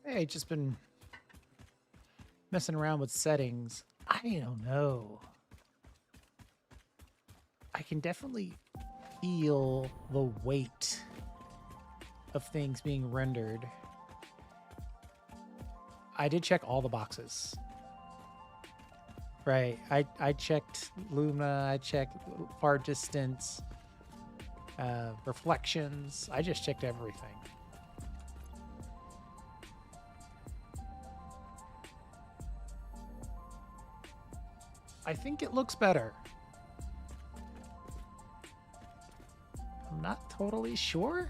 Hey, just been messing around with settings. I don't know. I can definitely feel the weight of things being rendered. I did check all the boxes. Right. I checked Luna, I checked far distance, reflections. I just checked everything. I think it looks better. I'm not totally sure.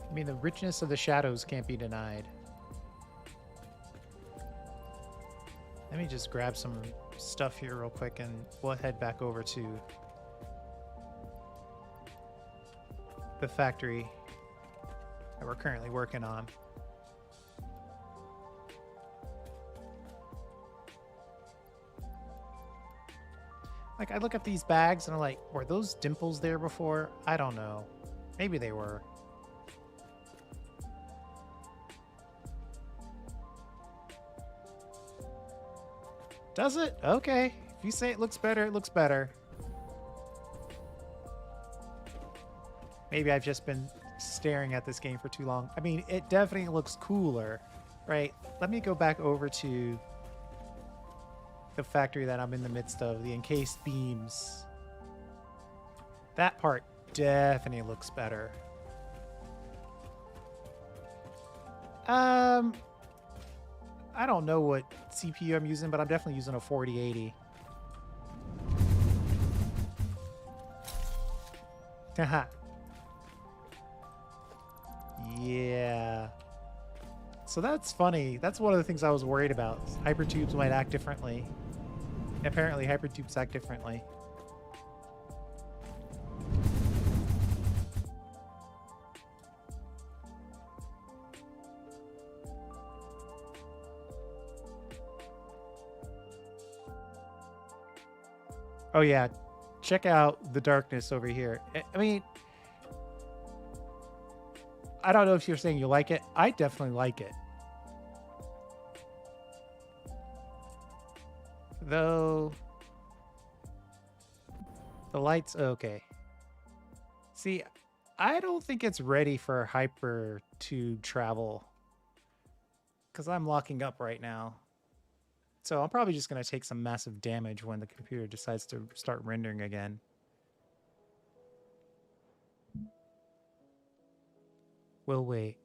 I mean, the richness of the shadows can't be denied. Let me just grab some stuff here real quick and we'll head back over to the factory that we're currently working on. Like, I look at these bags and I'm like, were those dimples there before? I don't know. Maybe they were. Does it? Okay. If you say it looks better, it looks better. Maybe I've just been staring at this game for too long. I mean, it definitely looks cooler, right? Let me go back over to the factory that I'm in the midst of, the encased beams. That part definitely looks better. I don't know what CPU I'm using, but I'm definitely using a 4080. Haha. Yeah. So that's funny. That's one of the things I was worried about. Hypertubes might act differently. Apparently, hypertubes act differently. Oh yeah, check out the darkness over here. I mean, I don't know if you're saying you like it. I definitely like it. Though the lights, okay. See, I don't think it's ready for hyper tube travel because I'm locking up right now. So I'm probably just going to take some massive damage when the computer decides to start rendering again. We'll wait.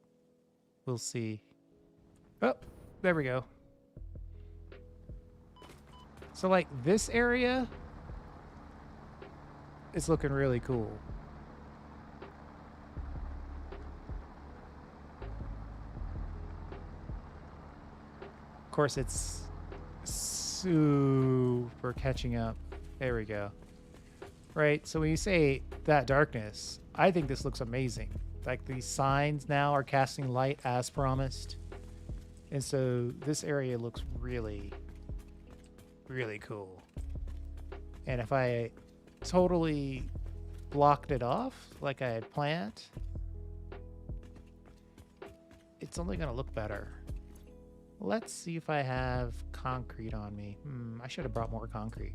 We'll see. Oh, there we go. So like this area is looking really cool. Of course, it's super catching up. There we go. Right, so when you say that darkness, I think this looks amazing. Like these signs now are casting light as promised. And so this area looks really, really cool. And if I totally blocked it off like I had planned, it's only going to look better. Let's see if I have concrete on me. I should have brought more concrete.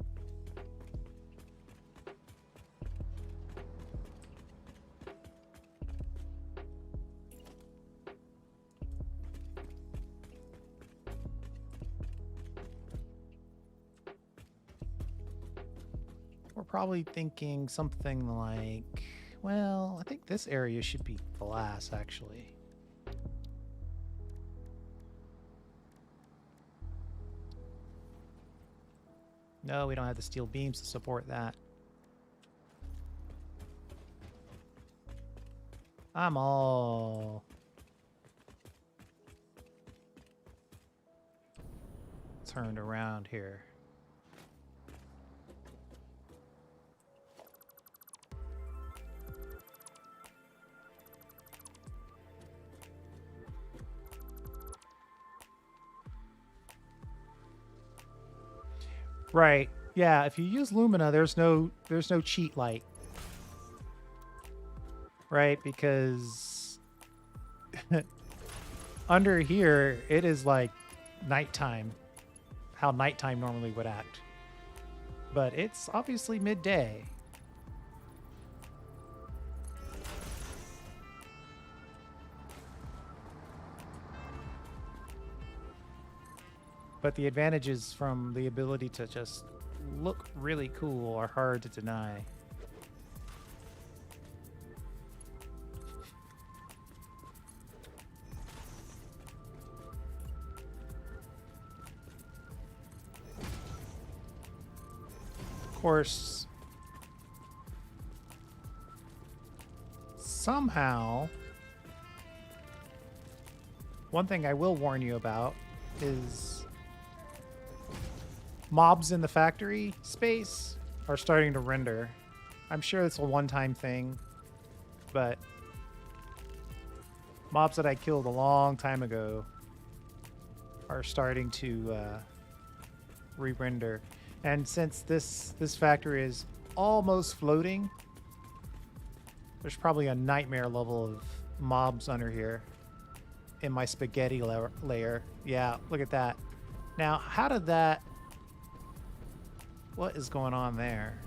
We're probably thinking something like, well, I think this area should be glass, actually. No, we don't have the steel beams to support that. I'm all turned around here. Right. Yeah, if you use Lumina, there's no cheat light. Right? Because under here it is like nighttime. How nighttime normally would act. But it's obviously midday. But the advantages from the ability to just look really cool are hard to deny. Of course, somehow, one thing I will warn you about is mobs in the factory space are starting to render. I'm sure it's a one-time thing, but mobs that I killed a long time ago are starting to re-render. And since this factory is almost floating, there's probably a nightmare level of mobs under here in my spaghetti layer. Yeah, look at that. Now, how did that... What is going on there?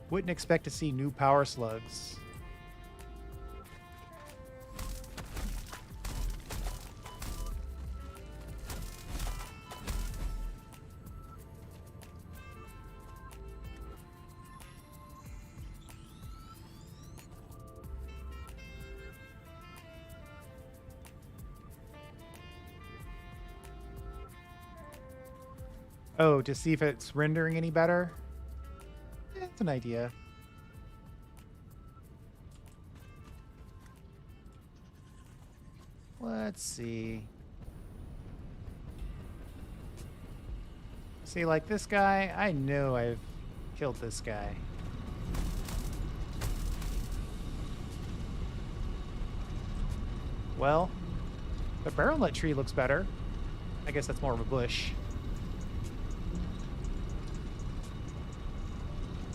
Wouldn't expect to see new power slugs. Oh, to see if it's rendering any better? That's an idea. Let's see. See, like this guy, I know I've killed this guy. Well, the barrel nut tree looks better. I guess that's more of a bush.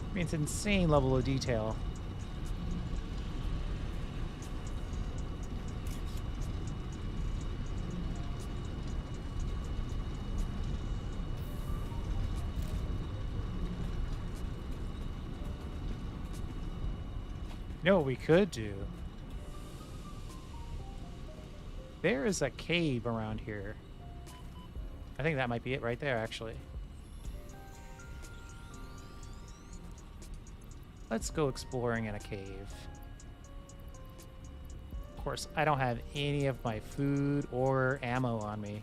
I mean, it's an insane level of detail. You know what we could do? There is a cave around here. I think that might be it right there, actually. Let's go exploring in a cave. Of course, I don't have any of my food or ammo on me.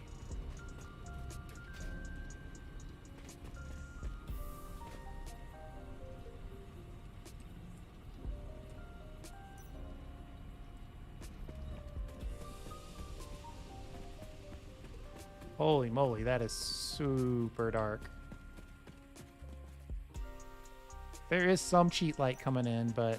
Holy moly, that is super dark. There is some cheat light coming in, but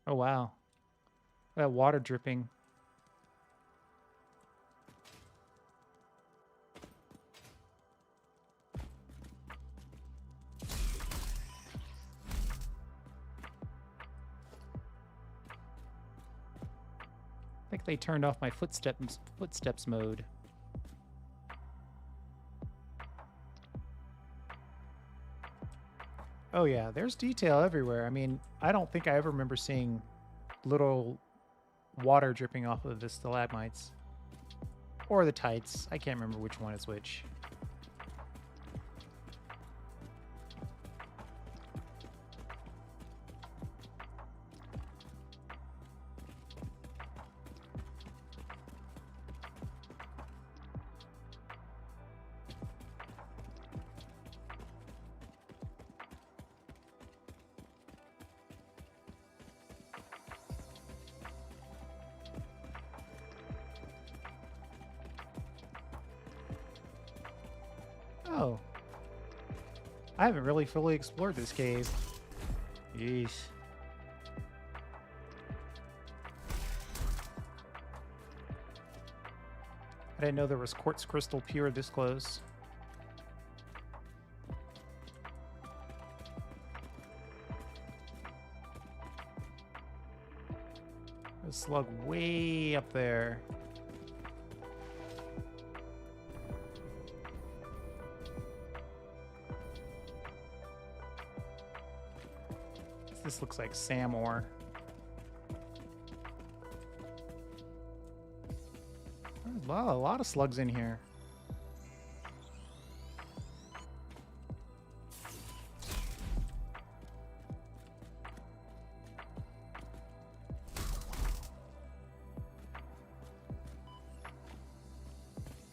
oh wow. That water dripping. I think they turned off my footsteps mode. Oh yeah, there's detail everywhere. I mean, I don't think I ever remember seeing little water dripping off of the stalagmites. Or the tights. I can't remember which one is which. Oh. I haven't really fully explored this cave. Yeesh. I didn't know there was quartz crystal pure this close. A slug way up there. This looks like Sam ore. There's a lot of slugs in here.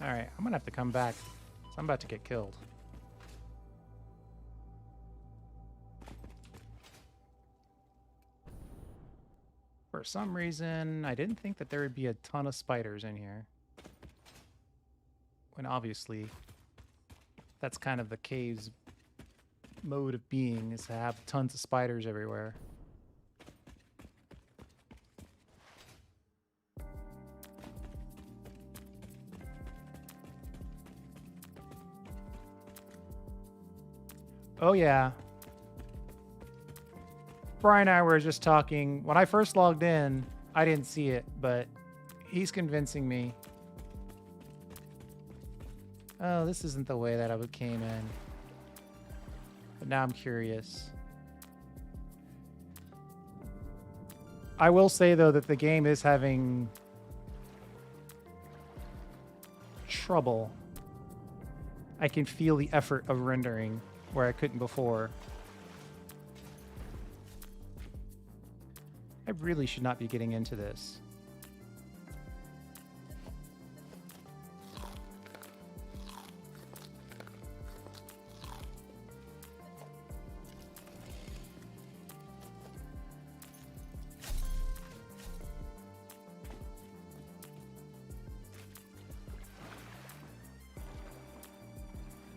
All right, I'm gonna have to come back. I'm about to get killed. For some reason, I didn't think that there would be a ton of spiders in here. When obviously, that's kind of the cave's mode of being, is to have tons of spiders everywhere. Oh yeah. Brian and I were just talking. When I first logged in, I didn't see it, but he's convincing me. Oh, this isn't the way that I came in. But now I'm curious. I will say, though, that the game is having trouble. I can feel the effort of rendering where I couldn't before. I really should not be getting into this.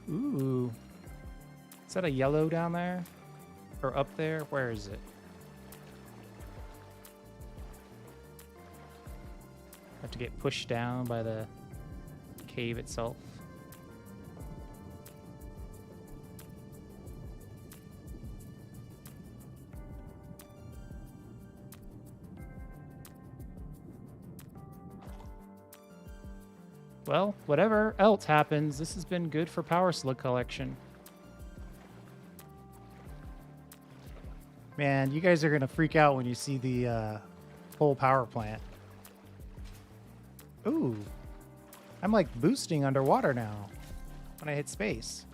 Ooh. Is that a yellow down there? Or up there? Where is it? Have to get pushed down by the cave itself. Well, whatever else happens, this has been good for power slug collection. Man, you guys are going to freak out when you see the whole power plant. Ooh. I'm like boosting underwater now when I hit space.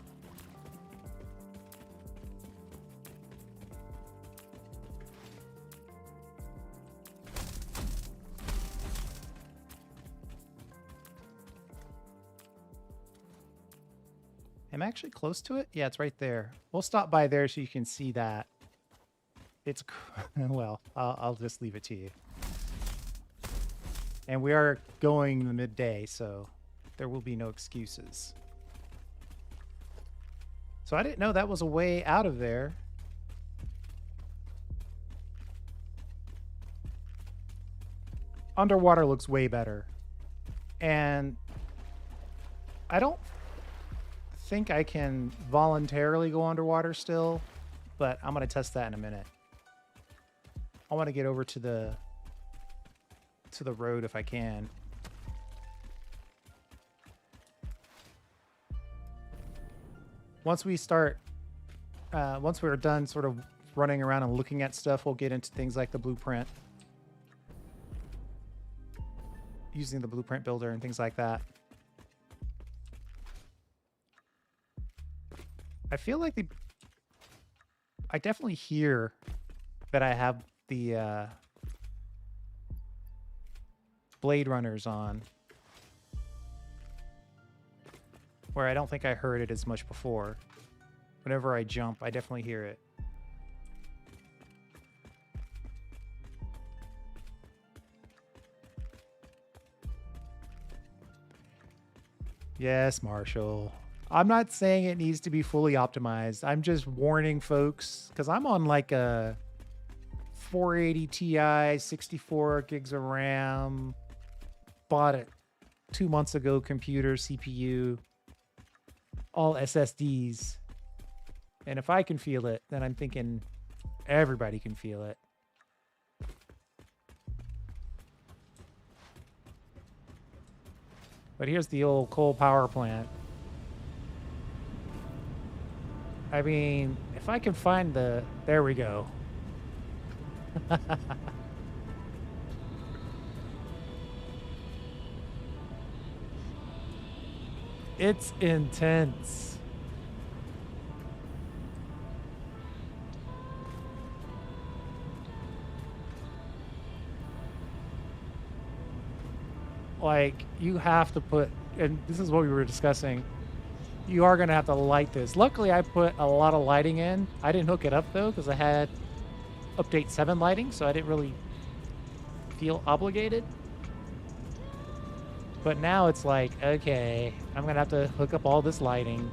I'm actually close to it. Yeah, it's right there. We'll stop by there so you can see that. It's, well, I'll just leave it to you. And we are going the midday, so there will be no excuses. So I didn't know that was a way out of there. Underwater looks way better. And I don't think I can voluntarily go underwater still, but I'm going to test that in a minute. I want to get over to the road if I can. Once we start, once we're done sort of running around and looking at stuff, we'll get into things like the blueprint. Using the blueprint builder and things like that. I feel like I definitely hear that I have the Blade Runners on, where I don't think I heard it as much before. Whenever I jump, I definitely hear it. Yes, Marshall. I'm not saying it needs to be fully optimized. I'm just warning folks because I'm on like a 480 Ti, 64 gigs of RAM. Bought it 2 months ago. Computer, CPU, all SSDs. And if I can feel it, then I'm thinking everybody can feel it. But here's the old coal power plant. I mean, if I can find the... There we go. It's intense. Like, you have to put... And this is what we were discussing. You are going to have to light this. Luckily, I put a lot of lighting in. I didn't hook it up, though, because I had update 7 lighting, so I didn't really feel obligated. But now it's like, okay, I'm going to have to hook up all this lighting.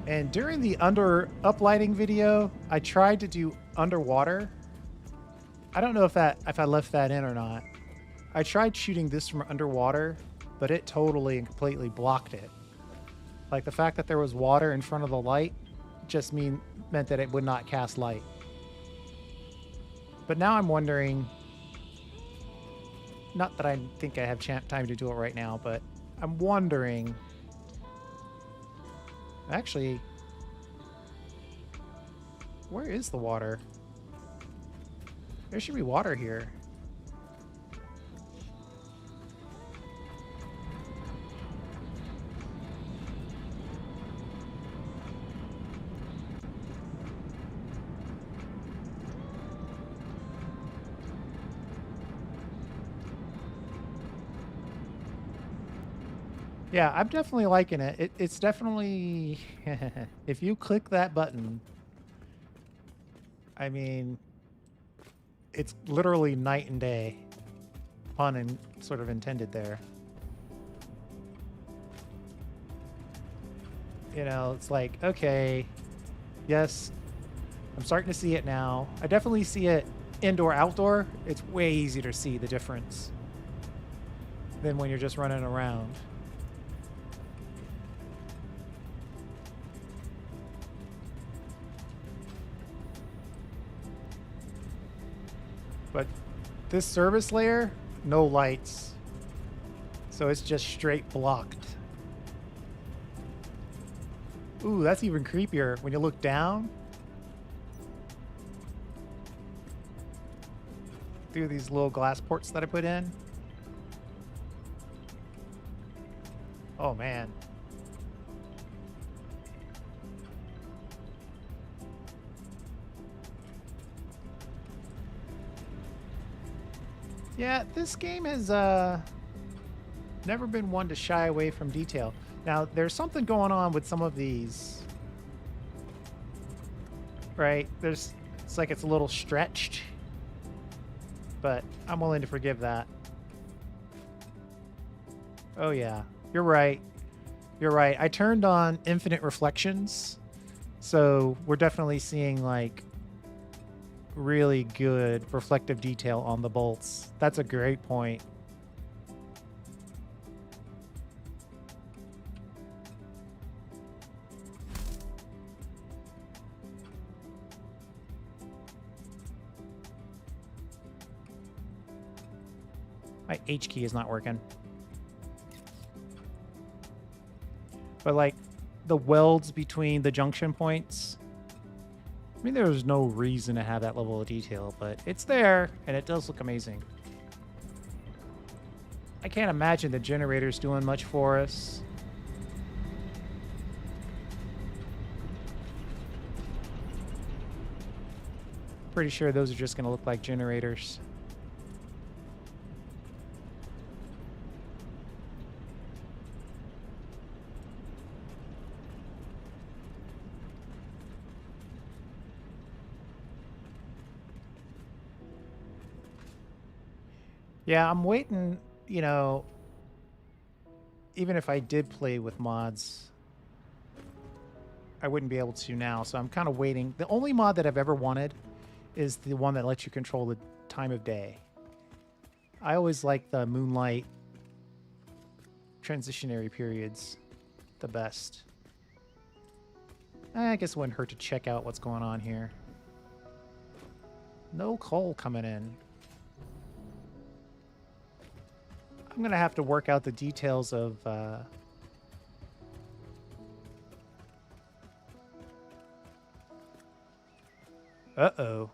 And during the uplighting video, I tried to do underwater. I don't know if I left that in or not. I tried shooting this from underwater, but it totally and completely blocked it. Like the fact that there was water in front of the light just meant that it would not cast light. But now I'm wondering, not that I think I have time to do it right now, but I'm wondering, actually, where is the water? There should be water here. Yeah, I'm definitely liking it. It's definitely... If you click that button, I mean, it's literally night and day. Pun and sort of intended there. You know, it's like, okay, yes, I'm starting to see it now. I definitely see it indoor, outdoor. It's way easier to see the difference than when you're just running around. But this service layer, no lights. So it's just straight blocked. Ooh, that's even creepier when you look down through these little glass ports that I put in. Oh, man. Yeah, this game has never been one to shy away from detail. Now, there's something going on with some of these, right? It's like it's a little stretched, but I'm willing to forgive that. Oh, yeah. You're right. You're right. I turned on infinite reflections, so we're definitely seeing, like, really good reflective detail on the bolts. That's a great point. My H key is not working. But like the welds between the junction points, I mean, there's no reason to have that level of detail, but it's there, and it does look amazing. I can't imagine the generator's doing much for us. Pretty sure those are just going to look like generators. Yeah, I'm waiting, you know, even if I did play with mods, I wouldn't be able to now. So I'm kind of waiting. The only mod that I've ever wanted is the one that lets you control the time of day. I always like the moonlight transitionary periods the best. I guess it wouldn't hurt to check out what's going on here. No coal coming in. I'm going to have to work out the details of... Uh-oh.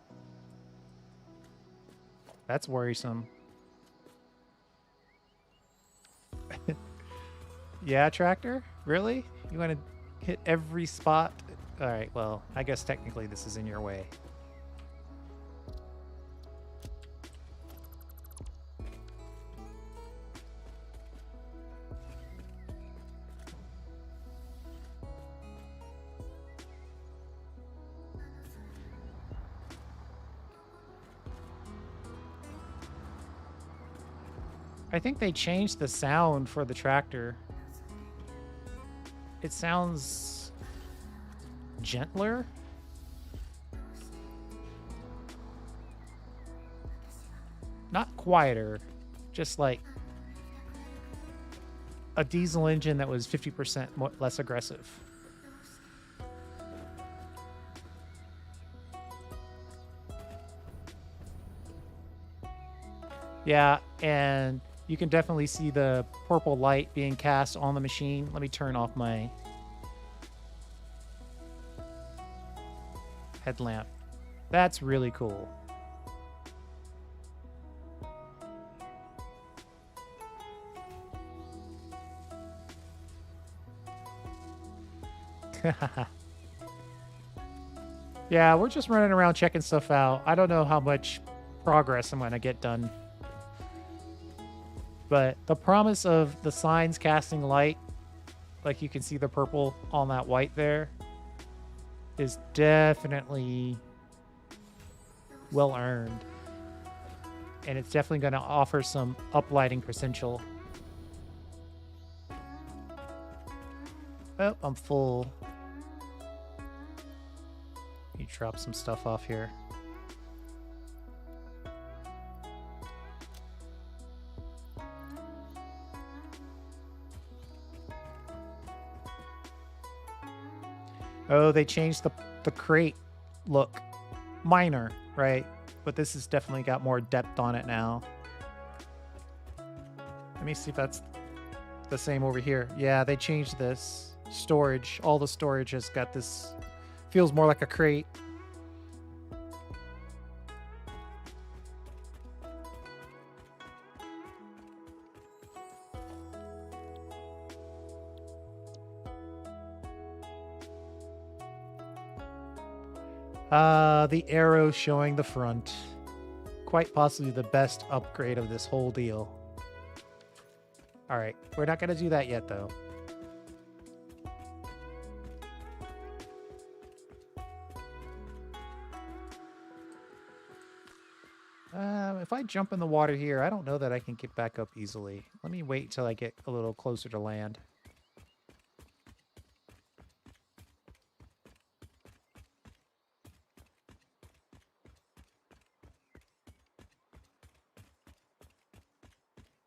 That's worrisome. Yeah, tractor? Really? You want to hit every spot? All right, well, I guess technically this is in your way. I think they changed the sound for the tractor. It sounds gentler. Not quieter, just like a diesel engine that was 50% less aggressive. Yeah, and you can definitely see the purple light being cast on the machine. Let me turn off my headlamp. That's really cool. Yeah, we're just running around checking stuff out. I don't know how much progress I'm going to get done. But the promise of the signs casting light, like you can see the purple on that white there, is definitely well earned. And it's definitely going to offer some uplighting potential. Oh, I'm full. You drop some stuff off here. Oh, they changed the crate look. Minor, right? But this has definitely got more depth on it now. Let me see if that's the same over here. Yeah, they changed this. Storage. All the storage has got this... Feels more like a crate. The arrow showing the front. Quite possibly the best upgrade of this whole deal. All right, we're not going to do that yet, though. If I jump in the water here, I don't know that I can get back up easily. Let me wait till I get a little closer to land.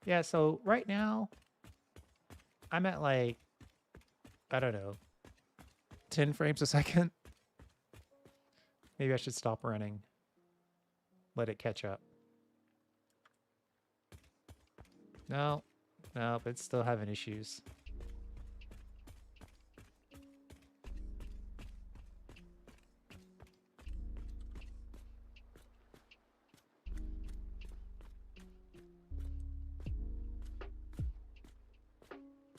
Yeah, so right now, I'm at like, I don't know, 10 frames a second. Maybe I should stop running. Let it catch up. No, no, but it's still having issues.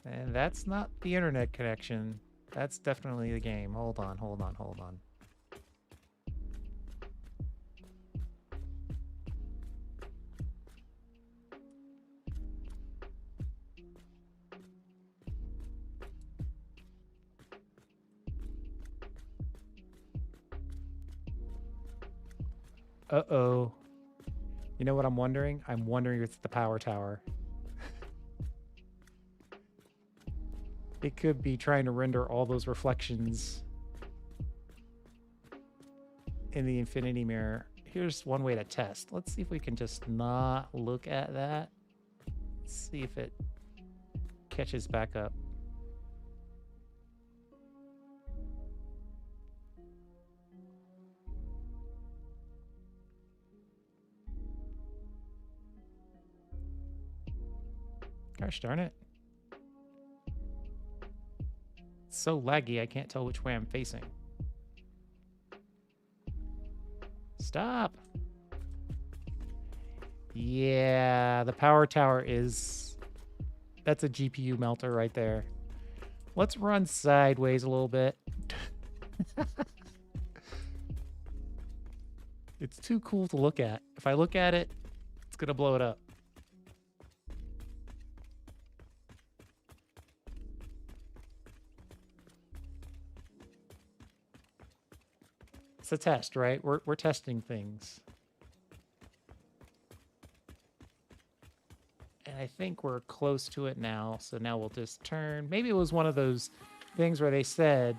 And that's not the internet connection. That's definitely the game. Hold on, hold on, hold on. Uh-oh. You know what I'm wondering? I'm wondering if it's the power tower. It could be trying to render all those reflections in the infinity mirror. Here's one way to test. Let's see if we can just not look at that. Let's see if it catches back up. Gosh darn it. It's so laggy, I can't tell which way I'm facing. Stop. Yeah, the power tower is... That's a GPU melter right there. Let's run sideways a little bit. It's too cool to look at. If I look at it, it's going to blow it up. It's a test, right? We're testing things. And I think we're close to it now. So now we'll just turn. Maybe it was one of those things where they said...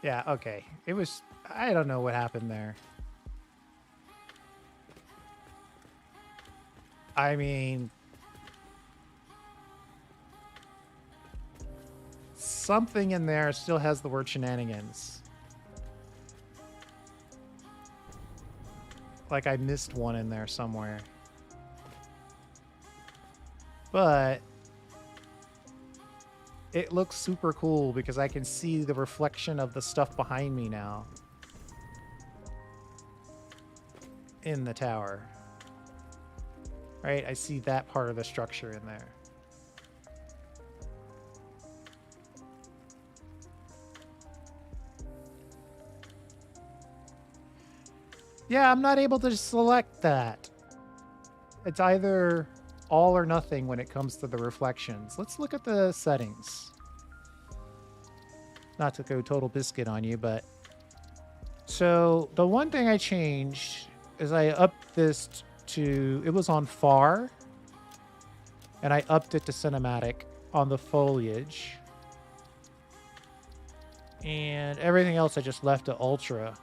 Yeah, okay. It was... I don't know what happened there. I mean... Something in there still has the word shenanigans. Like I missed one in there somewhere. But it looks super cool because I can see the reflection of the stuff behind me now in the tower. Right? I see that part of the structure in there. Yeah, I'm not able to select that. It's either all or nothing when it comes to the reflections. Let's look at the settings. Not to go total biscuit on you, but... So, the one thing I changed is I upped this to... It was on far. And I upped it to cinematic on the foliage. And everything else I just left to ultra.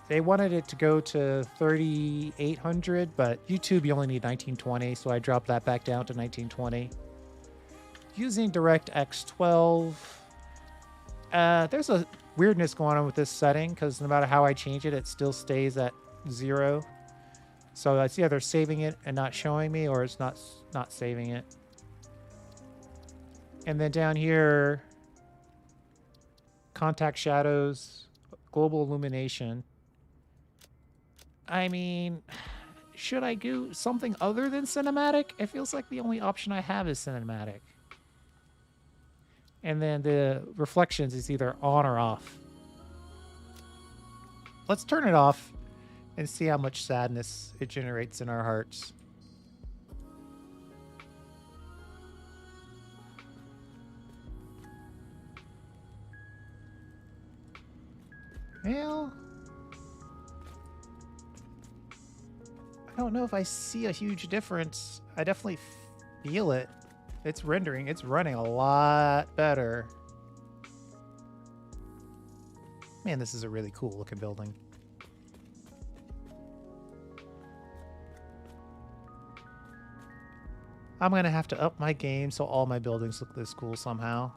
They wanted it to go to 3800, but YouTube you only need 1920, so I dropped that back down to 1920. Using DirectX 12. There's a weirdness going on with this setting, because no matter how I change it, it still stays at 0. So it's either saving it and not showing me, or it's not saving it. And then down here, contact shadows, global illumination. I mean, should I do something other than cinematic? It feels like the only option I have is cinematic. And then the reflections is either on or off. Let's turn it off and see how much sadness it generates in our hearts. Well... I don't know if I see a huge difference. I definitely feel it. It's rendering. It's running a lot better. Man, this is a really cool looking building. I'm going to have to up my game so all my buildings look this cool somehow.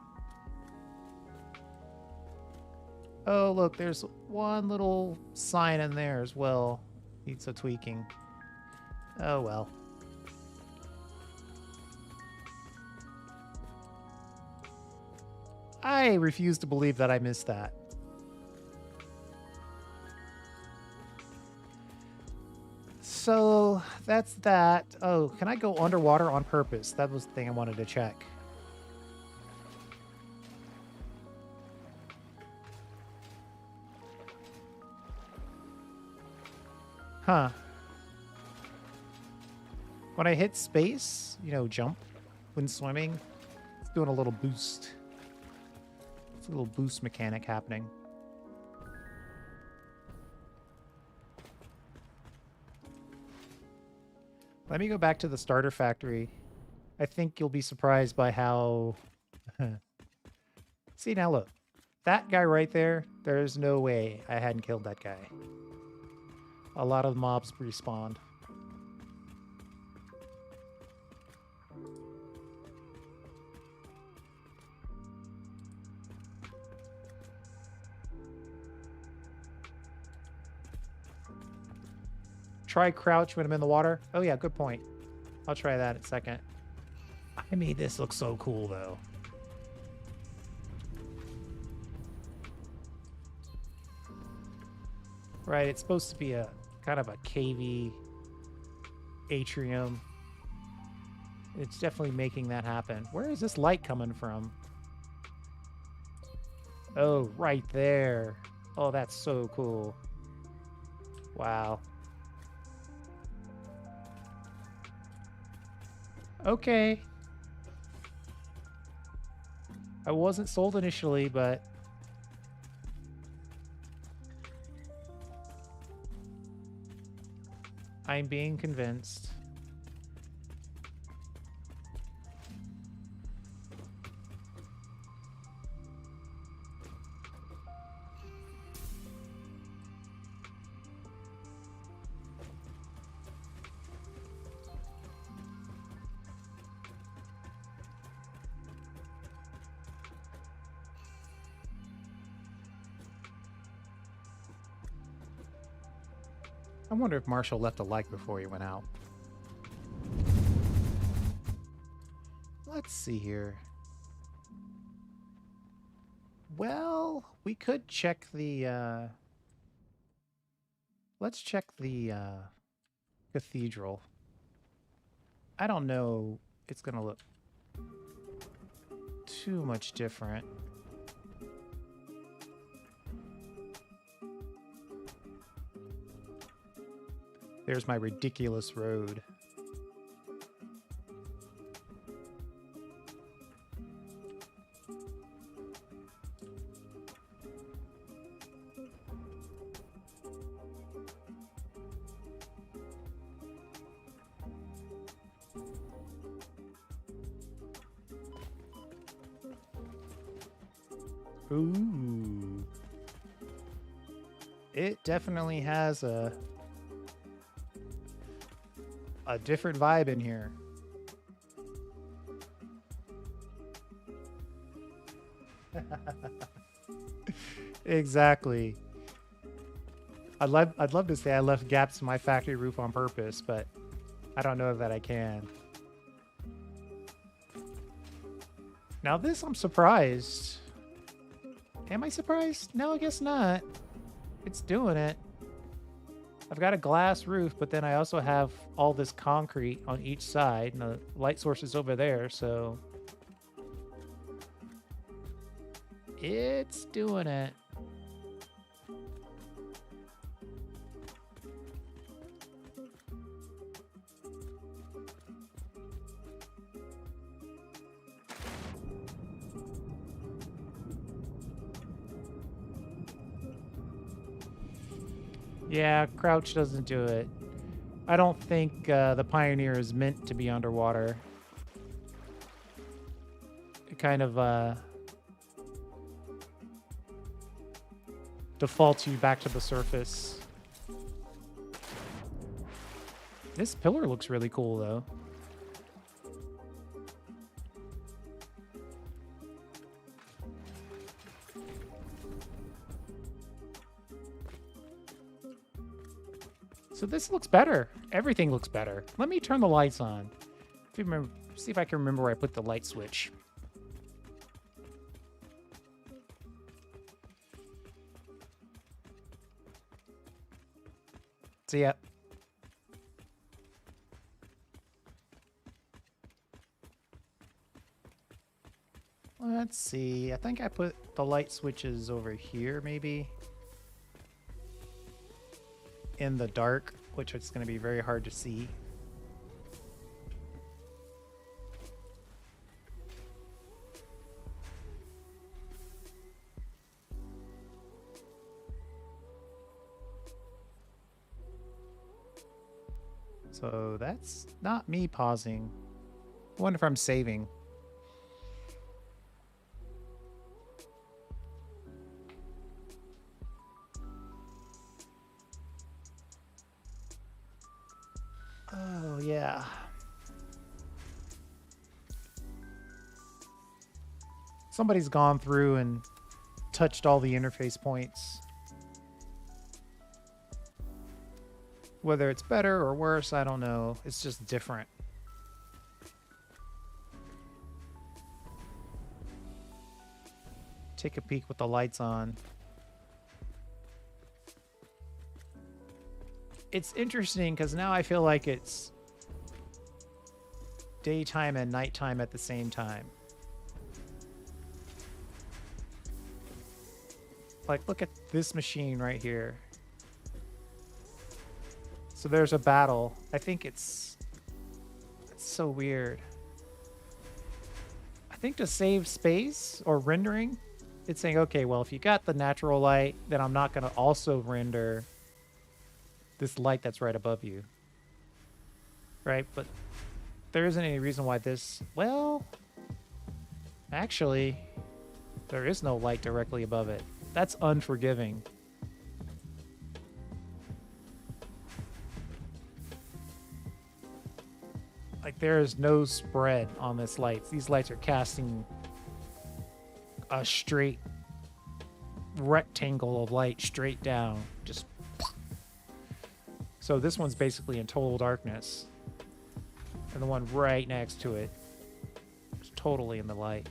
Oh, look, there's one little sign in there as well. Needs a tweaking. Oh, well. I refuse to believe that I missed that. So, that's that. Oh, can I go underwater on purpose? That was the thing I wanted to check. Huh. When I hit space, you know, jump when swimming, it's doing a little boost. It's a little boost mechanic happening. Let me go back to the starter factory. I think you'll be surprised by how... See, now look. That guy right there, there's no way I hadn't killed that guy. A lot of mobs respawned. Try crouch when I'm in the water. Oh yeah, good point. I'll try that in a second. I made this look so cool though. Right, it's supposed to be a kind of a cavey atrium. It's definitely making that happen. Where is this light coming from? Oh, right there. Oh, that's so cool. Wow. Okay. I wasn't sold initially, but I'm being convinced. I wonder if Marshall left a like before he went out. Let's see here. Well, we could check the, let's check the, cathedral. I don't know it's gonna look too much different. There's my ridiculous road. Ooh. It definitely has a different vibe in here. Exactly. I'd love to say I left gaps in my factory roof on purpose, but I don't know that I can. Now this, I'm surprised. Am I surprised? No, I guess not. It's doing it. I've got a glass roof, but then I also have all this concrete on each side, and the light source is over there, so it's doing it. Yeah, crouch doesn't do it. I don't think the Pioneer is meant to be underwater. It kind of defaults you back to the surface. This pillar looks really cool, though. So this looks better. Everything looks better. Let me turn the lights on. See if I can remember where I put the light switch. See ya. Let's see. I think I put the light switches over here, maybe. In the dark, which it's going to be very hard to see. So that's not me pausing. I wonder if I'm saving. Oh, yeah. Somebody's gone through and touched all the interface points. Whether it's better or worse, I don't know. It's just different. Take a peek with the lights on. It's interesting because now I feel like it's daytime and nighttime at the same time. Like, look at this machine right here. So there's a battle. I think it's so weird. I think to save space or rendering, it's saying, okay, well, if you got the natural light, then I'm not going to also render this light that's right above you. Right? But there isn't any reason why this... Well, actually, there is no light directly above it. That's unforgiving. Like, there is no spread on this light. These lights are casting a straight rectangle of light straight down. Just... So this one's basically in total darkness. And the one right next to it is totally in the light.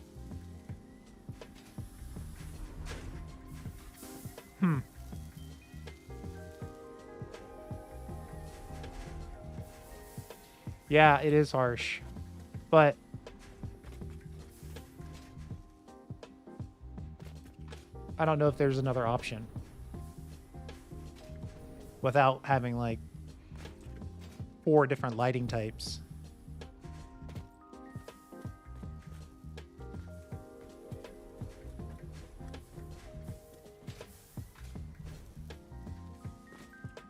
Yeah, it is harsh. But I don't know if there's another option. Without having like 4 different lighting types.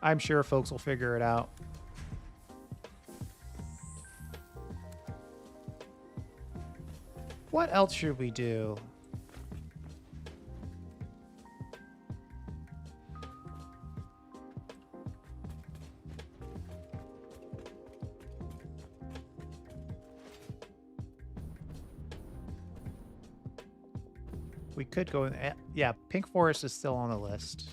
I'm sure folks will figure it out. What else should we do? We could go in... Yeah, Pink Forest is still on the list.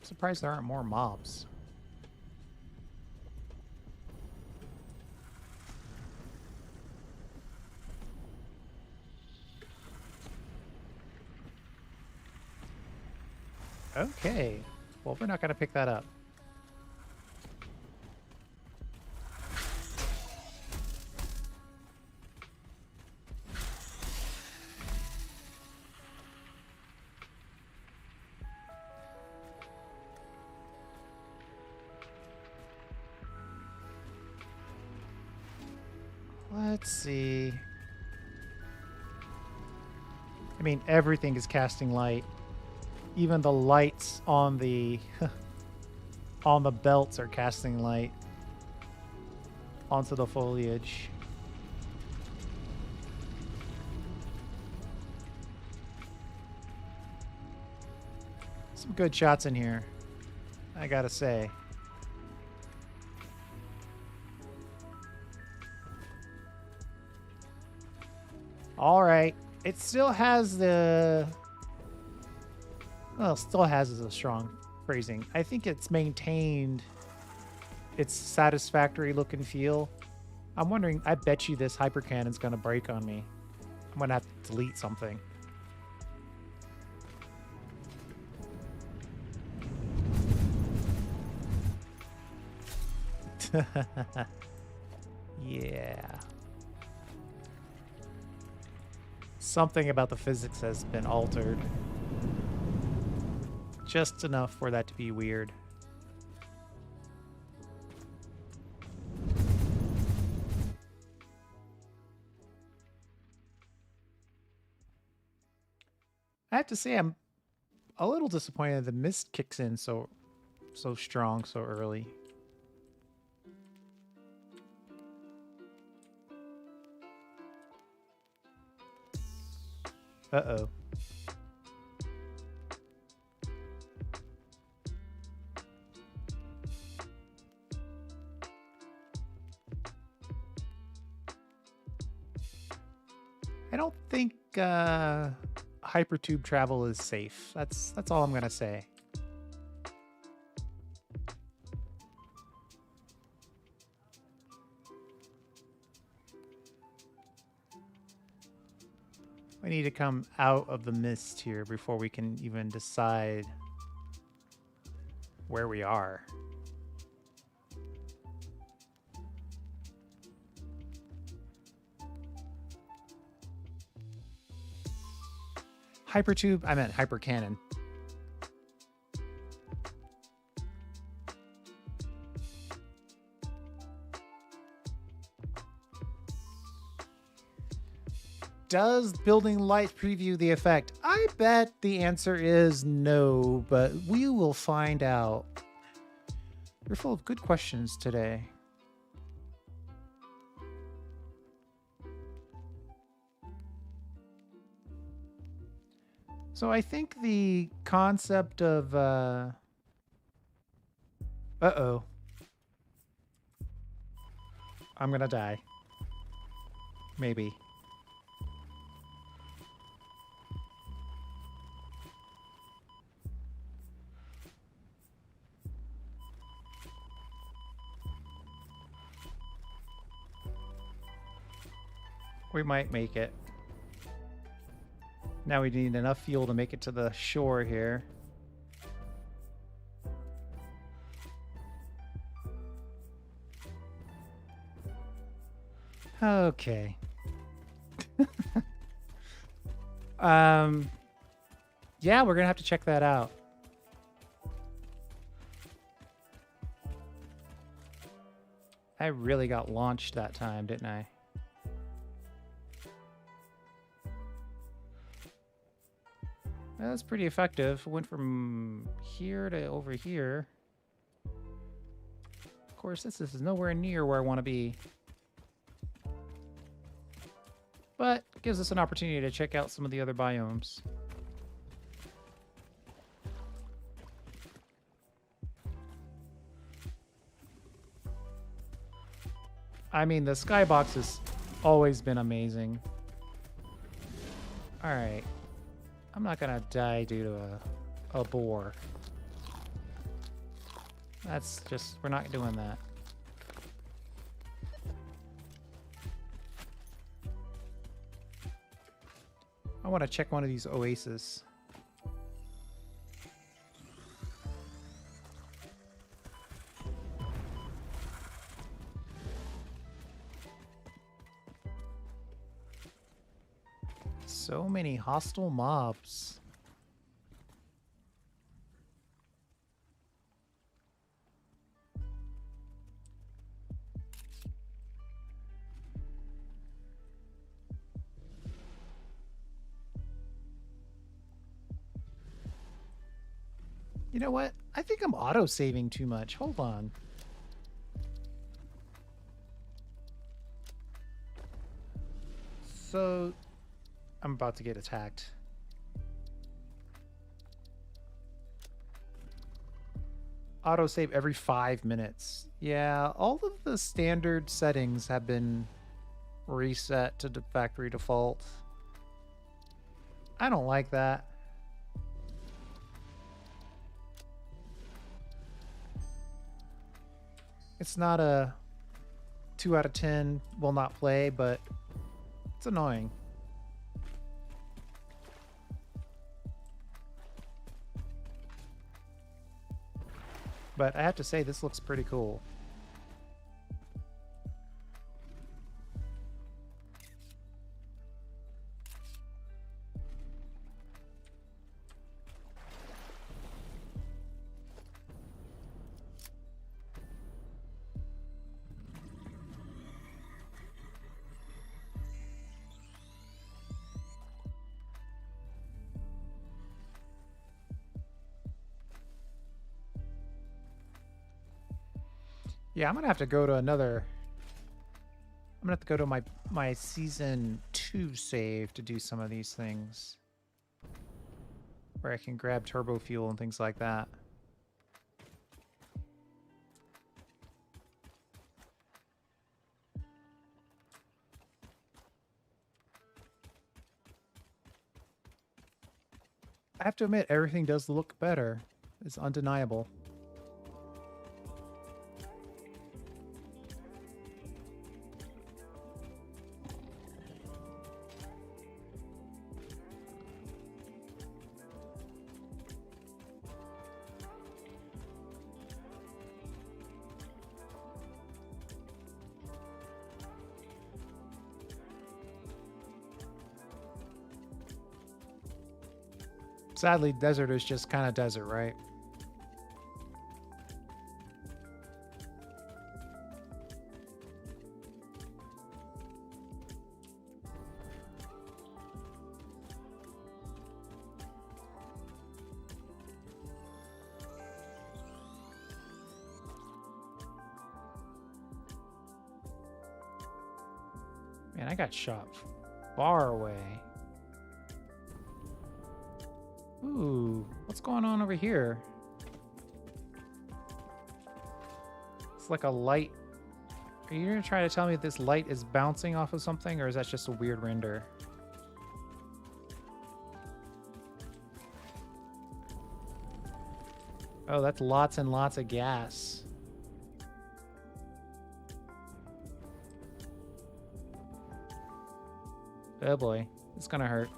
Surprised there aren't more mobs. Okay. Well, we're not going to pick that up. Let's see. I mean, everything is casting light. Even the lights on the on the belts are casting light onto the foliage. Some good shots in here, I gotta say. All right, it still has the... Well, still has a strong phrasing. I think it's maintained its satisfactory look and feel. I'm wondering, I bet you this hyper cannon's gonna break on me. I'm gonna have to delete something. Yeah. Something about the physics has been altered. Just enough for that to be weird. have to say I'm a little disappointed the mist kicks in so strong so early. Uh-oh. I don't think hypertube travel is safe. That's all I'm gonna say. We need to come out of the mist here before we can even decide where we are. Hypertube? I meant hypercannon. Does building light preview the effect? I bet the answer is no, but we will find out. You're full of good questions today. So I think the concept of uh-oh. I'm gonna die. Maybe. We might make it. Now we need enough fuel to make it to the shore here. Okay. Yeah, we're gonna have to check that out. I really got launched that time, didn't I? That's pretty effective. Went from here to over here. Of course, this is nowhere near where I want to be. But gives us an opportunity to check out some of the other biomes. I mean, the skybox has always been amazing. All right. I'm not gonna die due to a boar. That's just, we're not doing that. I want to check one of these oases. So many hostile mobs. You know what? I think I'm auto-saving too much. Hold on. So I'm about to get attacked. Autosave every 5 minutes. Yeah, all of the standard settings have been reset to the factory default. I don't like that. It's not a 2 out of 10 will not play, but it's annoying. But I have to say, this looks pretty cool. Yeah, I'm gonna have to go to another. I'm gonna have to go to my season 2 save to do some of these things, where I can grab turbo fuel and things like that. I have to admit, everything does look better. It's undeniable. Sadly, desert is just kind of desert, right? Man, I got shot far away. Ooh, what's going on over here? It's like a light. Are you gonna try to tell me this light is bouncing off of something, or is that just a weird render? Oh, that's lots and lots of gas. Oh boy, it's gonna hurt.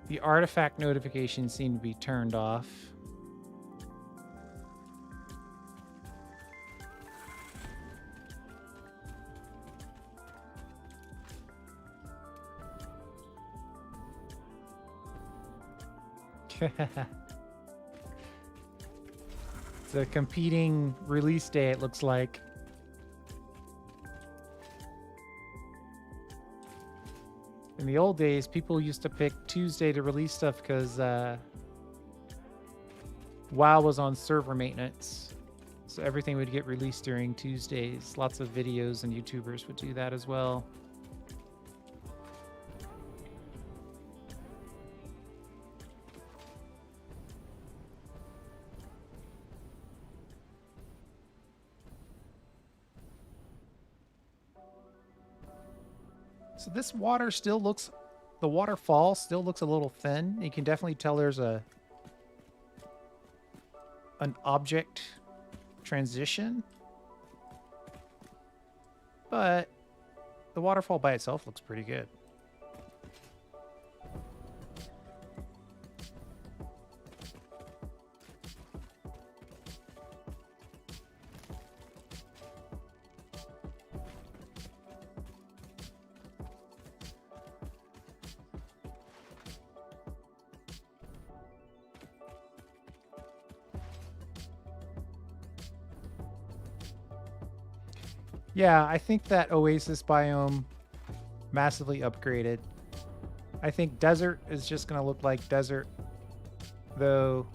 The artifact notifications seem to be turned off. It's a competing release day, it looks like. In the old days, people used to pick Tuesday to release stuff because WoW was on server maintenance. So everything would get released during Tuesdays. Lots of videos and YouTubers would do that as well. So this water still looks, the waterfall still looks a little thin. You can definitely tell there's an object transition. But the waterfall by itself looks pretty good. Yeah, I think that Oasis biome massively upgraded. I think desert is just going to look like desert, though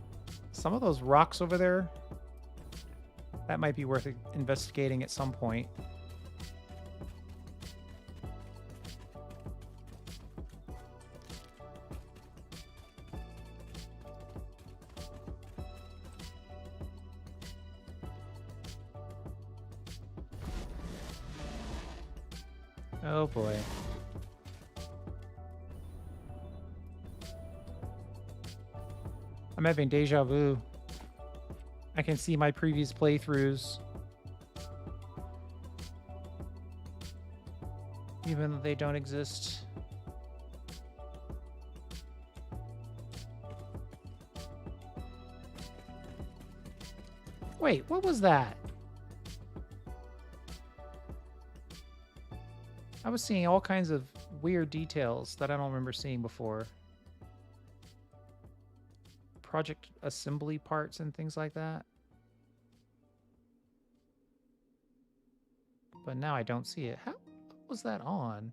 some of those rocks over there, that might be worth investigating at some point. Oh boy. I'm having deja vu. I can see my previous playthroughs, even though they don't exist. Wait, what was that? I was seeing all kinds of weird details that I don't remember seeing before. project assembly parts and things like that. But now I don't see it. How was that on?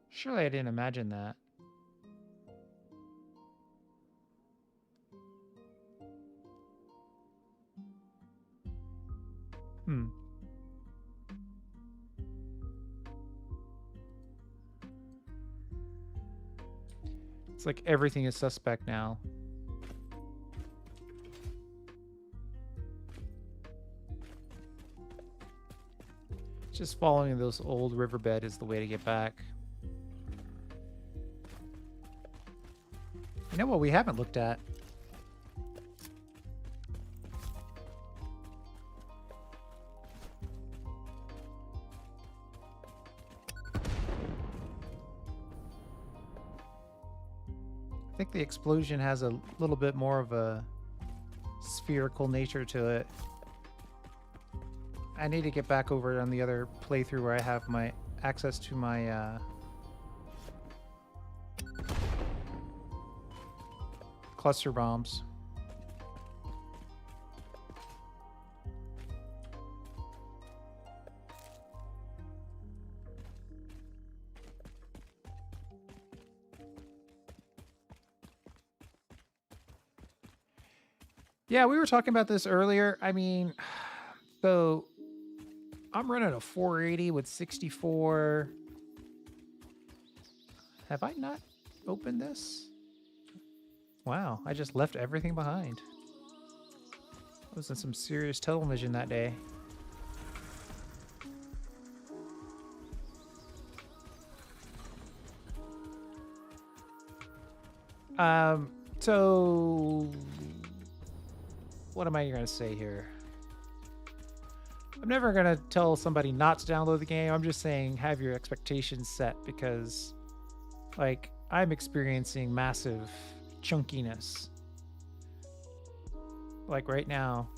Surely I didn't imagine that. It's like everything is suspect now. Just following those old riverbed is the way to get back. You know what we haven't looked at? I think the explosion has a little bit more of a spherical nature to it. I need to get back over on the other playthrough where I have my access to my cluster bombs. Yeah, we were talking about this earlier. I mean, so I'm running a 480 with 64. Have I not opened this? Wow, I just left everything behind. I was in some serious television that day. So what am I going to say here? I'm never going to tell somebody not to download the game. I'm just saying have your expectations set because, like, I'm experiencing massive chunkiness. Like right now.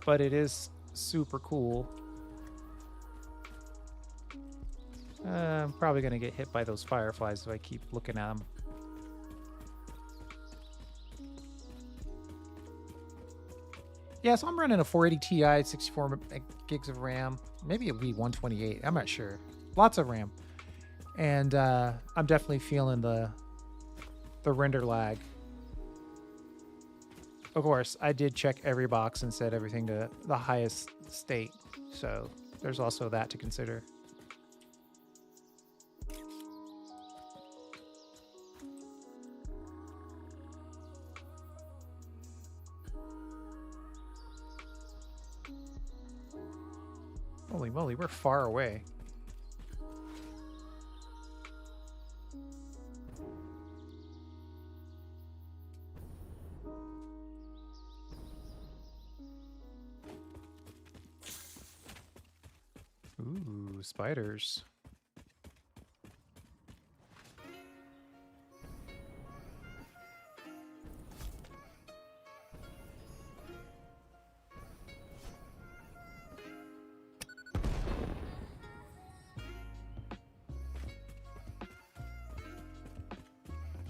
But it is super cool. I'm probably going to get hit by those fireflies if I keep looking at them. Yeah, so I'm running a 480 Ti, 64 gigs of RAM. Maybe it'll be 128. I'm not sure. Lots of RAM. And I'm definitely feeling the render lag. Of course, I did check every box and set everything to the highest state. So there's also that to consider. Holy moly, we're far away. Ooh, spiders.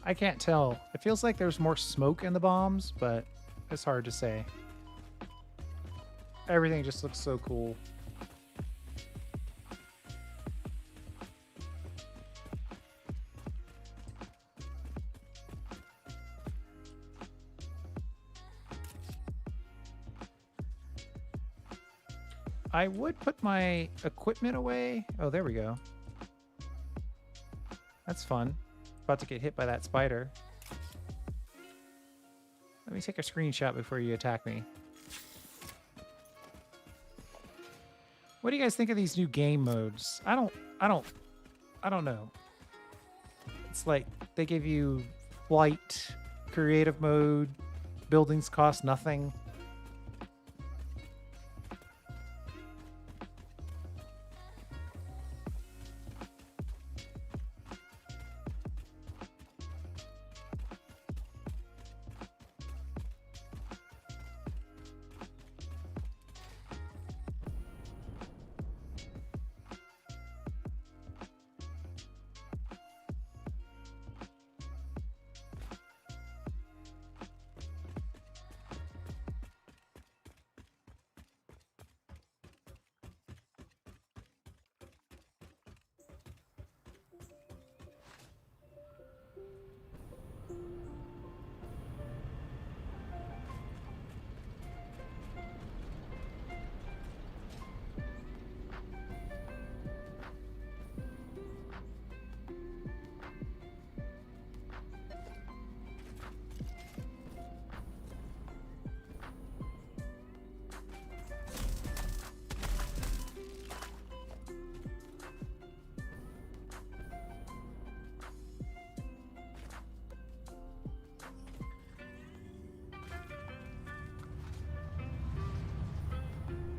I can't tell. It feels like there's more smoke in the bombs, but it's hard to say. Everything just looks so cool. I would put my equipment away. Oh, there we go. That's fun. About to get hit by that spider. Let me take a screenshot before you attack me. What do you guys think of these new game modes? I don't know. It's like they give you flight, creative mode, buildings cost nothing.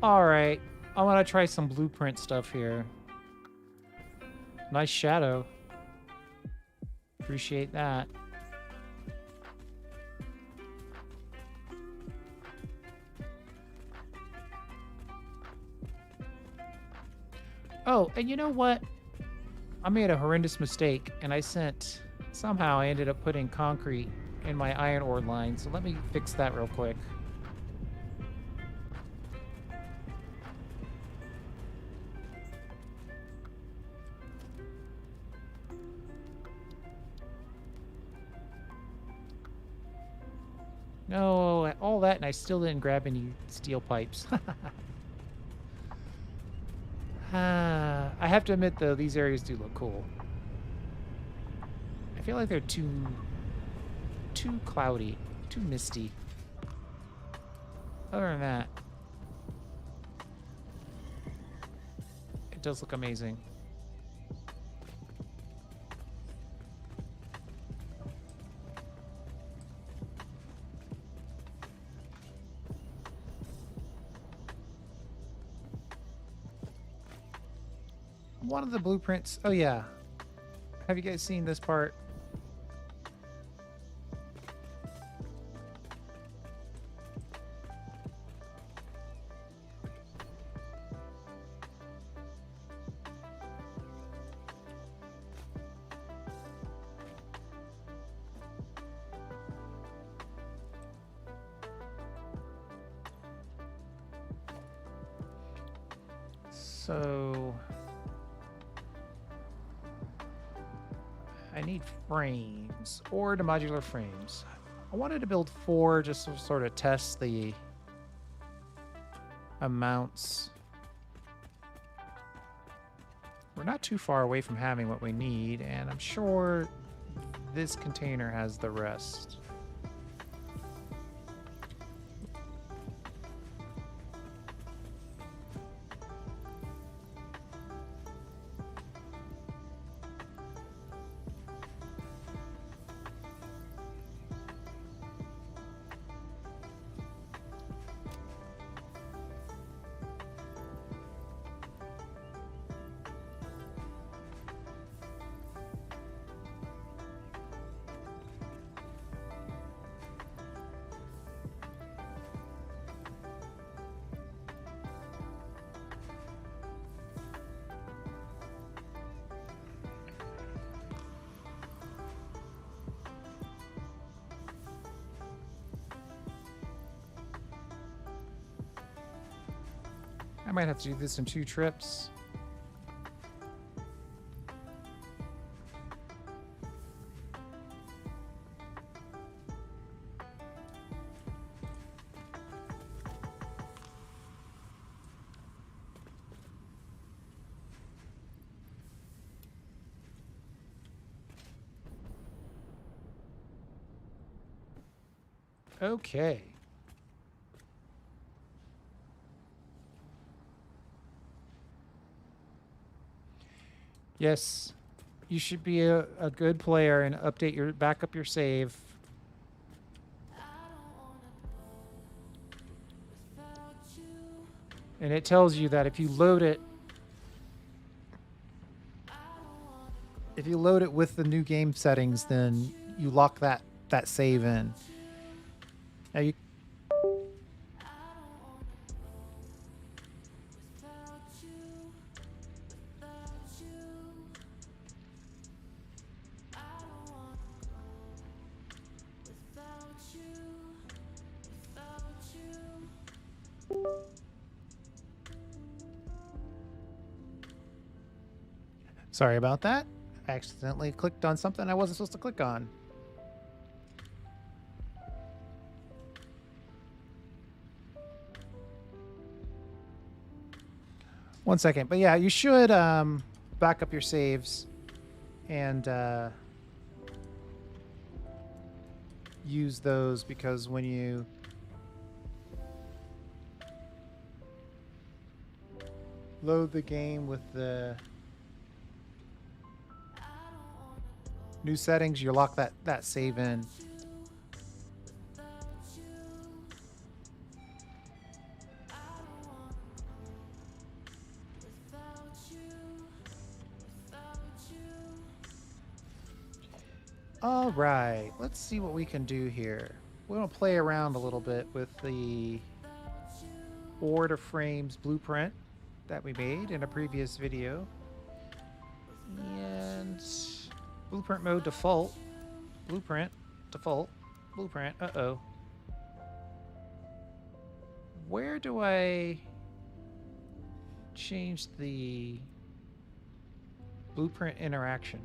All right. I want to try some blueprint stuff here. Nice shadow. Appreciate that. Oh, and you know what? I made a horrendous mistake, and somehow I ended up putting concrete in my iron ore line, so let me fix that real quick. No, all that, and I still didn't grab any steel pipes. I have to admit, though, these areas do look cool. I feel like they're too cloudy, too misty. Other than that, it does look amazing. One of the blueprints. Oh, yeah. Have you guys seen this part? So I need frames or the modular frames. I wanted to build 4 just to sort of test the amounts. We're not too far away from having what we need, and I'm sure this container has the rest. I might have to do this in 2 trips. Okay. Yes, you should be a good player and back up your save. And it tells you that if you load it with the new game settings, then you lock that save in. Now you Sorry about that. I accidentally clicked on something I wasn't supposed to click on. One second. But yeah, you should back up your saves and use those, because when you load the game with the new settings, you lock that save in. All right, let's see what we can do here. We're going to play around a little bit with the ore to frames blueprint that we made in a previous video. And blueprint mode default, blueprint, default, blueprint, uh-oh. Where do I change the blueprint interaction?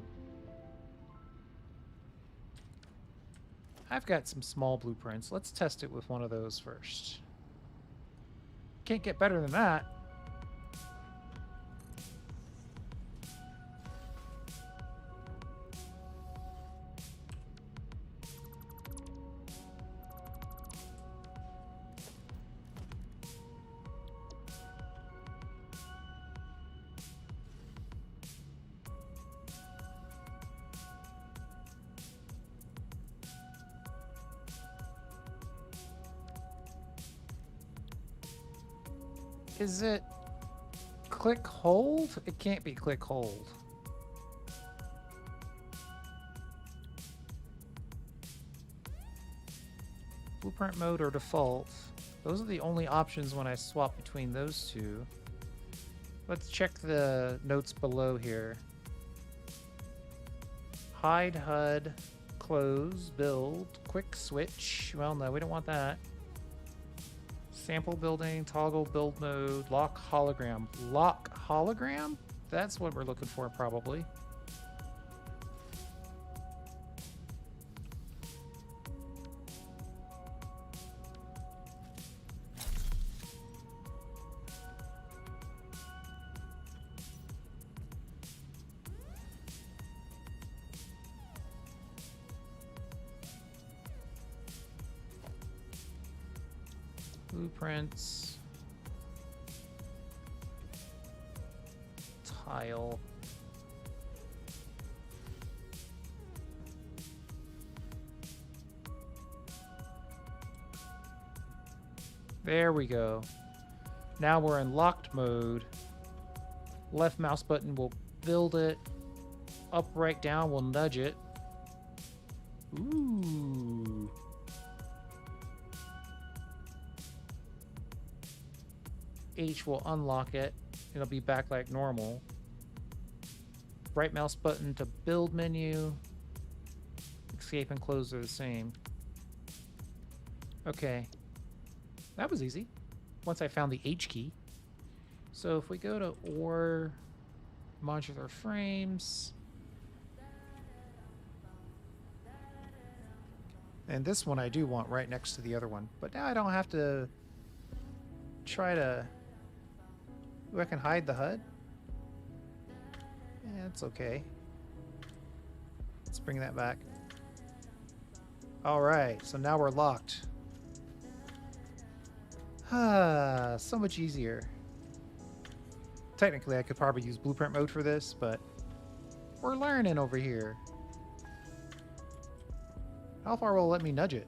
I've got some small blueprints. Let's test it with one of those first. Can't get better than that. Is it click hold? It can't be click hold. Blueprint mode or default. Those are the only options when I swap between those two. Let's check the notes below here. Hide HUD, close, build, quick switch. Well, no, we don't want that. Sample building, toggle build mode, lock hologram. Lock hologram? That's what we're looking for, probably. Blueprints. Tile. There we go. Now we're in locked mode. Left mouse button will build it. Up, right, down will nudge it. Ooh. H will unlock it. It'll be back like normal. Right mouse button to build menu. Escape and close are the same. Okay. That was easy. Once I found the H key. So if we go to ore modular frames. And this one I do want right next to the other one. But now I don't have to try to... Ooh, I can hide the HUD? Yeah, it's okay. Let's bring that back. Alright, so now we're locked. Ah, so much easier. Technically, I could probably use blueprint mode for this, but we're learning over here. How far will it let me nudge it?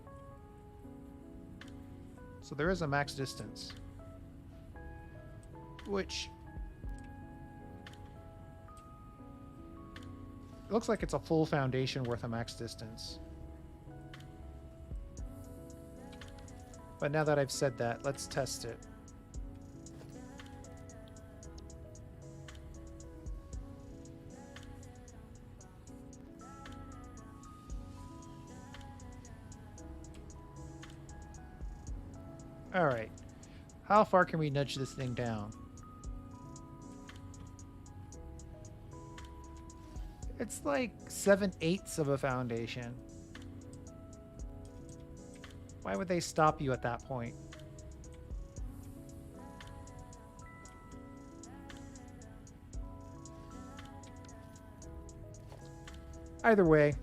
So there is a max distance. Which looks like it's a full foundation worth of max distance. But now that I've said that, let's test it. All right. How far can we nudge this thing down? It's like 7/8 of a foundation. Why would they stop you at that point? Either way,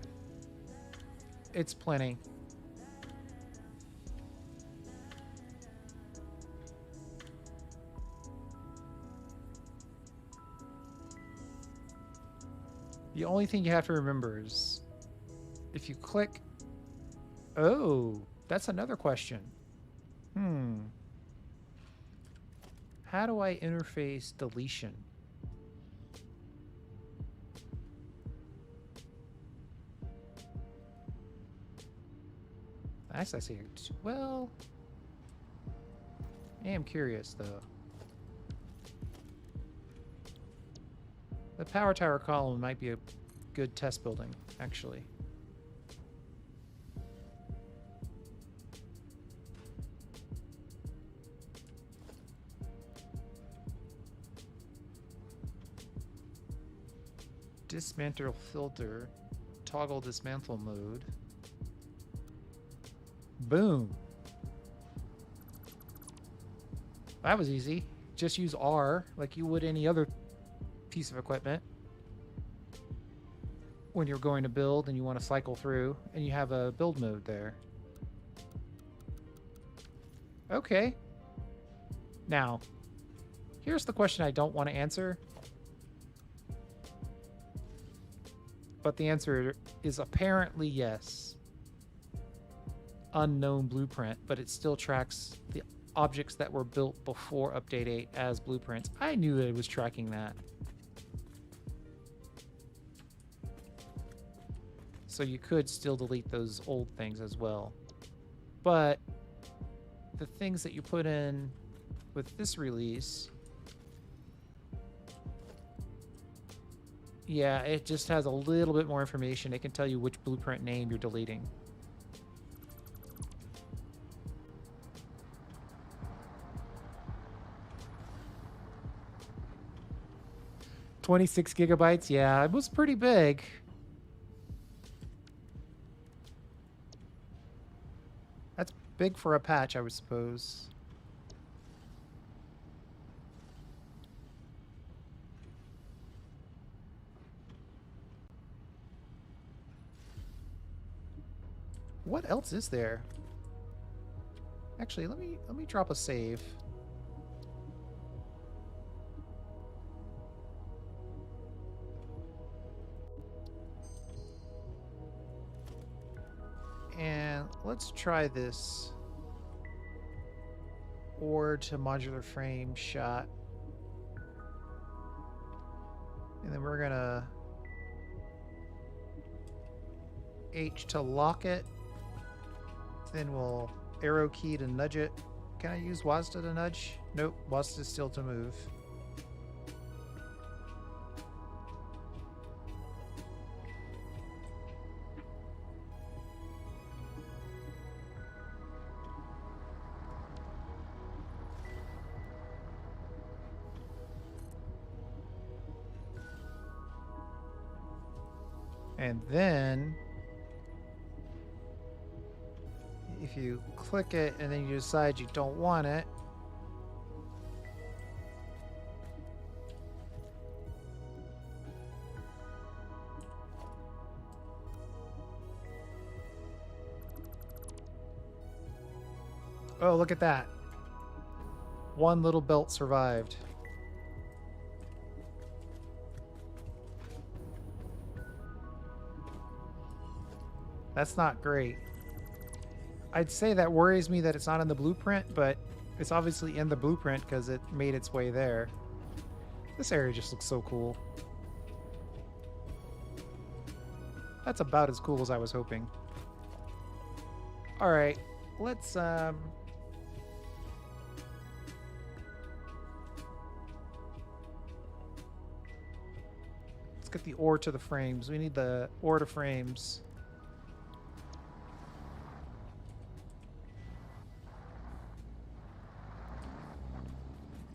it's plenty. The only thing you have to remember is if you click... Oh, that's another question. How do I interface deletion? Actually, I see. Well, I am curious though. The power tower column might be a good test building, actually. Dismantle filter, toggle dismantle mode. Boom. That was easy. Just use R like you would any other piece of equipment when you're going to build and you want to cycle through, and you have a build mode there. Okay. Now, here's the question I don't want to answer. But the answer is apparently yes. Unknown blueprint, but it still tracks the objects that were built before Update 8 as blueprints. I knew it was tracking that. So you could still delete those old things as well. But the things that you put in with this release, yeah, it just has a little bit more information. It can tell you which blueprint name you're deleting. $26 gigabytes, yeah, it was pretty big. That's big for a patch, I would suppose. What else is there? Actually, let me drop a save. And let's try this ore to modular frame shot. And then we're gonna H to lock it. Then we'll arrow key to nudge it. Can I use WASD to nudge? Nope, WASD is still to move. And then if you click it and then you decide you don't want it, oh, look at that. One little belt survived. That's not great. I'd say that worries me that it's not in the blueprint, but it's obviously in the blueprint because it made its way there. This area just looks so cool. That's about as cool as I was hoping. All right, let's get the ore to the frames. We need the ore to frames.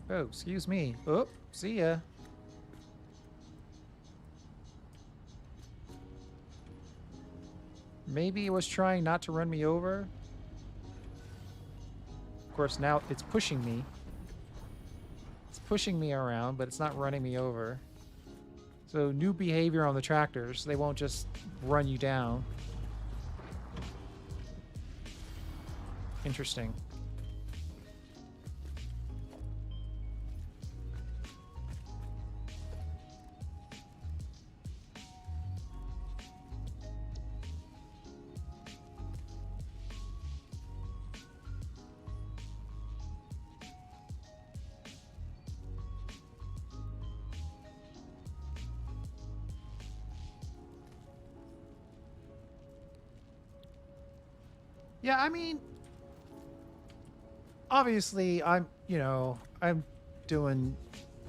Oh, excuse me. Oh, see ya. Maybe it was trying not to run me over. Of course, now it's pushing me. It's pushing me around, but it's not running me over. So new behavior on the tractors. They won't just run you down. Interesting. Yeah, I mean, obviously, I'm doing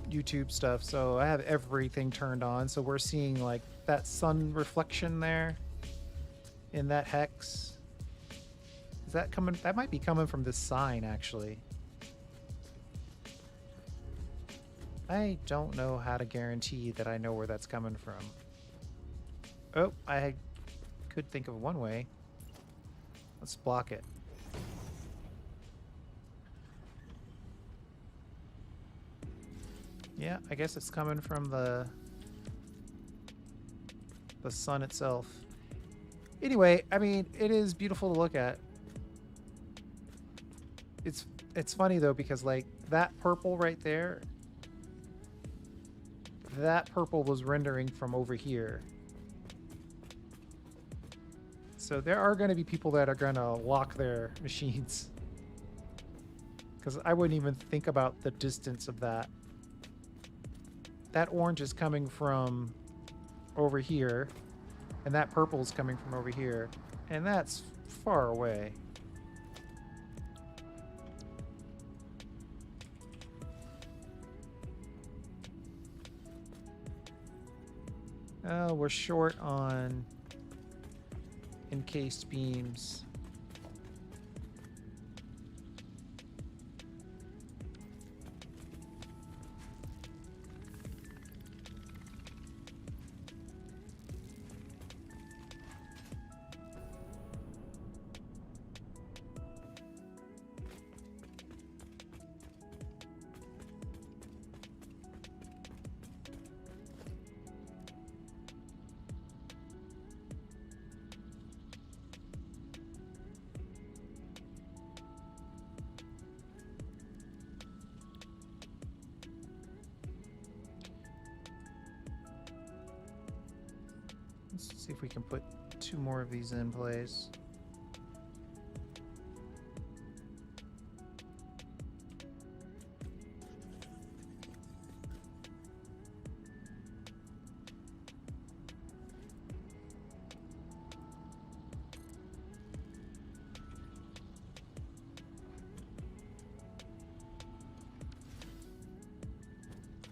YouTube stuff, so I have everything turned on. So we're seeing like that sun reflection there in that hex. Is that coming? That might be coming from this sign, actually. I don't know how to guarantee that I know where that's coming from. Oh, I could think of one way. Let's block it. Yeah, I guess it's coming from the sun itself. Anyway, I mean, it is beautiful to look at. It's funny though because like that purple right there, that purple was rendering from over here. So there are going to be people that are going to lock their machines. Because I wouldn't even think about the distance of that. That orange is coming from over here. And that purple is coming from over here. And that's far away. Oh, we're short on encased beams. Let's see if we can put 2 more of these in place.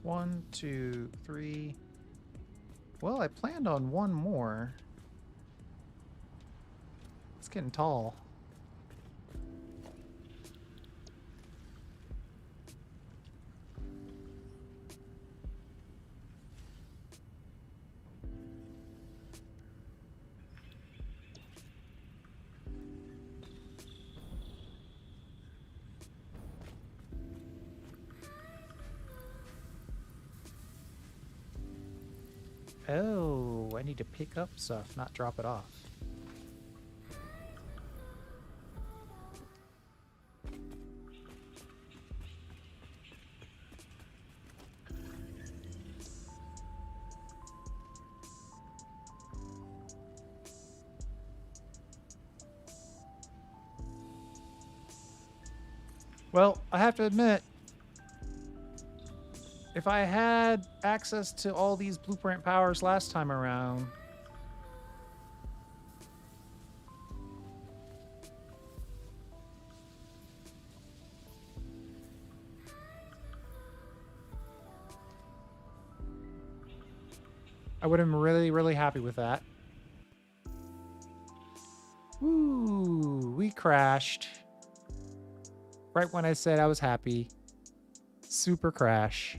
One, two, three. Well, I planned on one more. It's getting tall. Oh, I need to pick up stuff, not drop it off. Well, I have to admit, if I had access to all these blueprint powers last time around, I would have been really, really happy with that. Ooh, we crashed. Right when I said I was happy. Super crash.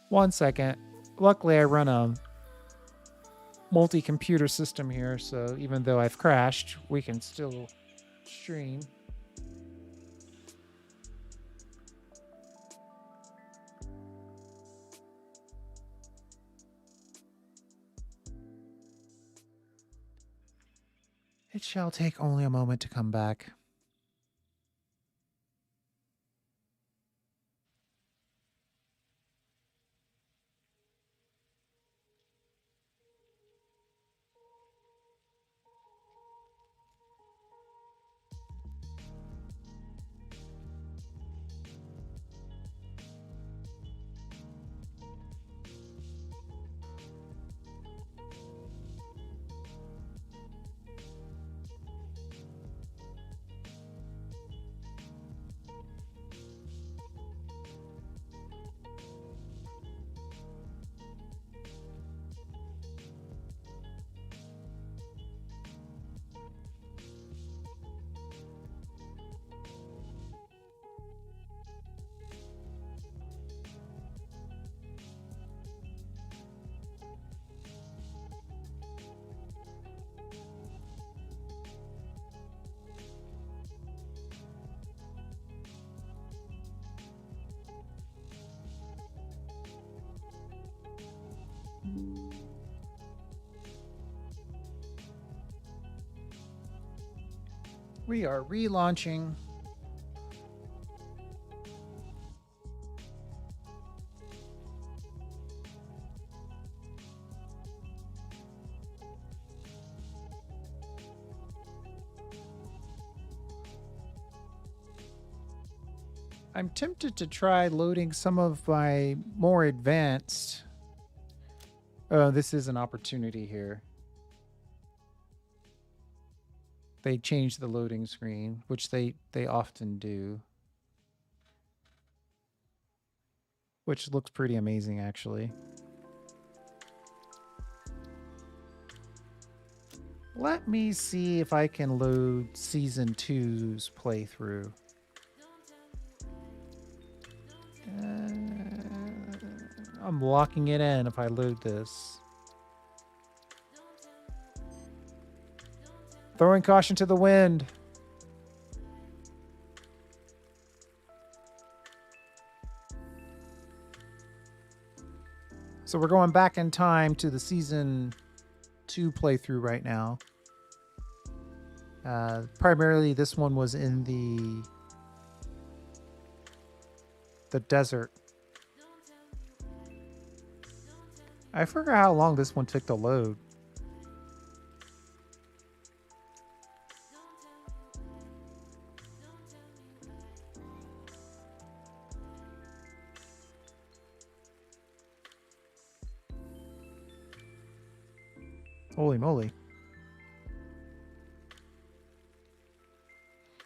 One second. Luckily, I run a multi-computer system here, so even though I've crashed, we can still stream. It shall take only a moment to come back. We are relaunching. I'm tempted to try loading some of my more advanced. Oh, this is an opportunity here. They changed the loading screen, which they often do. Which looks pretty amazing, actually. Let me see if I can load Season 2's playthrough. I'm locking it in if I load this. Throwing caution to the wind. So we're going back in time to the Season 2 playthrough right now. Primarily, this one was in the desert. I forgot how long this one took to load. Holy moly.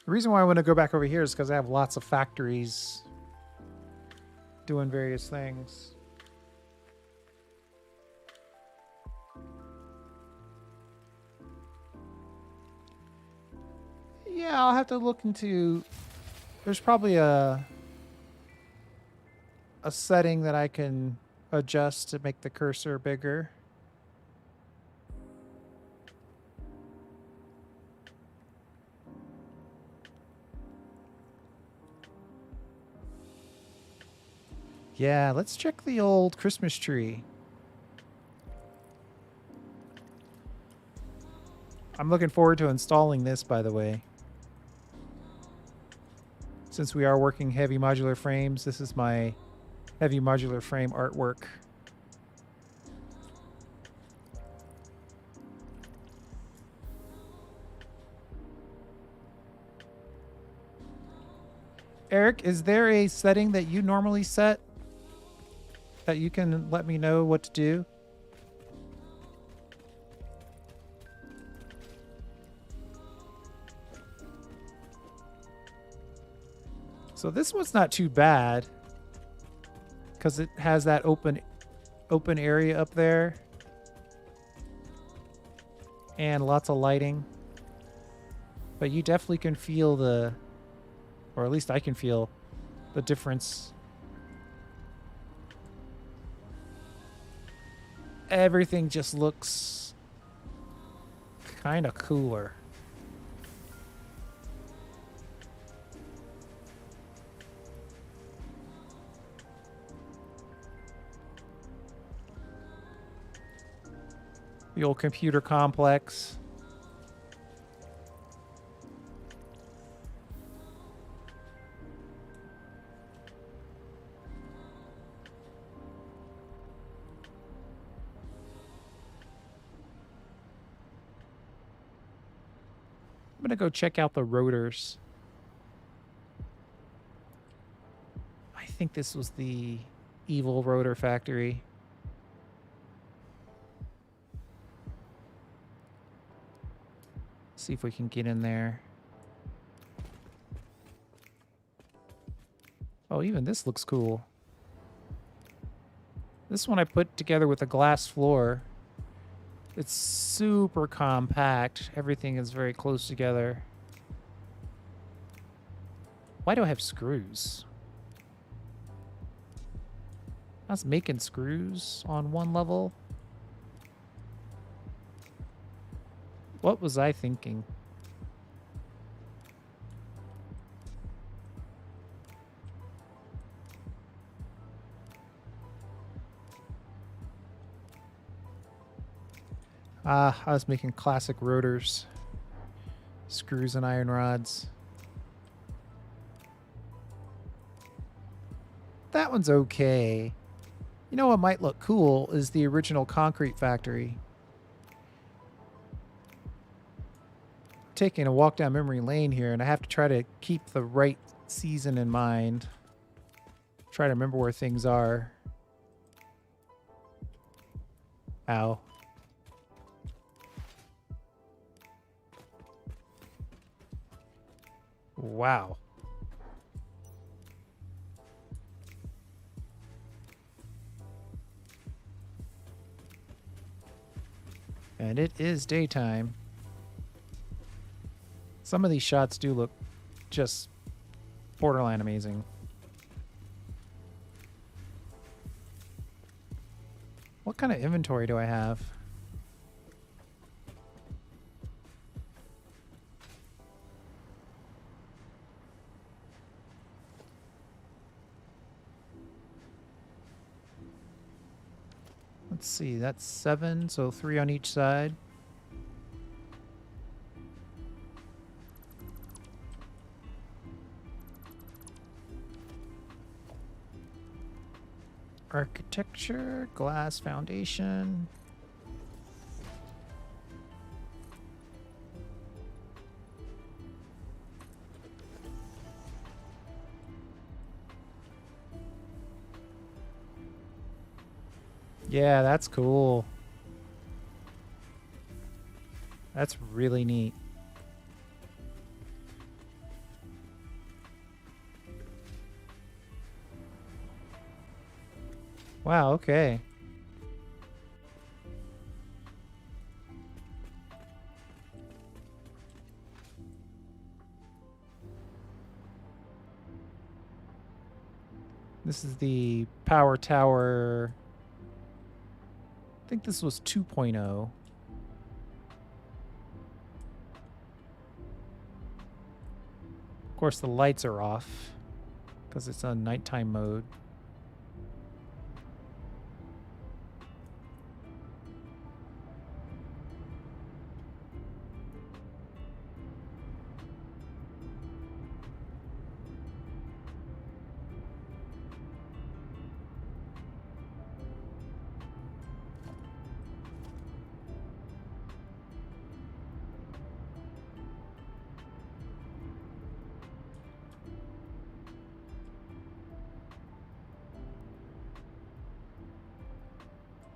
The reason why I want to go back over here is because I have lots of factories doing various things. Yeah, I'll have to look into... There's probably a setting that I can adjust to make the cursor bigger. Yeah, let's check the old Christmas tree. I'm looking forward to installing this, by the way. Since we are working heavy modular frames, this is my heavy modular frame artwork. Eric, is there a setting that you normally set that you can let me know what to do? So this one's not too bad because it has that open area up there and lots of lighting. But you definitely can feel the, or at least I can feel the difference. Everything just looks kind of cooler. The old computer complex. I'm gonna go check out the rotors. I think this was the evil rotor factory. See if we can get in there. Oh, even this looks cool. This one I put together with a glass floor. It's super compact. Everything is very close together. Why do I have screws? I was making screws on one level. What was I thinking? I was making classic rotors. Screws and iron rods. That one's okay. You know what might look cool is the original concrete factory. Taking a walk down memory lane here, and I have to try to keep the right season in mind. Try to remember where things are. Ow. Wow. And it is daytime. Some of these shots do look just borderline amazing. What kind of inventory do I have? Let's see, that's 7, so 3 on each side. Architecture, glass foundation. Yeah, that's cool. That's really neat. Wow, okay. This is the power tower. I think this was 2.0. Of course, the lights are off because it's on nighttime mode.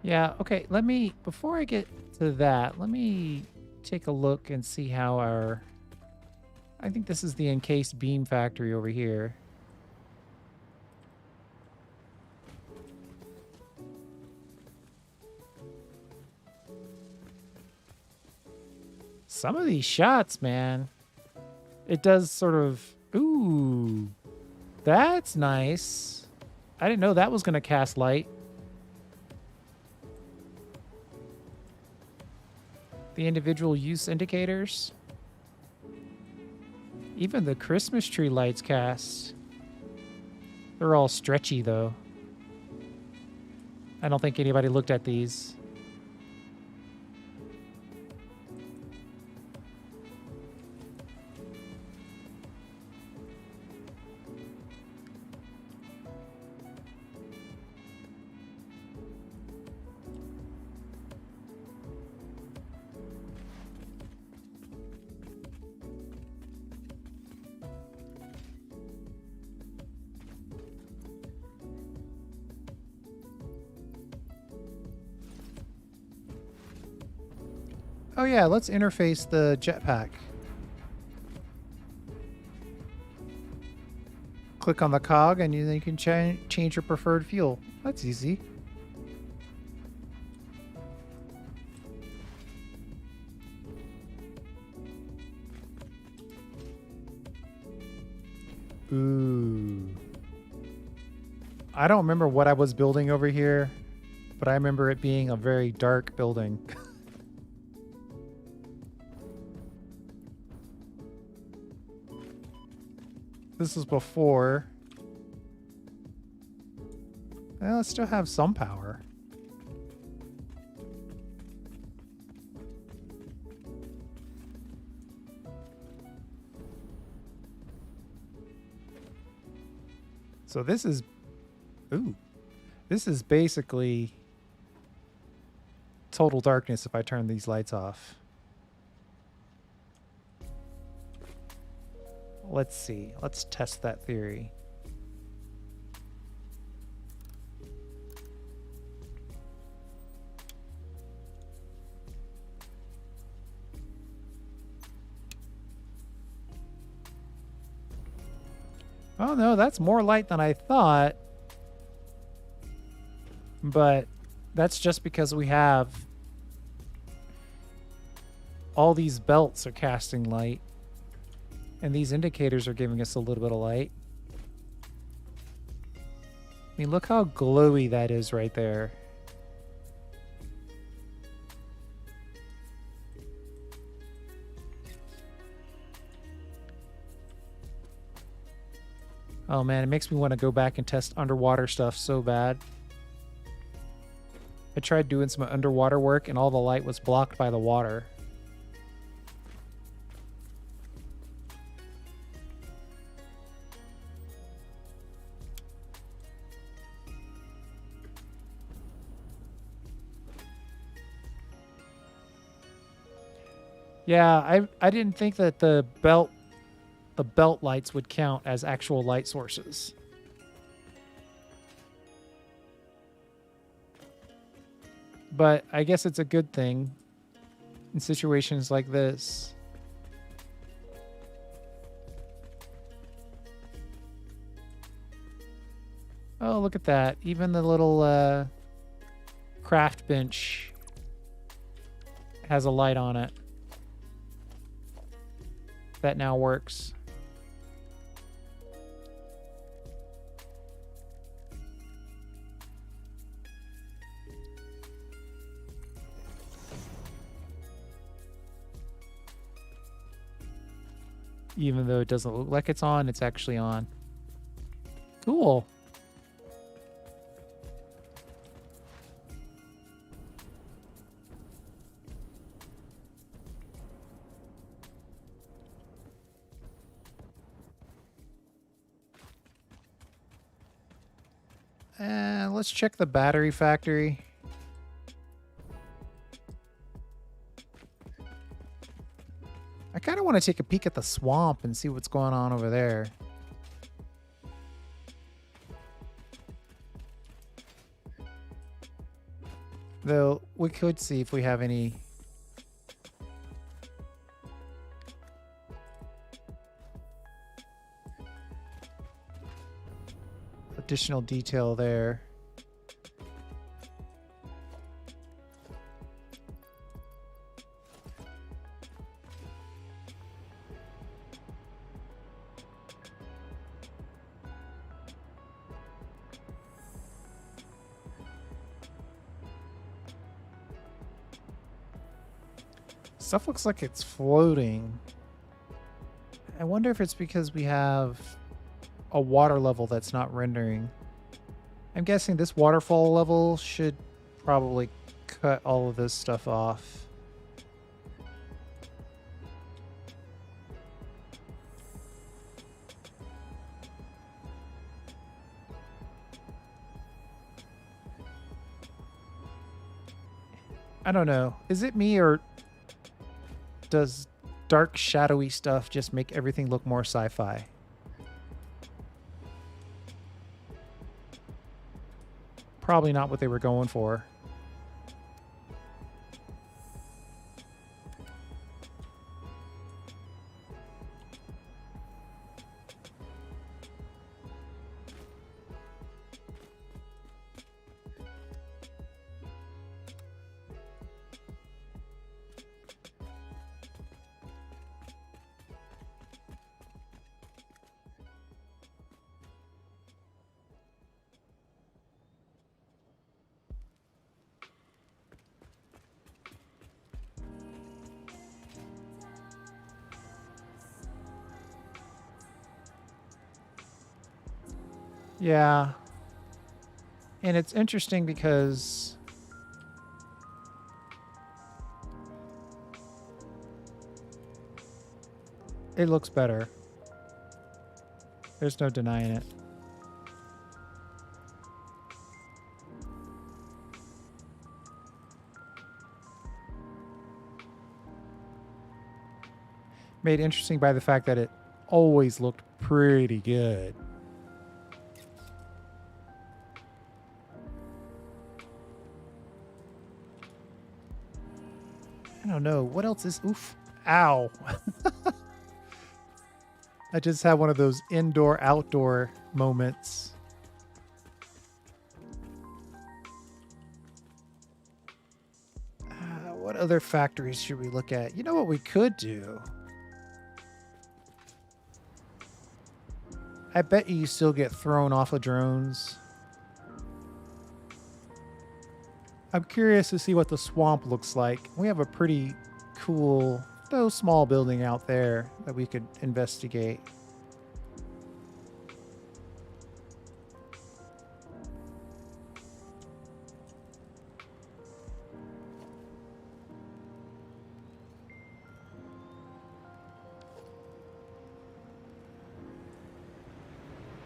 Yeah, okay, let me, before I get to that, let me take a look and see how our, I think this is the encased beam factory over here. Some of these shots, man, it does sort of, ooh, that's nice. I didn't know that was going to cast light. The individual use indicators. Even the Christmas tree lights cast. They're all stretchy, though. I don't think anybody looked at these. Oh yeah, let's interface the jetpack. Click on the cog and then you can change your preferred fuel. That's easy. Ooh. I don't remember what I was building over here, but I remember it being a very dark building. This was before. Well, it still have some power. So this is, ooh, this is basically total darkness if I turn these lights off. Let's see. Let's test that theory. Oh no, that's more light than I thought. But that's just because we have all these belts are casting light. And these indicators are giving us a little bit of light. I mean, look how glowy that is right there. Oh man, it makes me want to go back and test underwater stuff so bad. I tried doing some underwater work and all the light was blocked by the water. Yeah, I didn't think that the belt lights would count as actual light sources. But I guess it's a good thing in situations like this. Oh, look at that. Even the little craft bench has a light on it. That now works. Even though it doesn't look like it's on, it's actually on. Cool. Let's check the battery factory. I kind of want to take a peek at the swamp and see what's going on over there. Though, we could see if we have any additional detail there. Stuff looks like it's floating. I wonder if it's because we have a water level that's not rendering. I'm guessing this waterfall level should probably cut all of this stuff off. I don't know. Is it me or does dark, shadowy stuff just make everything look more sci-fi? Probably not what they were going for. Yeah. And it's interesting because it looks better. There's no denying it. Made interesting by the fact that it always looked pretty good. I don't know. What else is... Oof. Ow. I just had one of those indoor-outdoor moments. What other factories should we look at? You know what we could do? I bet you still get thrown off of drones. I'm curious to see what the swamp looks like. We have a pretty cool, though small building out there that we could investigate.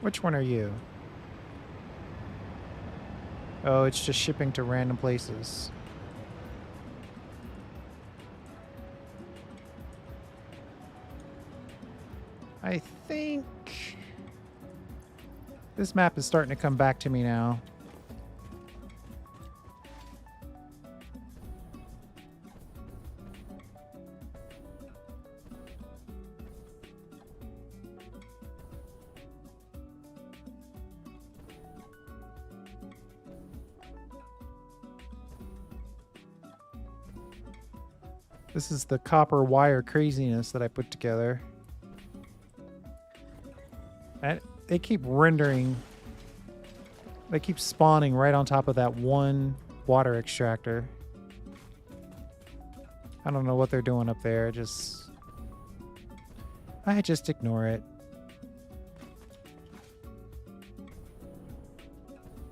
Which one are you? Oh, it's just shipping to random places. I think this map is starting to come back to me now. This is the copper wire craziness that I put together. And they keep rendering. They keep spawning right on top of that one water extractor. I don't know what they're doing up there. I just ignore it.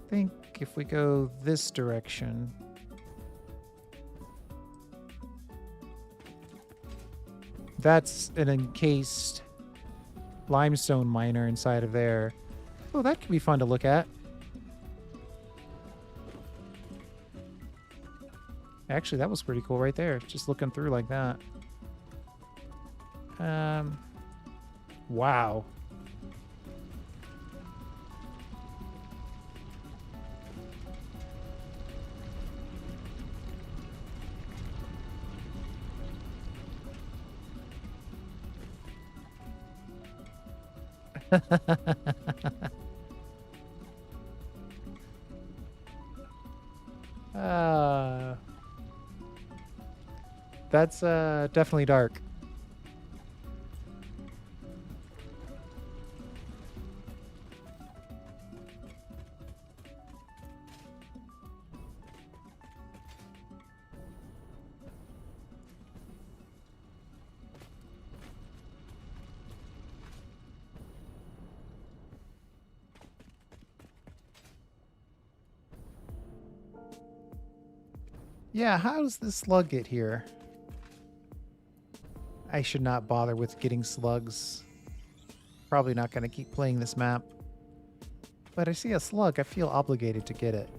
I think if we go this direction... That's an encased limestone miner inside of there. Oh, that could be fun to look at. Actually, that was pretty cool right there. Just looking through like that. Wow. That's definitely dark. Yeah, how does this slug get here? I should not bother with getting slugs. Probably not going to keep playing this map. But I see a slug, I feel obligated to get it.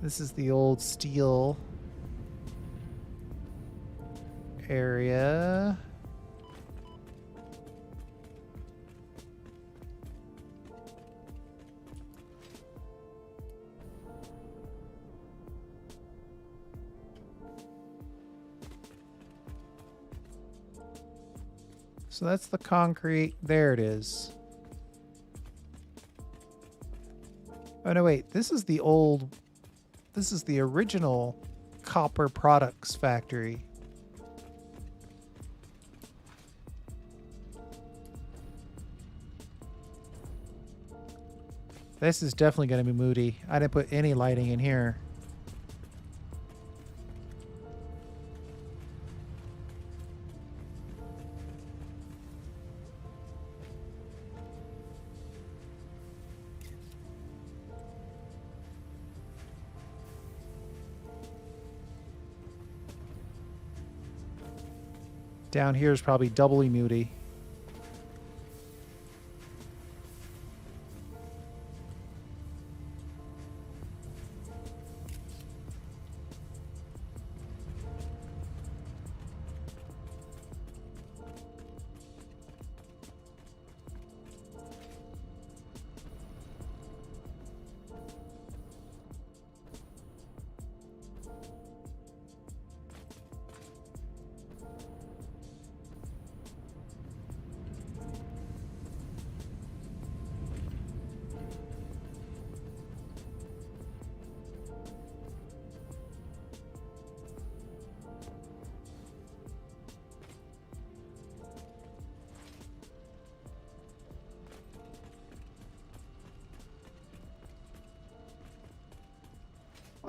This is the old steel area. So that's the concrete. There it is. Oh, no, wait. This is the original copper products factory. This is definitely going to be moody. I didn't put any lighting in here. Down here is probably doubly moody.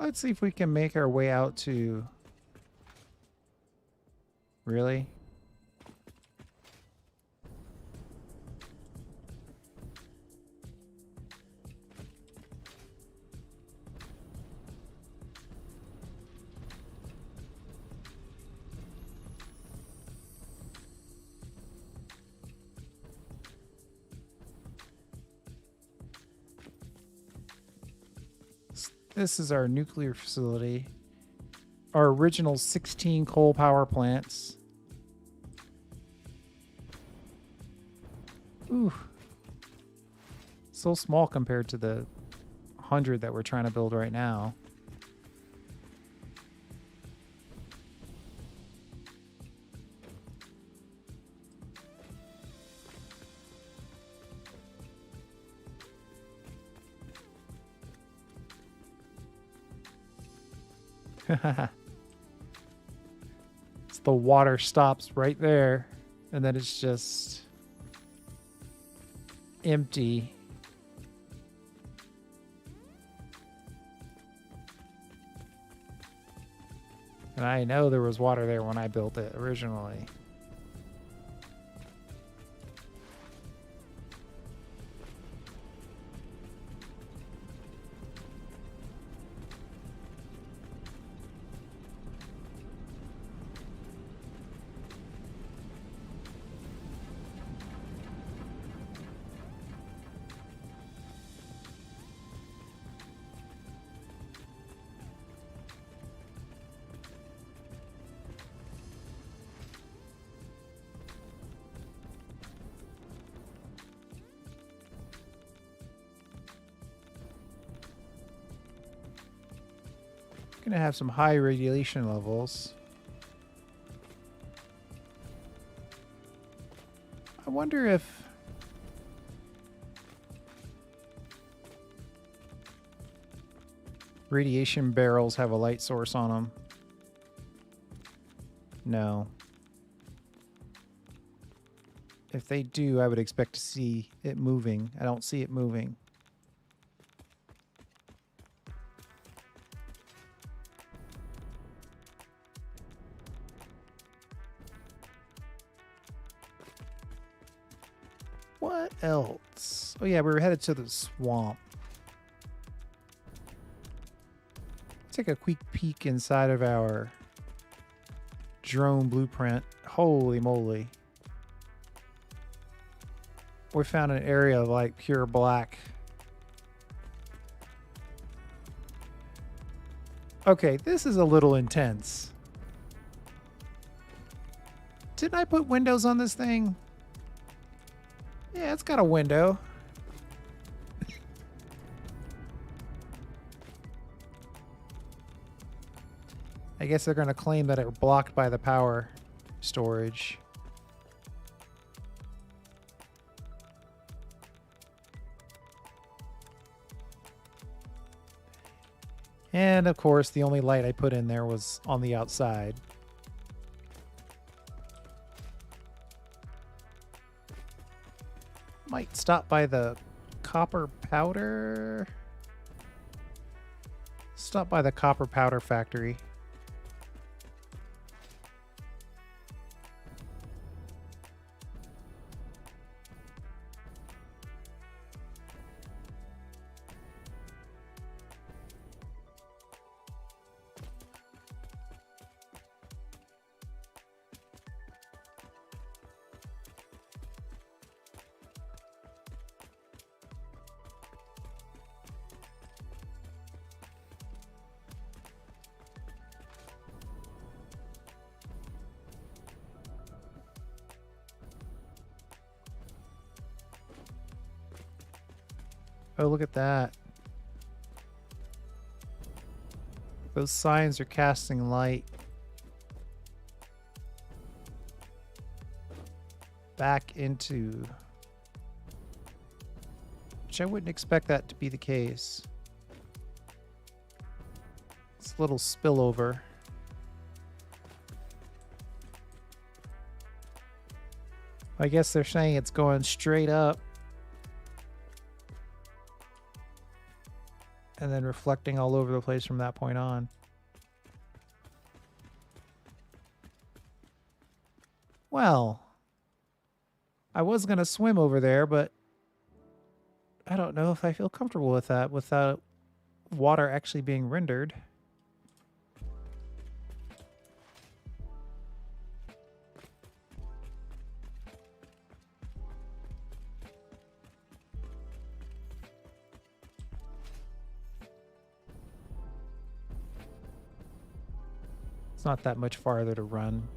Let's see if we can make our way out to... Really? This is our nuclear facility. Our original 16 coal power plants. Ooh. So small compared to the 100 that we're trying to build right now. So the water stops right there, and then it's just empty. And I know there was water there when I built it originally. Gonna have some high radiation levels. I wonder if radiation barrels have a light source on them. No. If they do, I would expect to see it moving. I don't see it moving. What else? Oh yeah, we were headed to the swamp. Let's take a quick peek inside of our drone blueprint. Holy moly. We found an area of like pure black. Okay, this is a little intense. Didn't I put windows on this thing? Yeah, it's got a window. I guess they're going to claim that it blocked by the power storage. And of course, the only light I put in there was on the outside. Might stop by the copper powder. Stop by the copper powder factory. Oh, look at that. Those signs are casting light back into... Which I wouldn't expect that to be the case. It's a little spillover. I guess they're saying it's going straight up. and then reflecting all over the place from that point on. Well, I was going to swim over there, but I don't know if I feel comfortable with that without water actually being rendered. It's not that much farther to run.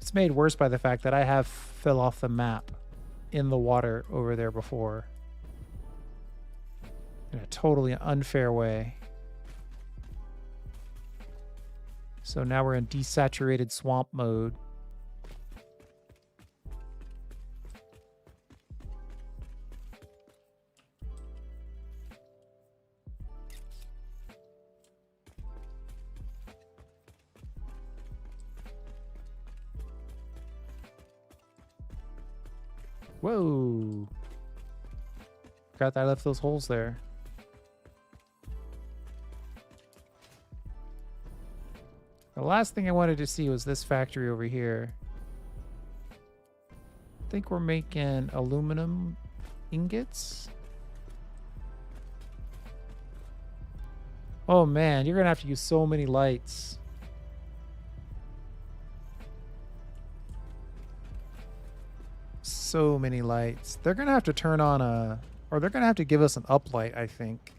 It's made worse by the fact that I have fell off the map in the water over there before. In a totally unfair way. So now we're in desaturated swamp mode. Whoa. Forgot that I left those holes there. The last thing I wanted to see was this factory over here. I think we're making aluminum ingots. Oh man, you're gonna have to use so many lights. So many lights. They're gonna have to turn on or they're gonna have to give us an uplight, I think.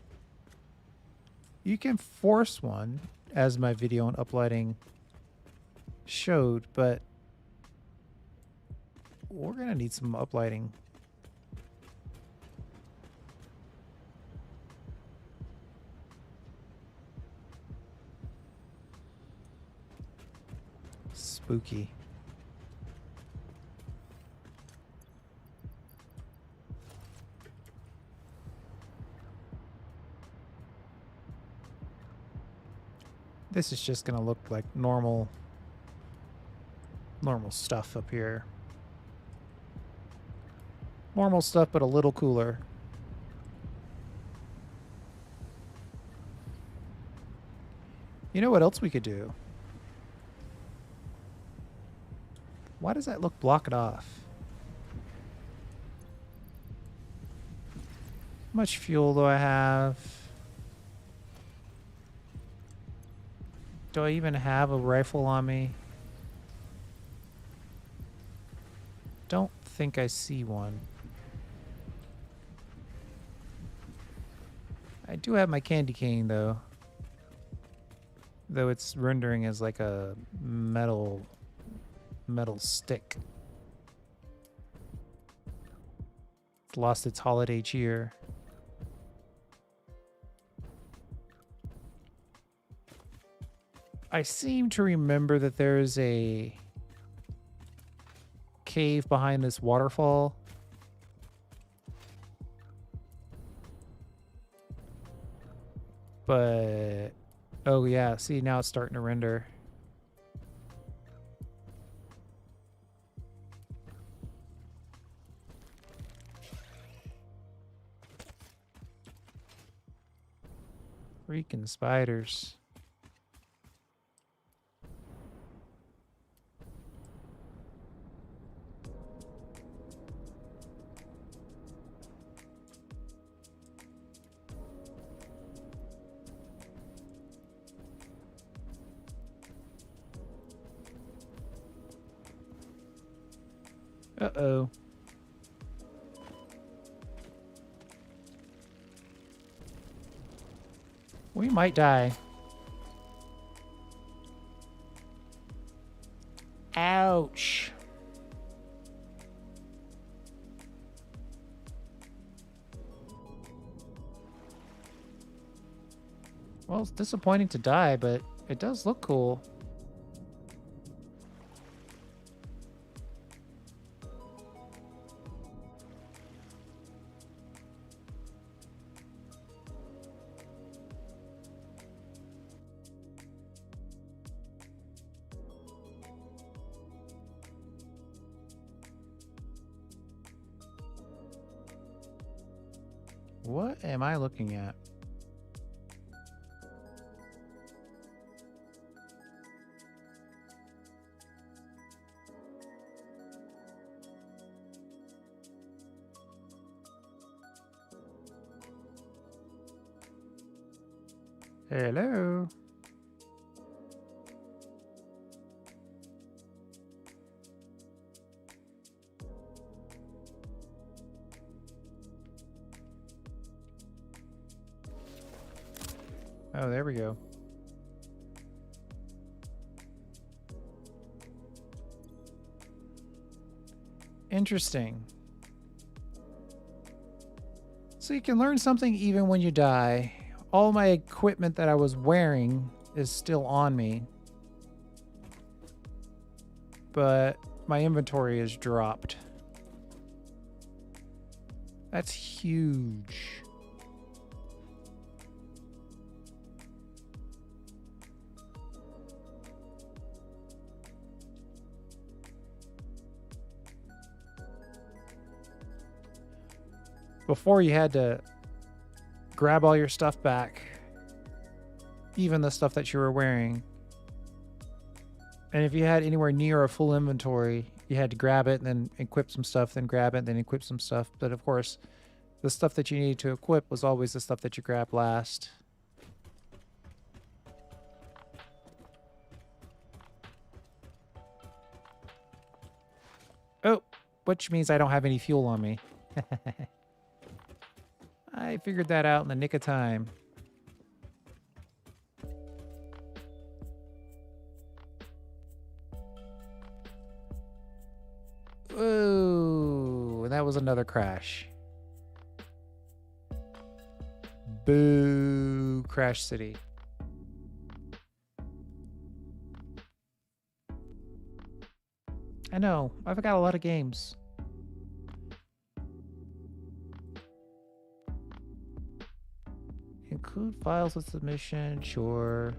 You can force one, as my video on uplighting showed, but we're gonna need some uplighting. Spooky. This is just gonna look like normal stuff up here. Normal stuff, but a little cooler. You know what else we could do? Why does that look blocked off? How much fuel do I have? Do I even have a rifle on me? Don't think I see one. I do have my candy cane though. Though it's rendering as like a metal stick. It's lost its holiday cheer. I seem to remember that there's a cave behind this waterfall. But, oh yeah, see, now it's starting to render. Freaking spiders. Uh-oh. We might die. Ouch. Well, it's disappointing to die, but it does look cool. What am I looking at? Hello. Oh, there we go. Interesting. So you can learn something even when you die. All my equipment that I was wearing is still on me, but my inventory is dropped. That's huge. Before you had to grab all your stuff back, even the stuff that you were wearing. And if you had anywhere near a full inventory, you had to grab it and then equip some stuff, then grab it, then equip some stuff. But of course, the stuff that you needed to equip was always the stuff that you grabbed last. Oh, which means I don't have any fuel on me. I figured that out in the nick of time. Ooh, that was another crash. Boo, Crash City. I know, I've got a lot of games. Include files with submission, sure.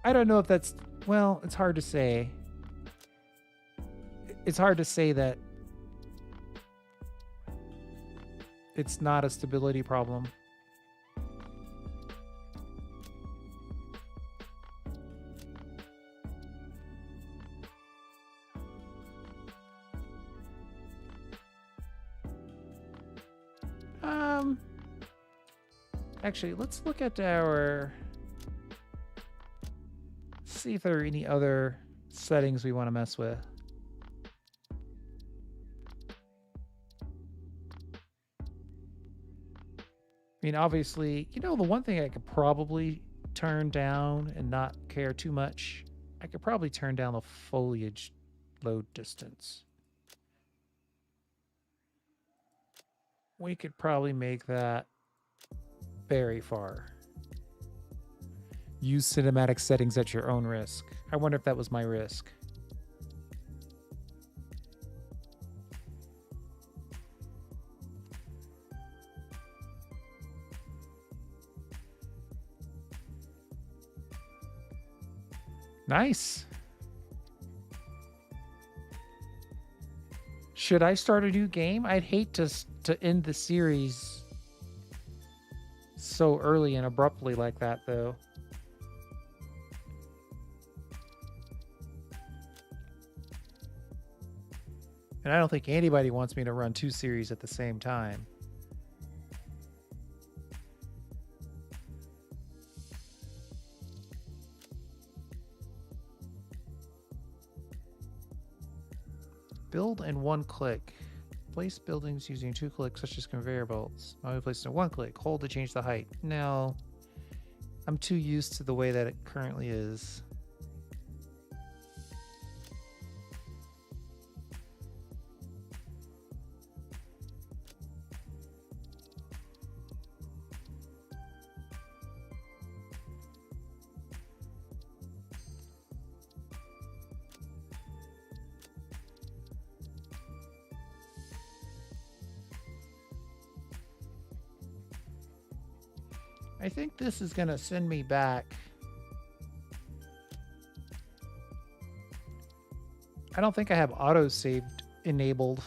I don't know if that's, well, it's hard to say. It's hard to say that it's not a stability problem. Actually, let's look at our... See if there are any other settings we want to mess with. I mean, obviously, you know, the one thing I could probably turn down and not care too much, I could probably turn down the foliage load distance. We could probably make that very far. Use cinematic settings at your own risk. I wonder if that was my risk. Nice. Should I start a new game? I'd hate to end the series so early and abruptly like that, though. And I don't think anybody wants me to run 2 series at the same time. Build in 1 click. Place buildings using 2 clicks, such as conveyor belts. Only place in 1 click. Hold to change the height. No. I'm too used to the way that it currently is. I think this is going to send me back. I don't think I have auto-saved enabled.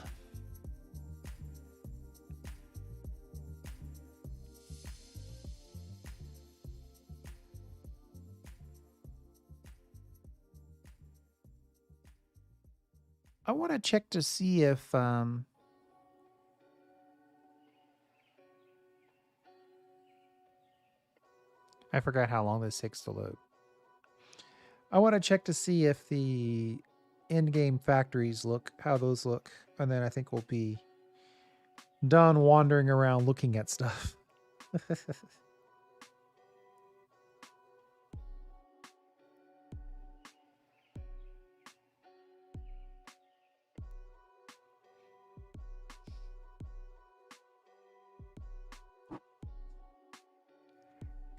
I want to check to see if I forgot how long this takes to load. I want to check to see if the in-game factories look, how those look, and then I think we'll be done wandering around looking at stuff.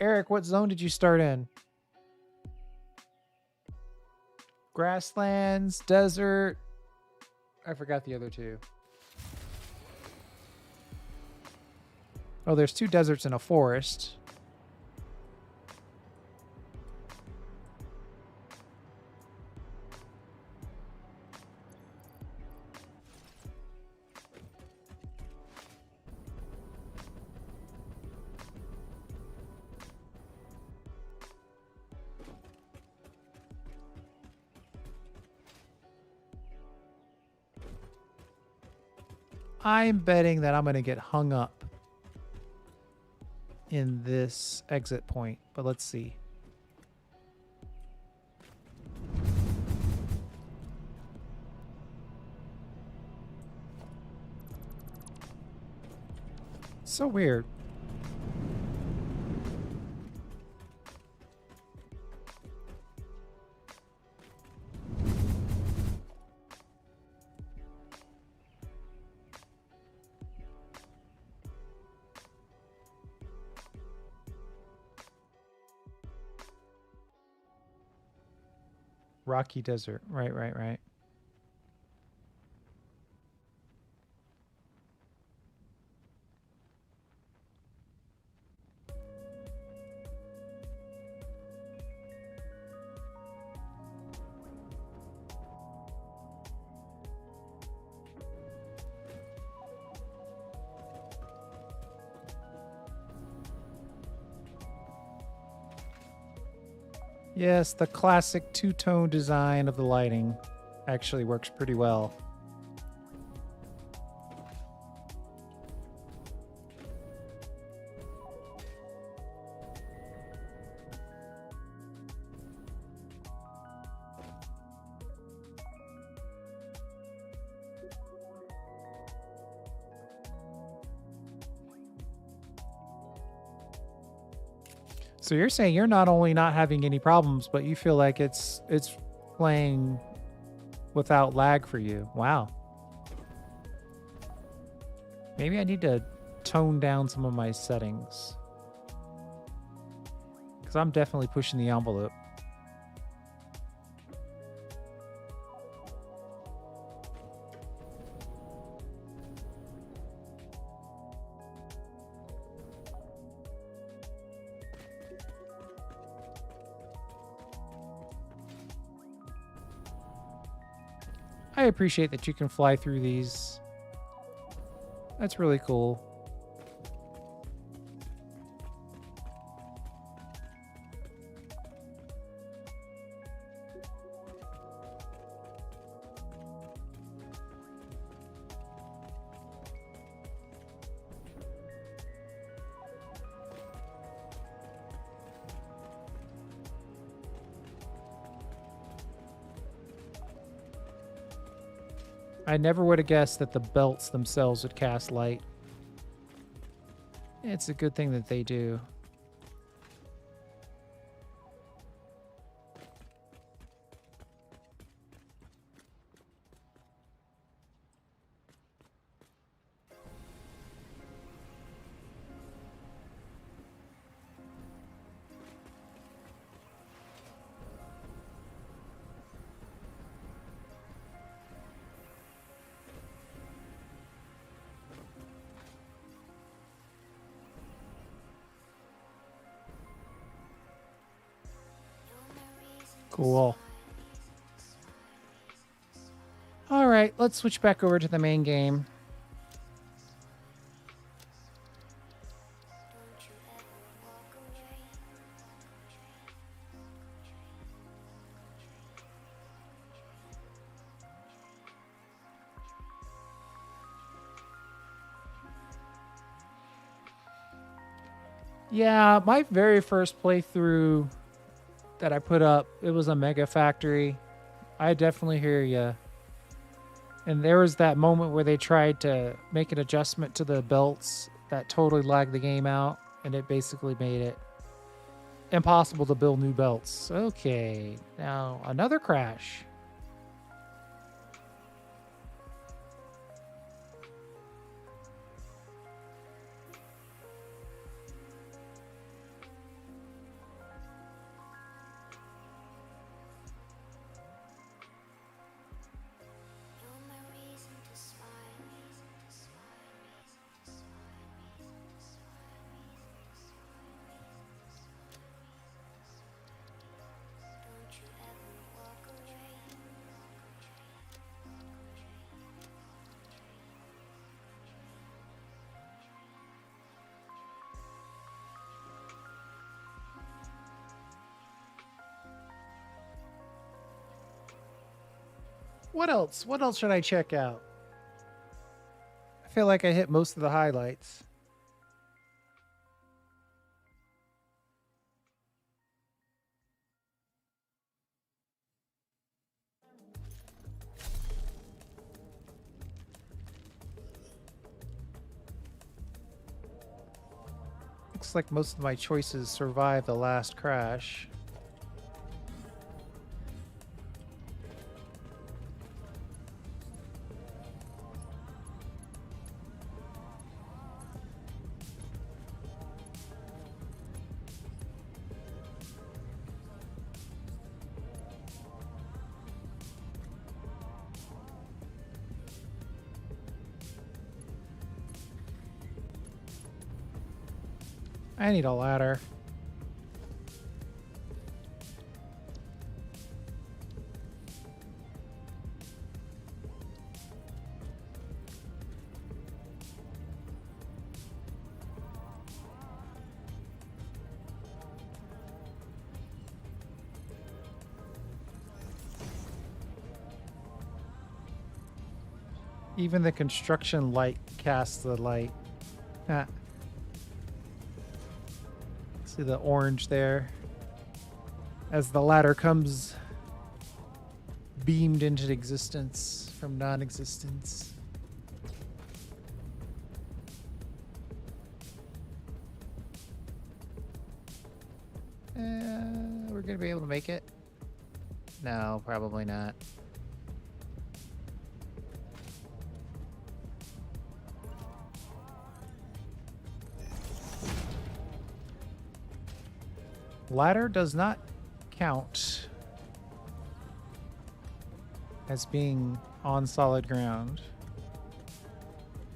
Eric, what zone did you start in? Grasslands, desert. I forgot the other two. Oh, there's 2 deserts and a forest. I'm betting that I'm going to get hung up in this exit point, but let's see. So weird. Rocky Desert. Right. Yes, the classic two-tone design of the lighting actually works pretty well. So you're saying you're not only not having any problems, but you feel like it's playing without lag for you. Wow. Maybe I need to tone down some of my settings, because I'm definitely pushing the envelope. I appreciate that you can fly through these. That's really cool. I never would have guessed that the belts themselves would cast light. It's a good thing that they do. Cool. All right, let's switch back over to the main game. Yeah, my very first playthrough that I put up, it was a Mega Factory. I definitely hear you. And there was that moment where they tried to make an adjustment to the belts that totally lagged the game out, and it basically made it impossible to build new belts. Okay, now another crash. What else? What else should I check out? I feel like I hit most of the highlights. Looks like most of my choices survived the last crash. I need a ladder. Even the construction light casts the light. Ah. See the orange there as the ladder comes beamed into existence from non-existence. We're gonna be able to make it? No, probably not. Ladder does not count as being on solid ground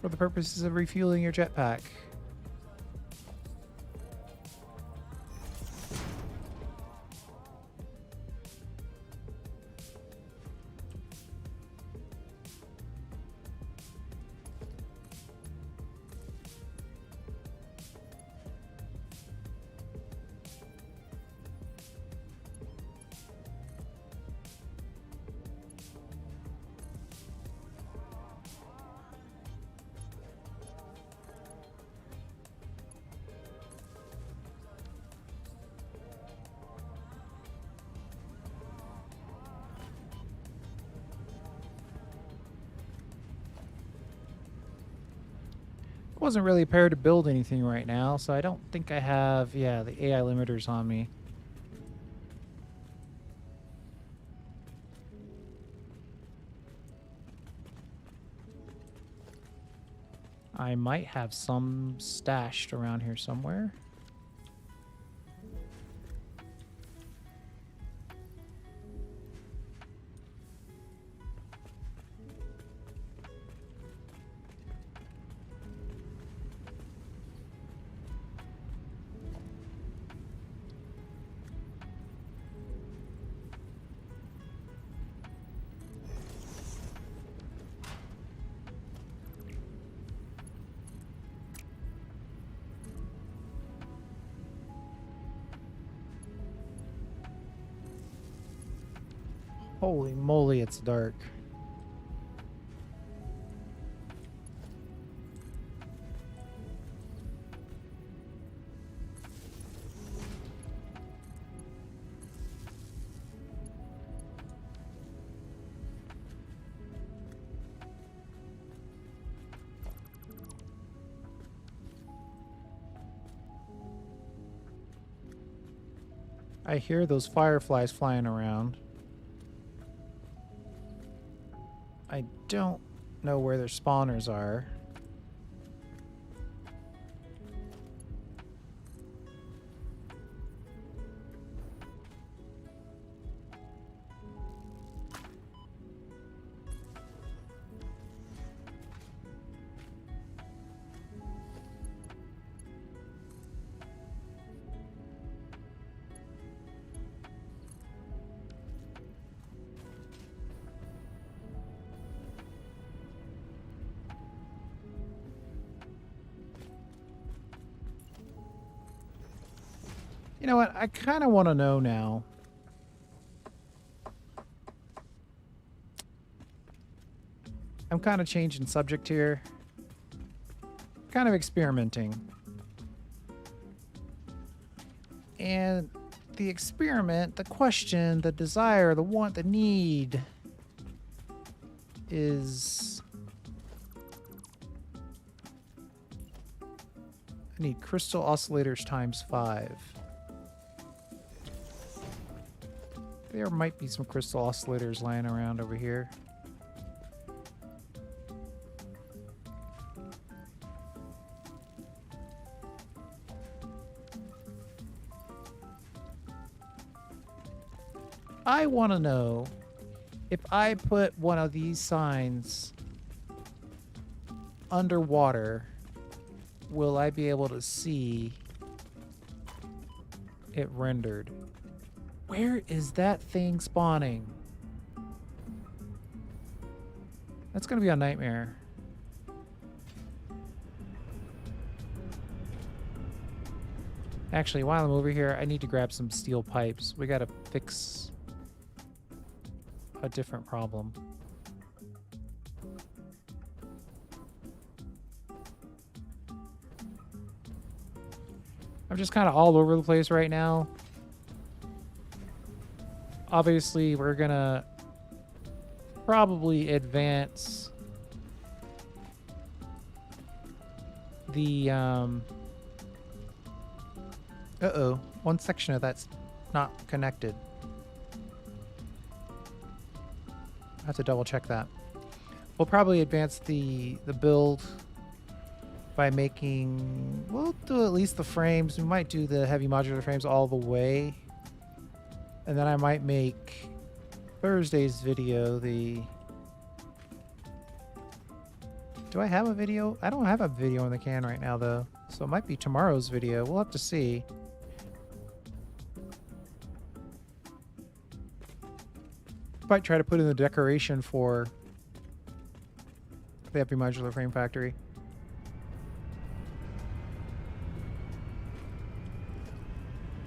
for the purposes of refueling your jetpack. Wasn't really prepared to build anything right now, so I don't think I have, yeah, the AI limiters on me. I might have some stashed around here somewhere. Holy moly, it's dark. I hear those fireflies flying around. I don't know where their spawners are. You know what? I kind of want to know now. I'm kind of changing subject here. Kind of experimenting. And the experiment, the question, the desire, the want, the need is... I need crystal oscillators times 5. There might be some crystal oscillators lying around over here. I want to know if I put one of these signs underwater, will I be able to see it rendered? Where is that thing spawning? That's going to be a nightmare. Actually, while I'm over here, I need to grab some steel pipes. We got to fix a different problem. I'm just kind of all over the place right now. Obviously, we're gonna probably advance the uh-oh, one section of that's not connected. I have to double check that. We'll probably advance the build by making, we'll do at least the frames. We might do the heavy modular frames all the way. And then I might make Thursday's video the... Do I have a video? I don't have a video in the can right now, though. So it might be tomorrow's video. We'll have to see. Might try to put in the decoration for the Heavy Modular Frame Factory.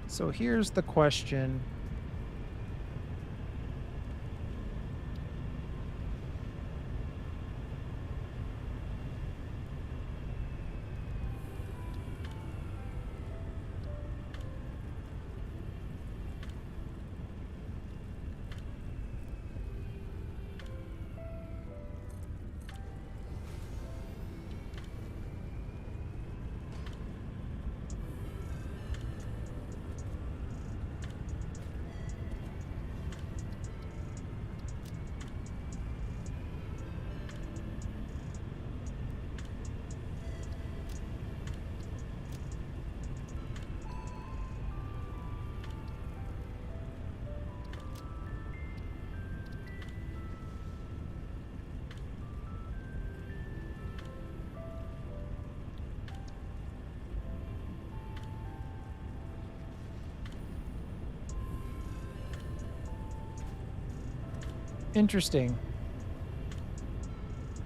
So here's the question. Interesting.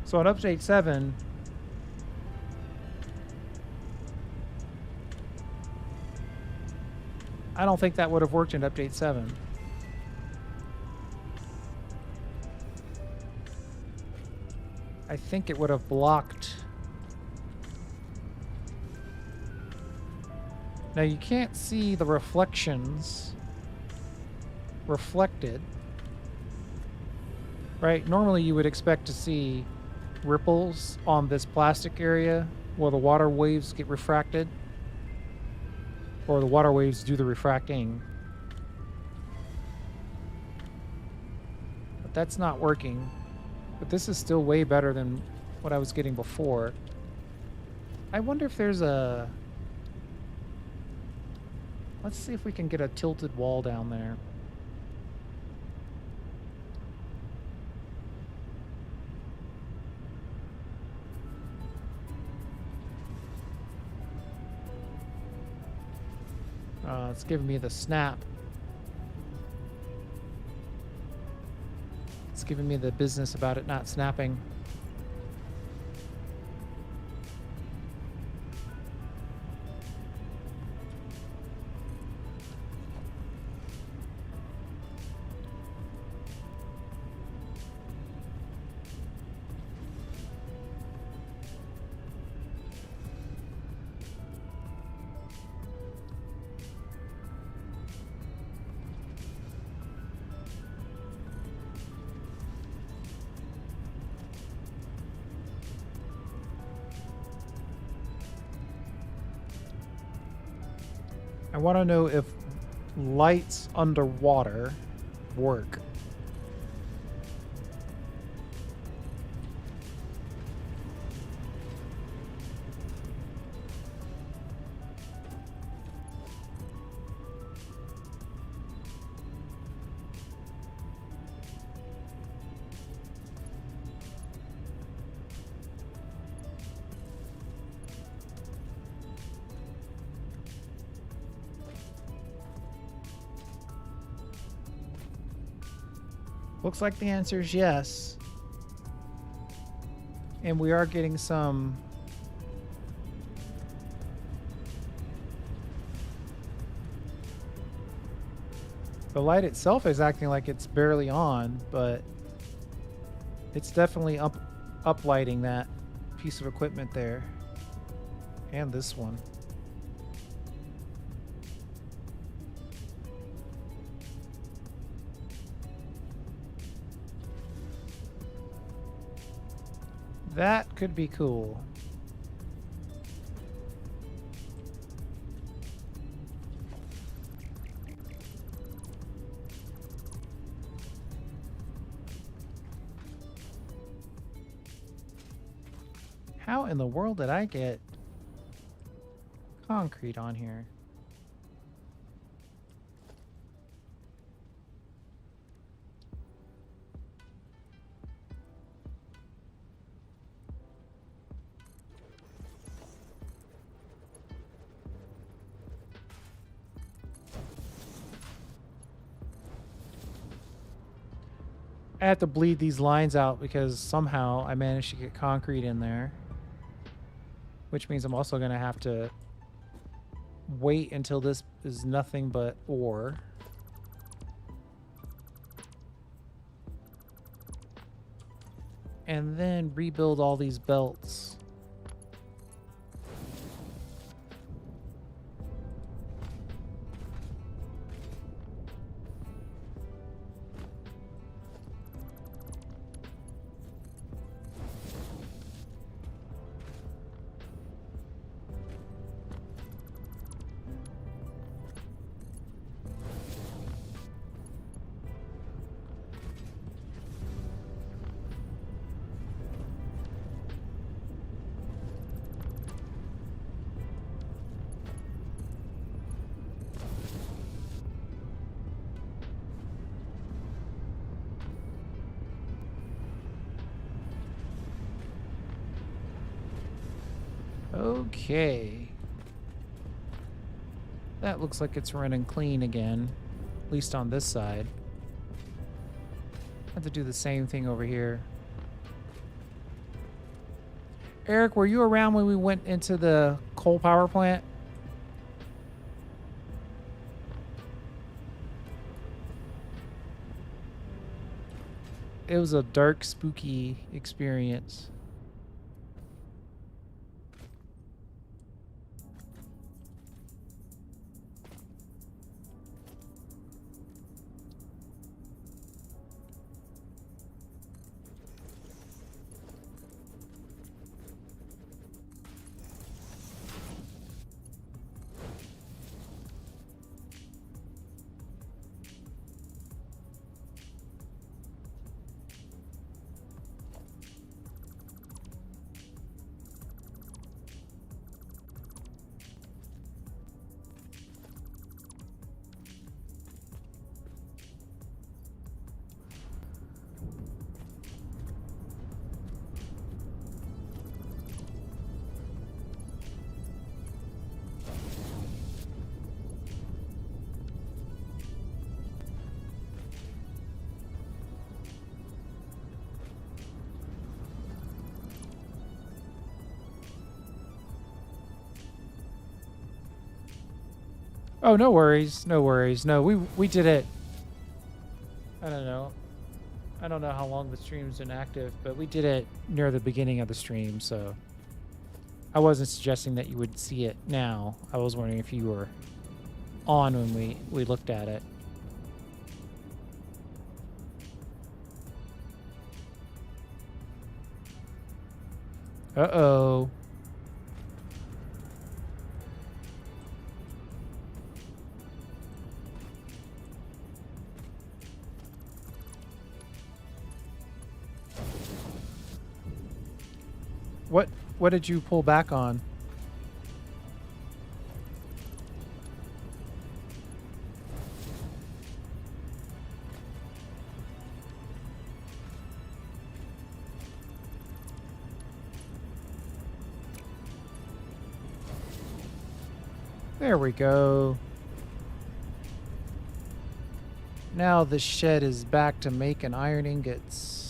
So on update 7, I don't think that would have worked in update 7. I think it would have blocked. Now you can't see the reflections reflected, right? Normally you would expect to see ripples on this plastic area where the water waves get refracted, or the water waves do the refracting. But that's not working. But this is still way better than what I was getting before. I wonder if there's a... Let's see if we can get a tilted wall down there. It's giving me the snap. It's giving me the business about it not snapping. I want to know if lights underwater work. Looks like the answer is yes. And we are getting some... The light itself is acting like it's barely on, but it's definitely uplighting that piece of equipment there. And this one. That could be cool. How in the world did I get concrete on here? I have to bleed these lines out because somehow I managed to get concrete in there. Which means I'm also going to have to wait until this is nothing but ore. And then rebuild all these belts. Okay. That looks like it's running clean again, at least on this side. I have to do the same thing over here. Eric, were you around when we went into the coal power plant? It was a dark, spooky experience. Oh, no worries. No worries. No, we did it. I don't know. I don't know how long the stream's been active, but we did it near the beginning of the stream, so I wasn't suggesting that you would see it now. I was wondering if you were on when we looked at it. Uh-oh. What did you pull back on? There we go. Now the shed is back to making iron ingots.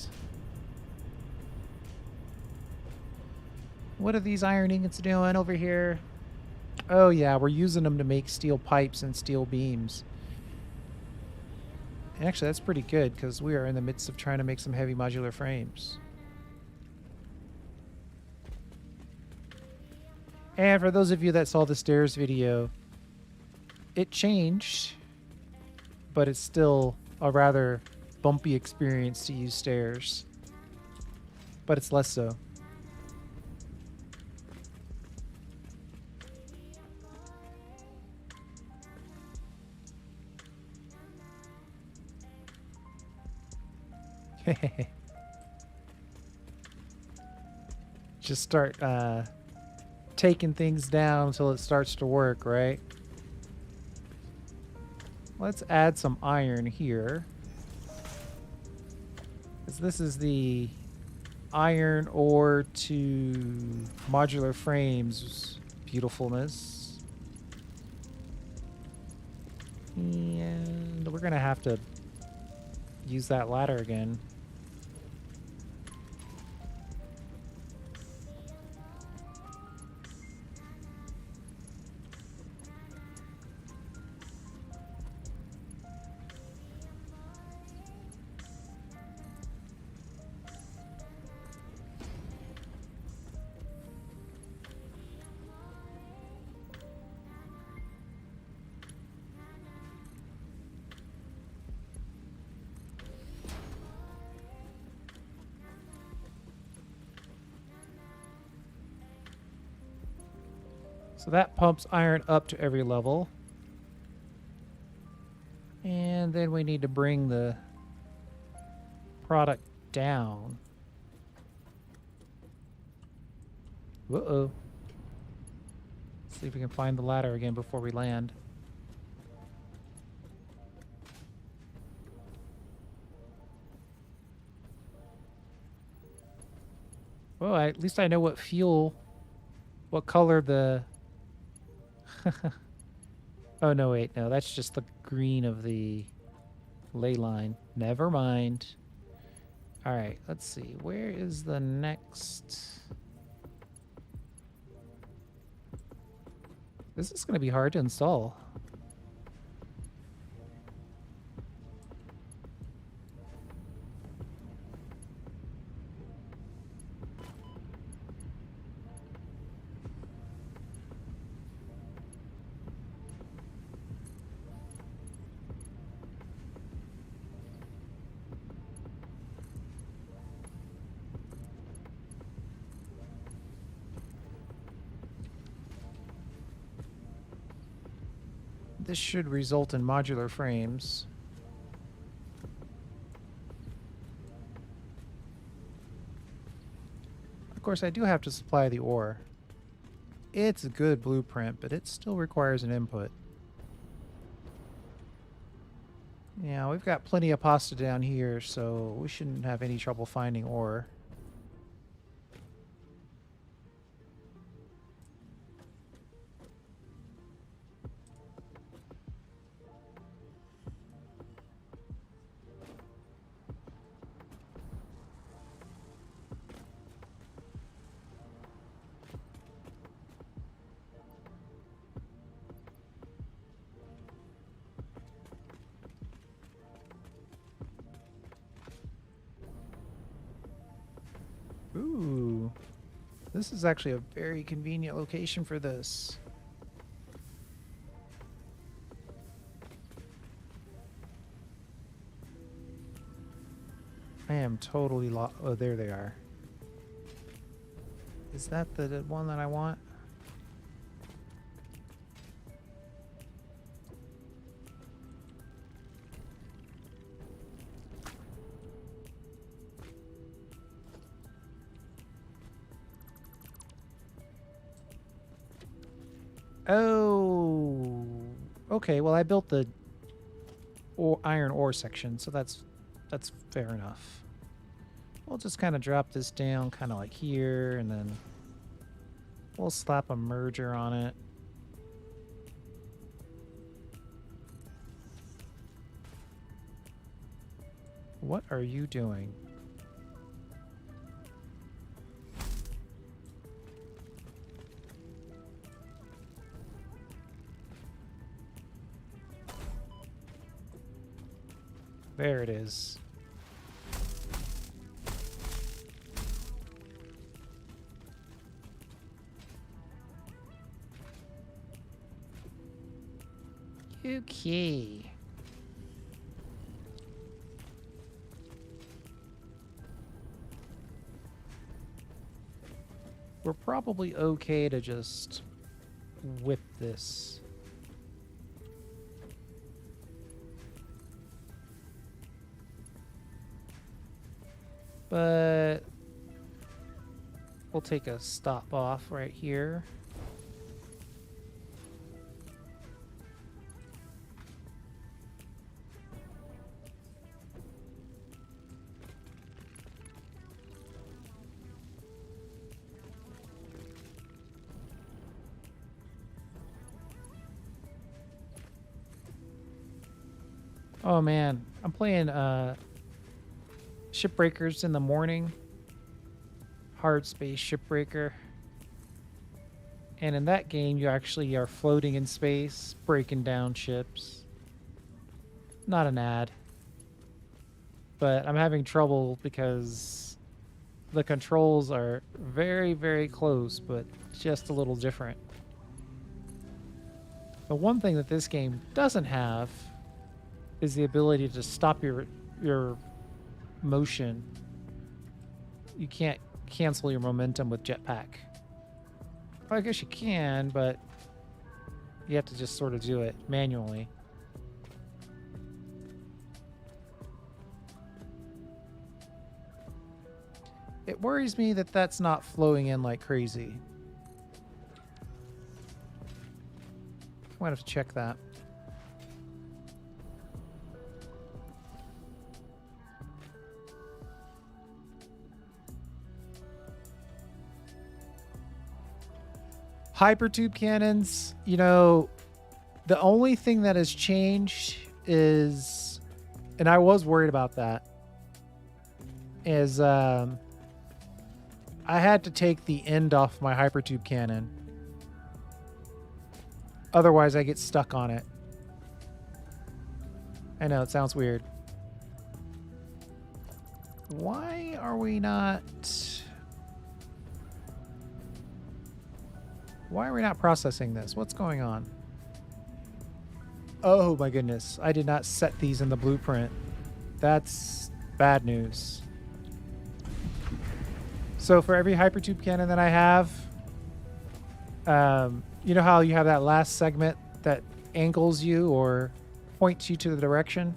What are these iron ingots doing over here? Oh yeah, we're using them to make steel pipes and steel beams. And actually, that's pretty good because we are in the midst of trying to make some heavy modular frames. And for those of you that saw the stairs video, it changed, but it's still a rather bumpy experience to use stairs. But it's less so. Just start taking things down until it starts to work, right? Let's add some iron here. This is the iron ore to modular frames beautifulness. And we're gonna have to use that ladder again. So that pumps iron up to every level. And then we need to bring the product down. Uh-oh. Let's see if we can find the ladder again before we land. Well, at least I know what fuel, what color the... Oh, no, wait. No, that's just the green of the ley line. Never mind. All right, let's see. Where is the next... This is going to be hard to install. This should result in modular frames. Of course, I do have to supply the ore. It's a good blueprint, but it still requires an input. Yeah, we've got plenty of pasta down here, so we shouldn't have any trouble finding ore. This is actually a very convenient location for this. I am totally lost. Oh, there they are. Is that the one that I want? Oh, okay. Well, I built the iron ore section, so that's fair enough. We'll just kind of drop this down kind of like here, and then we'll slap a merger on it. What are you doing? There it is. Okay. We're probably okay to just whip this. But we'll take a stop off right here. Oh man, I'm playing Shipbreakers in the morning. Hard space shipbreaker. And in that game, you actually are floating in space, breaking down ships. Not an ad. But I'm having trouble because the controls are very, very close, but just a little different. The one thing that this game doesn't have is the ability to stop your motion. You can't cancel your momentum with jetpack. Well, I guess you can, but you have to just sort of do it manually. It worries me that that's not flowing in like crazy. I might have to check that. Hypertube cannons, you know, the only thing that has changed is, and I was worried about that, is I had to take the end off my hypertube cannon. Otherwise, I get stuck on it. I know, it sounds weird. Why are we not... Why are we not processing this? What's going on? Oh my goodness. I did not set these in the blueprint. That's bad news. So for every hypertube cannon that I have, you know how you have that last segment that angles you or points you to the direction?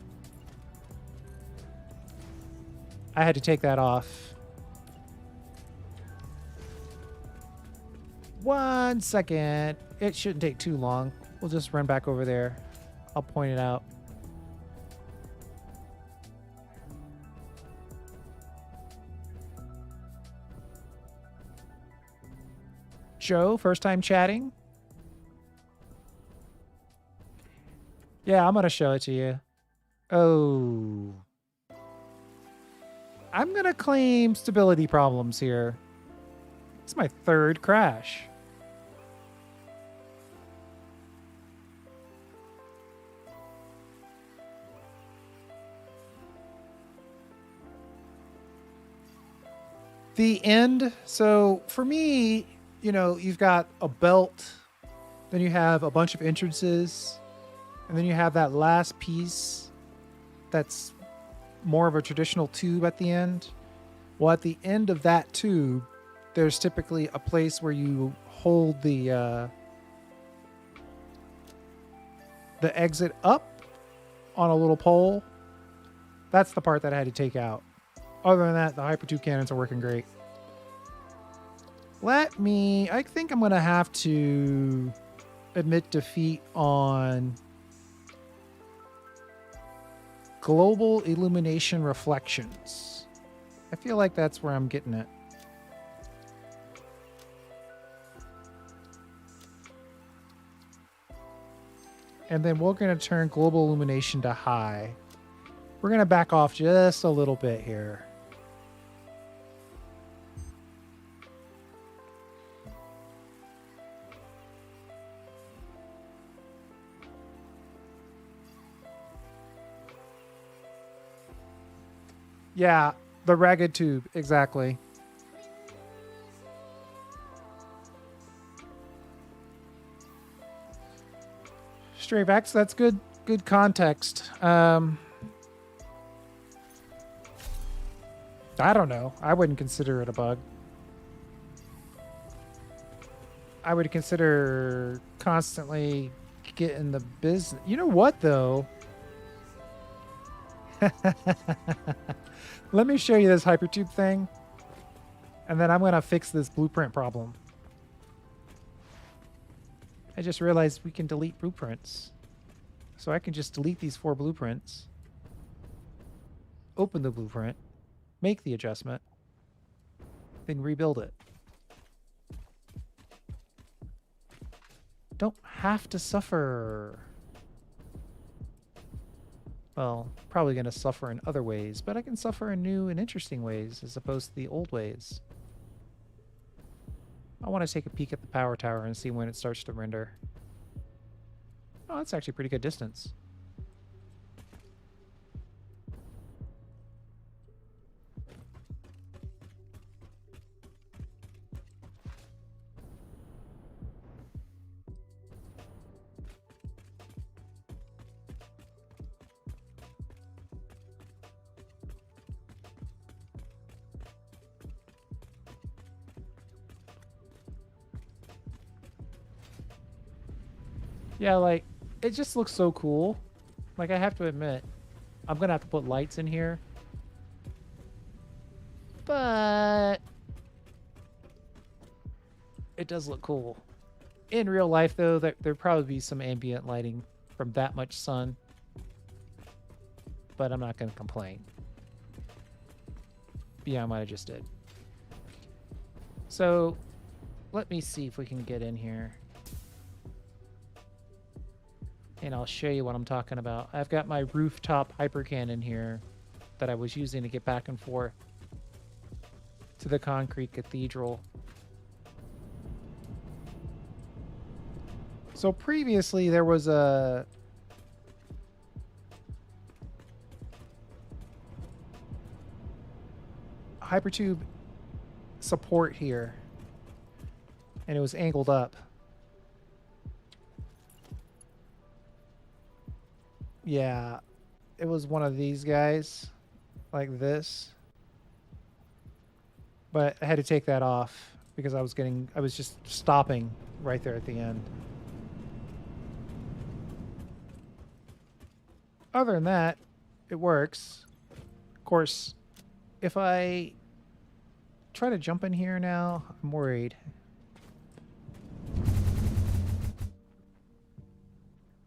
I had to take that off. 1 second. It shouldn't take too long. We'll just run back over there. I'll point it out. Joe, first time chatting? Yeah, I'm going to show it to you. Oh. I'm going to claim stability problems here. It's my third crash. The end. So for me, you know, you've got a belt, then you have a bunch of entrances, and then you have that last piece that's more of a traditional tube at the end. Well, at the end of that tube, there's typically a place where you hold the exit up on a little pole. That's the part that I had to take out. Other than that, the hypertube cannons are working great. I think I'm going to have to admit defeat on global illumination reflections. I feel like that's where I'm getting it. And then we're going to turn global illumination to high. We're going to back off just a little bit here. Yeah, the ragged tube, exactly. Stray backs, that's good context. I don't know. I wouldn't consider it a bug. I would consider constantly getting the business. You know what, though? Let me show you this hypertube thing, and then I'm going to fix this blueprint problem. I just realized we can delete blueprints. So I can just delete these 4 blueprints, open the blueprint, make the adjustment, then rebuild it. Don't have to suffer. Well, probably going to suffer in other ways, but I can suffer in new and interesting ways as opposed to the old ways. I want to take a peek at the power tower and see when it starts to render. Oh, that's actually pretty good distance. Yeah, like, it just looks so cool. Like, I have to admit, I'm going to have to put lights in here. But it does look cool. In real life, though, there'd probably be some ambient lighting from that much sun. But I'm not going to complain. Beyond what I just did. So, let me see if we can get in here. And I'll show you what I'm talking about. I've got my rooftop hypercannon here that I was using to get back and forth to the concrete cathedral. So previously there was a hypertube support here, and it was angled up. Yeah, it was one of these guys, like this. But I had to take that off because I was just stopping right there at the end. Other than that, it works. Of course, if I try to jump in here now, I'm worried.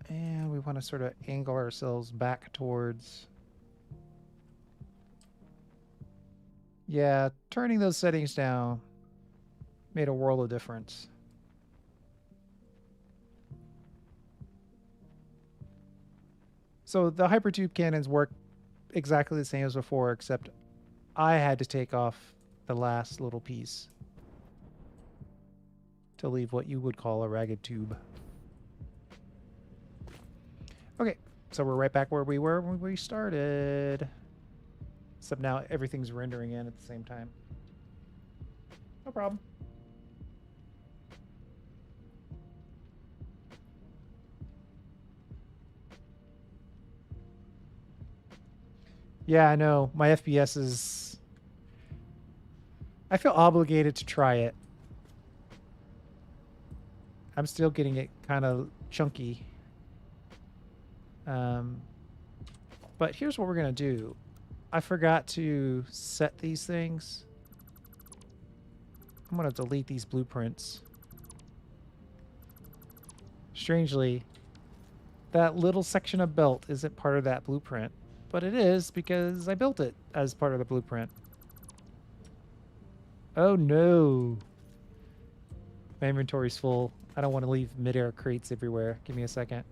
And we want to sort of angle ourselves back towards... Yeah, turning those settings down made a world of difference. So the hypertube cannons work exactly the same as before, except I had to take off the last little piece to leave what you would call a ragged tube. Okay, so we're right back where we were when we started. Except now everything's rendering in at the same time. No problem. Yeah, I know. My FPS is... I feel obligated to try it. I'm still getting it kind of chunky. But here's what we're going to do. I forgot to set these things. I'm going to delete these blueprints. Strangely, that little section of belt isn't part of that blueprint, but it is because I built it as part of the blueprint. Oh no. My inventory's full. I don't want to leave mid-air crates everywhere. Give me a second.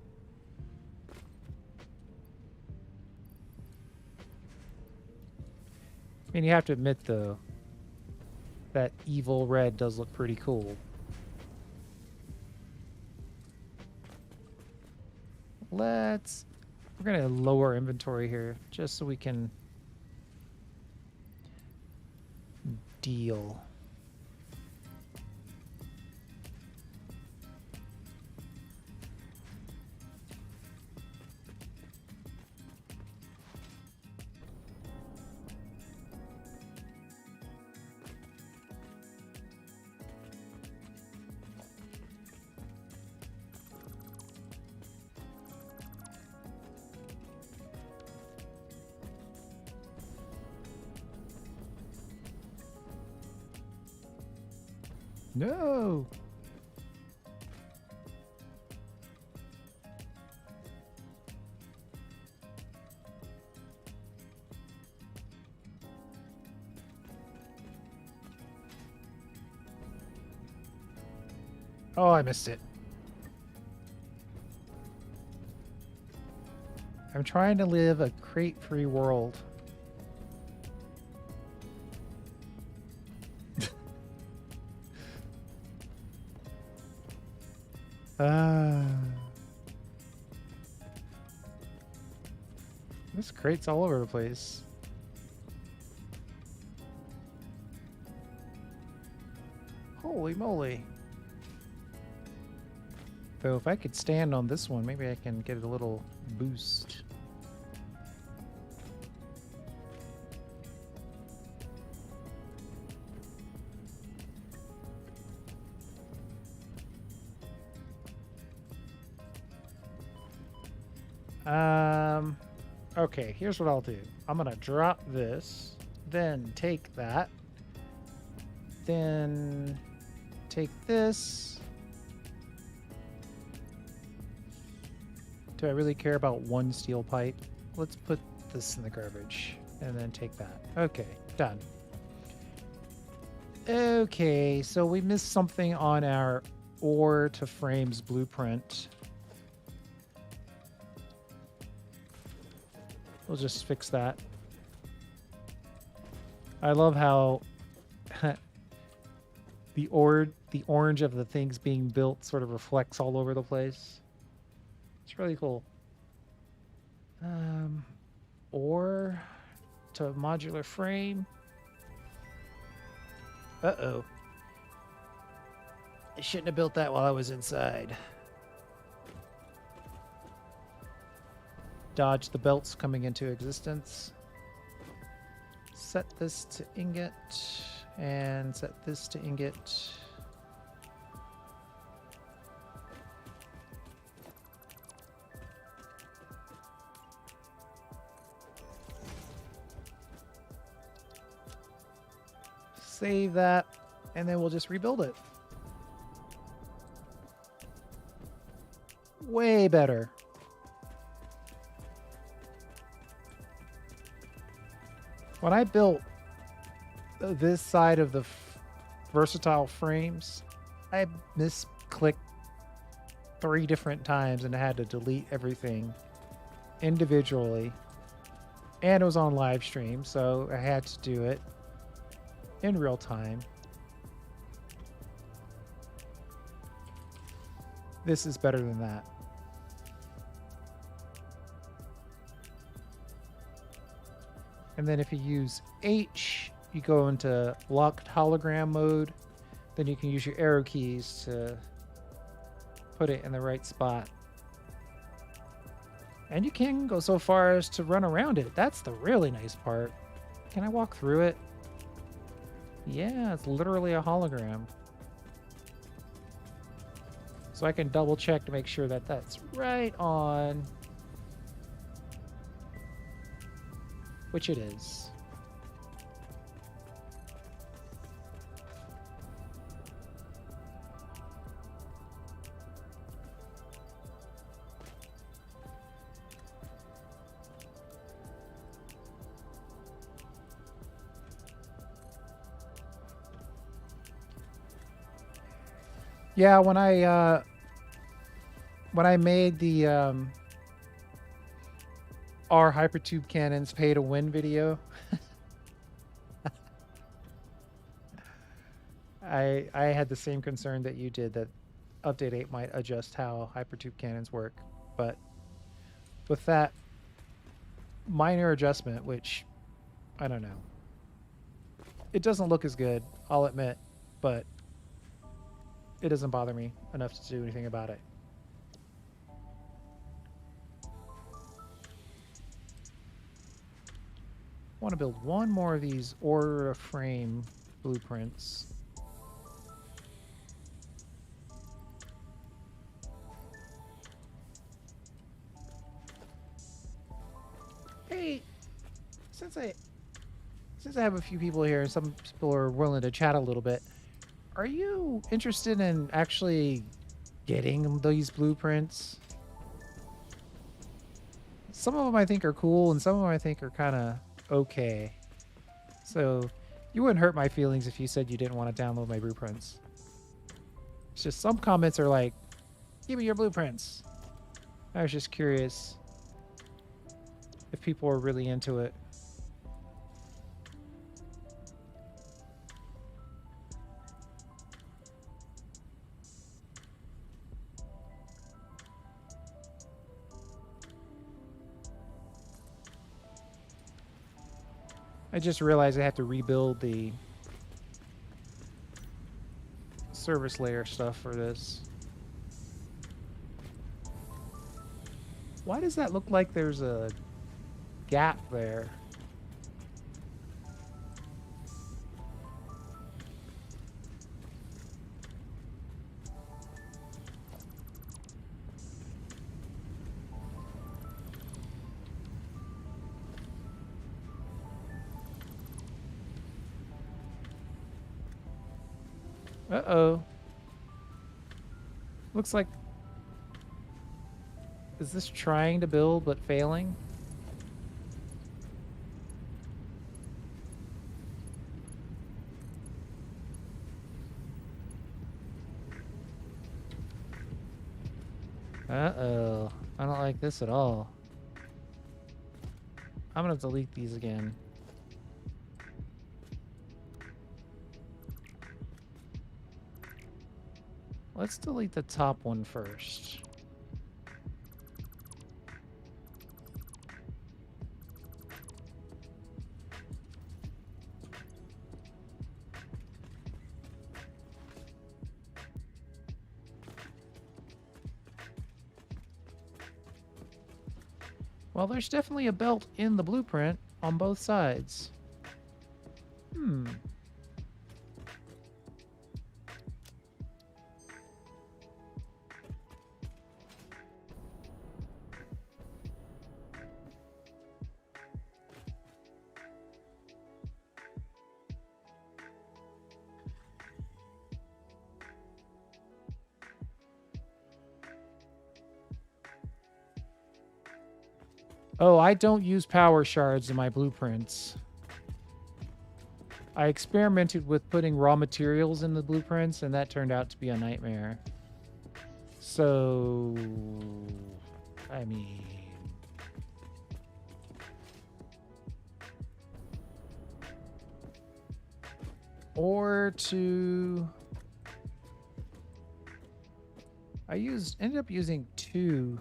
I mean, you have to admit, though, that evil red does look pretty cool. We're going to lower inventory here just so we can deal. No. Oh, I missed it. I'm trying to live a crate-free world. This crate's all over the place. Holy moly. Though if I could stand on this one, maybe I can get a little boost. Okay, here's what I'll do. I'm gonna drop this, then take that, then take this. Do I really care about one steel pipe? Let's put this in the garbage and then take that. Okay, done. Okay, so we missed something on our ore to frames blueprint. We'll just fix that. I love how the orange of the things being built sort of reflects all over the place. It's really cool. Ore to modular frame. Uh-oh. I shouldn't have built that while I was inside. Dodge the belts coming into existence. Set this to ingot and set this to ingot. Save that, and then we'll just rebuild it. Way better. When I built this side of the versatile frames, I misclicked 3 different times and I had to delete everything individually. And it was on live stream, so I had to do it in real time. This is better than that. And then if you use H you go into locked hologram mode, then you can use your arrow keys to put it in the right spot. And you can go so far as to run around it. That's the really nice part. Can I walk through it? Yeah, it's literally a hologram. So I can double check to make sure that that's right on. Which it is. Yeah, when I made the our hypertube cannons pay to win video, I had the same concern that you did, that update 8 might adjust how hypertube cannons work, but with that minor adjustment, which I don't know, it doesn't look as good, I'll admit, but it doesn't bother me enough to do anything about it. I want to build one more of these order of frame blueprints. Hey, since I have a few people here and some people are willing to chat a little bit, are you interested in actually getting these blueprints? Some of them I think are cool and some of them I think are kind of okay. So you wouldn't hurt my feelings if you said you didn't want to download my blueprints. It's just some comments are like, give me your blueprints. I was just curious if people are really into it. I just realized I have to rebuild the service layer stuff for this. Why does that look like there's a gap there? Uh-oh. Looks like... Is this trying to build but failing? Uh-oh. I don't like this at all. I'm gonna delete these again. Let's delete the top one first. Well, there's definitely a belt in the blueprint on both sides. Oh, I don't use power shards in my blueprints. I experimented with putting raw materials in the blueprints, and that turned out to be a nightmare. So, I mean... Or to... ended up using 2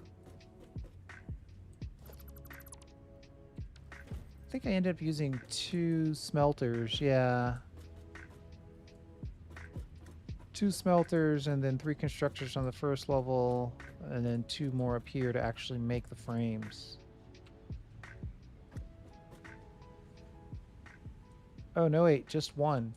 think I ended up using 2 smelters. Yeah. 2 smelters and then 3 constructors on the first level, and then 2 more up here to actually make the frames. Oh, no, wait, just 1.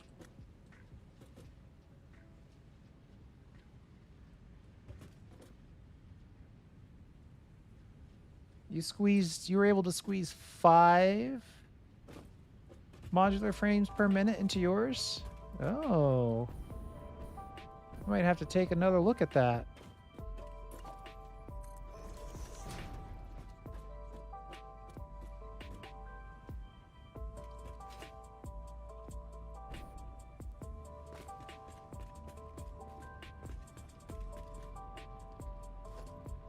You were able to squeeze 5 modular frames per minute into yours? Oh. I might have to take another look at that.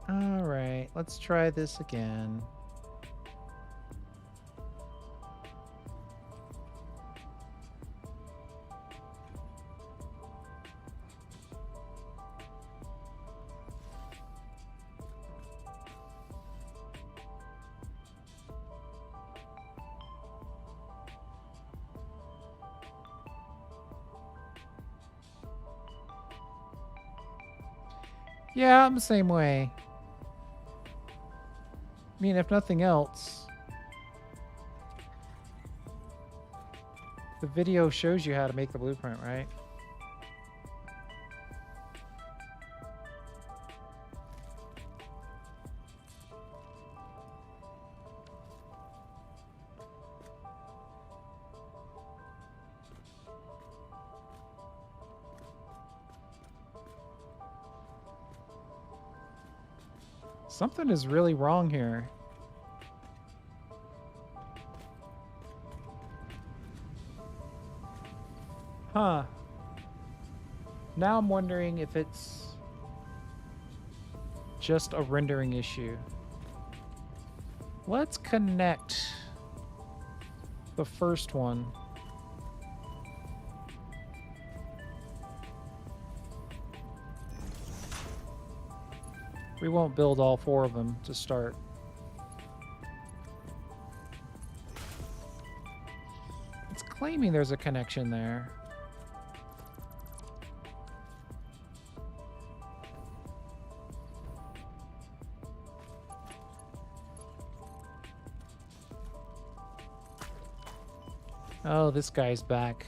All right, let's try this again. Yeah, I'm the same way. I mean, if nothing else, the video shows you how to make the blueprint, right? Something is really wrong here. Huh. Now I'm wondering if it's just a rendering issue. Let's connect the first one. We won't build all 4 of them to start. It's claiming there's a connection there. Oh, this guy's back.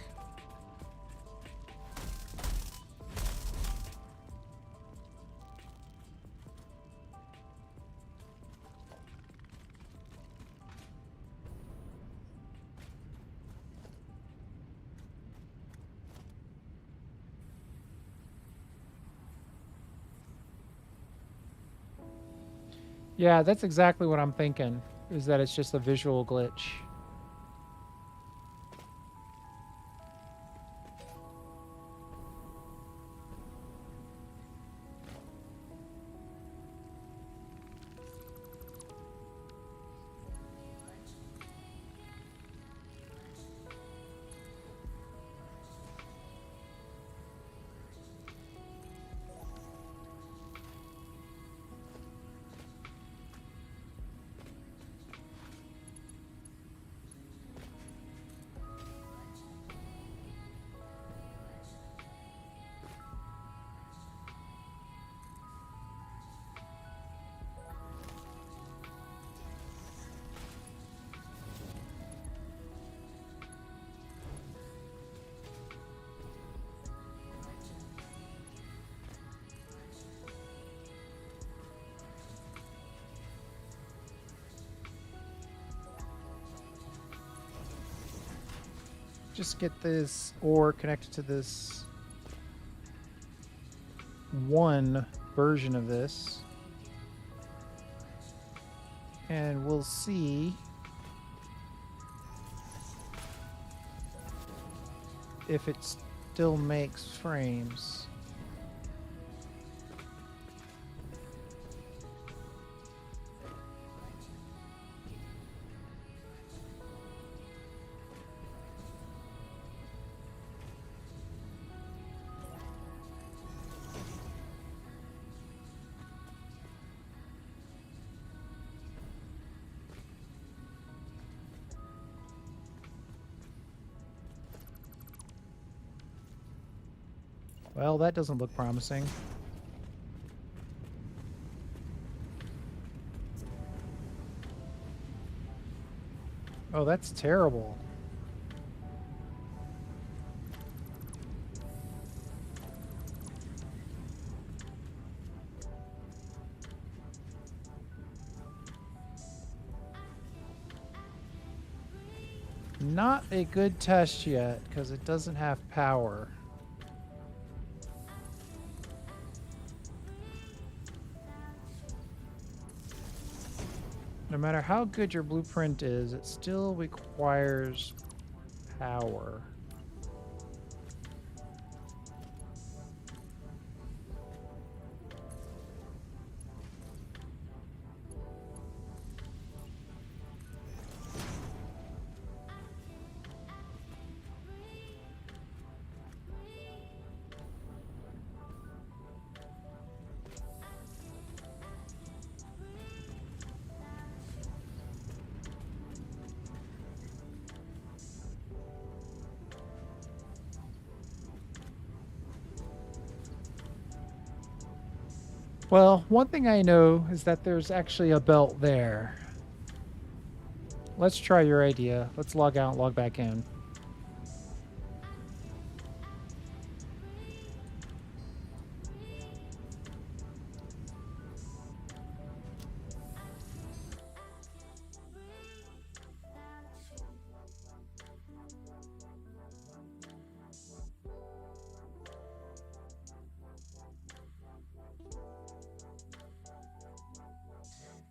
Yeah, that's exactly what I'm thinking, is that it's just a visual glitch. Just get this ore connected to this one version of this. And we'll see if it still makes frames. Well, that doesn't look promising. Oh, that's terrible. Not a good test yet, because it doesn't have power. No matter how good your blueprint is, it still requires power. Well, one thing I know is that there's actually a belt there. Let's try your idea. Let's log out and log back in.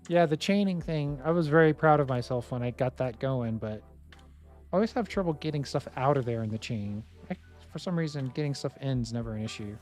Yeah, the chaining thing, I was very proud of myself when I got that going, but I always have trouble getting stuff out of there in the chain. For some reason, getting stuff in's never an issue.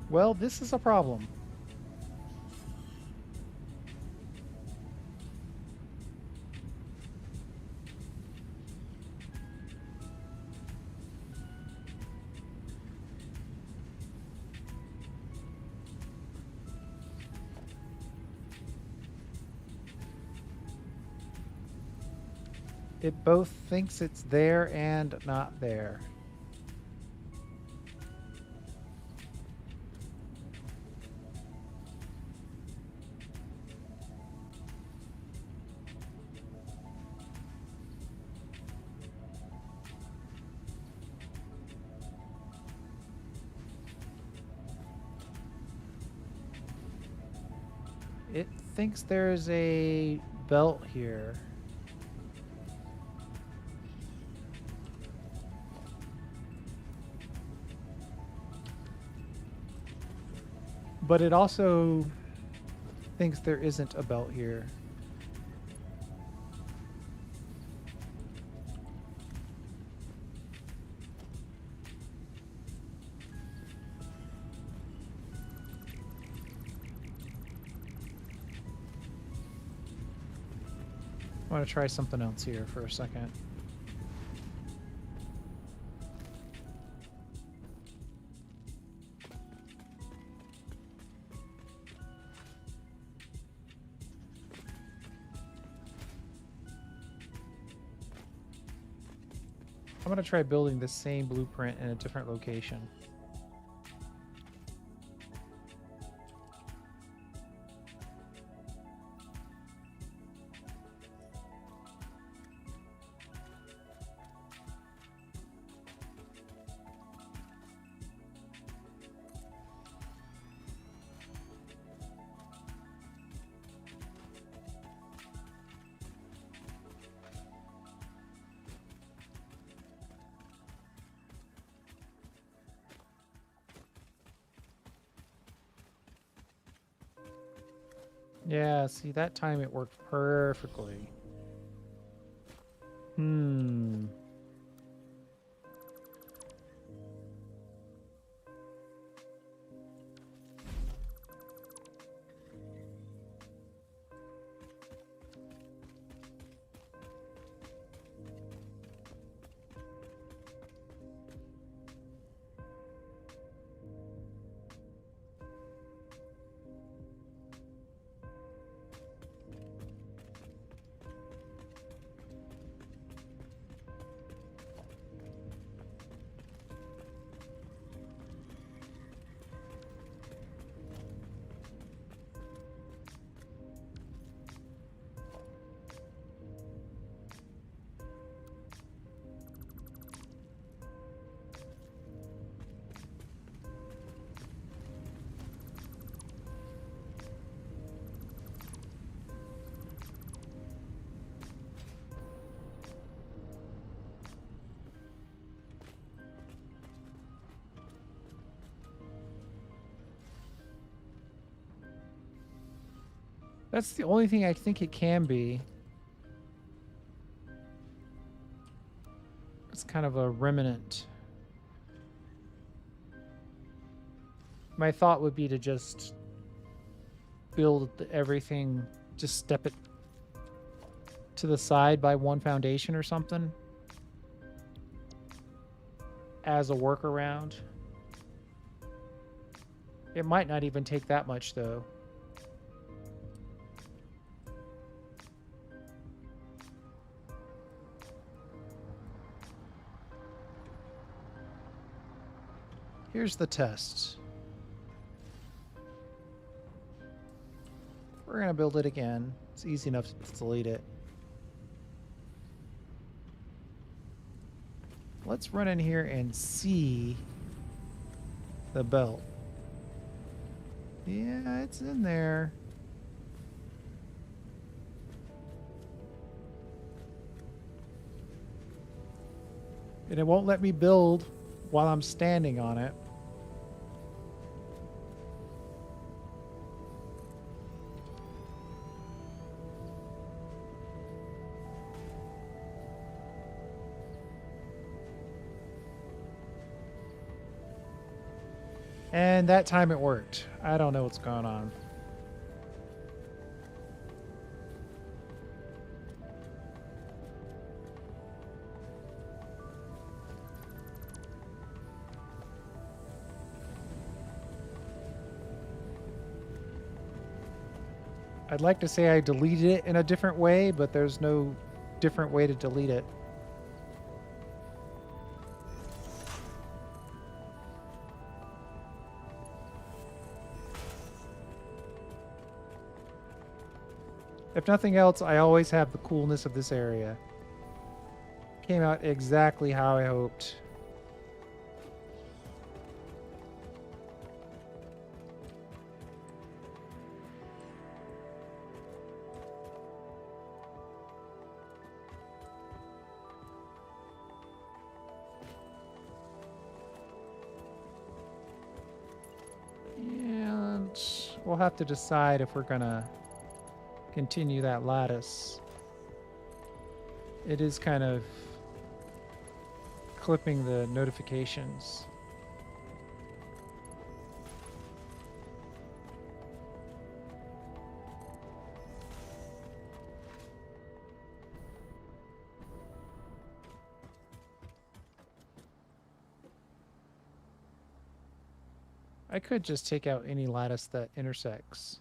Well, this is a problem. It both thinks it's there and not there. It thinks there's a belt here. But it also thinks there isn't a belt here. I want to try something else here for a second. I'm going to try building the same blueprint in a different location. Yeah, see, that time it worked perfectly. Hmm. That's the only thing I think it can be. It's kind of a remnant. My thought would be to just build everything, just step it to the side by one foundation or something as a workaround. It might not even take that much, though. Here's the test. We're going to build it again. It's easy enough to delete it. Let's run in here and see the belt. Yeah, it's in there. And it won't let me build while I'm standing on it. And that time it worked. I don't know what's going on. I'd like to say I deleted it in a different way, but there's no different way to delete it. If nothing else, I always have the coolness of this area. Came out exactly how I hoped. And we'll have to decide if we're gonna continue that lattice. It is kind of clipping the notifications. I could just take out any lattice that intersects.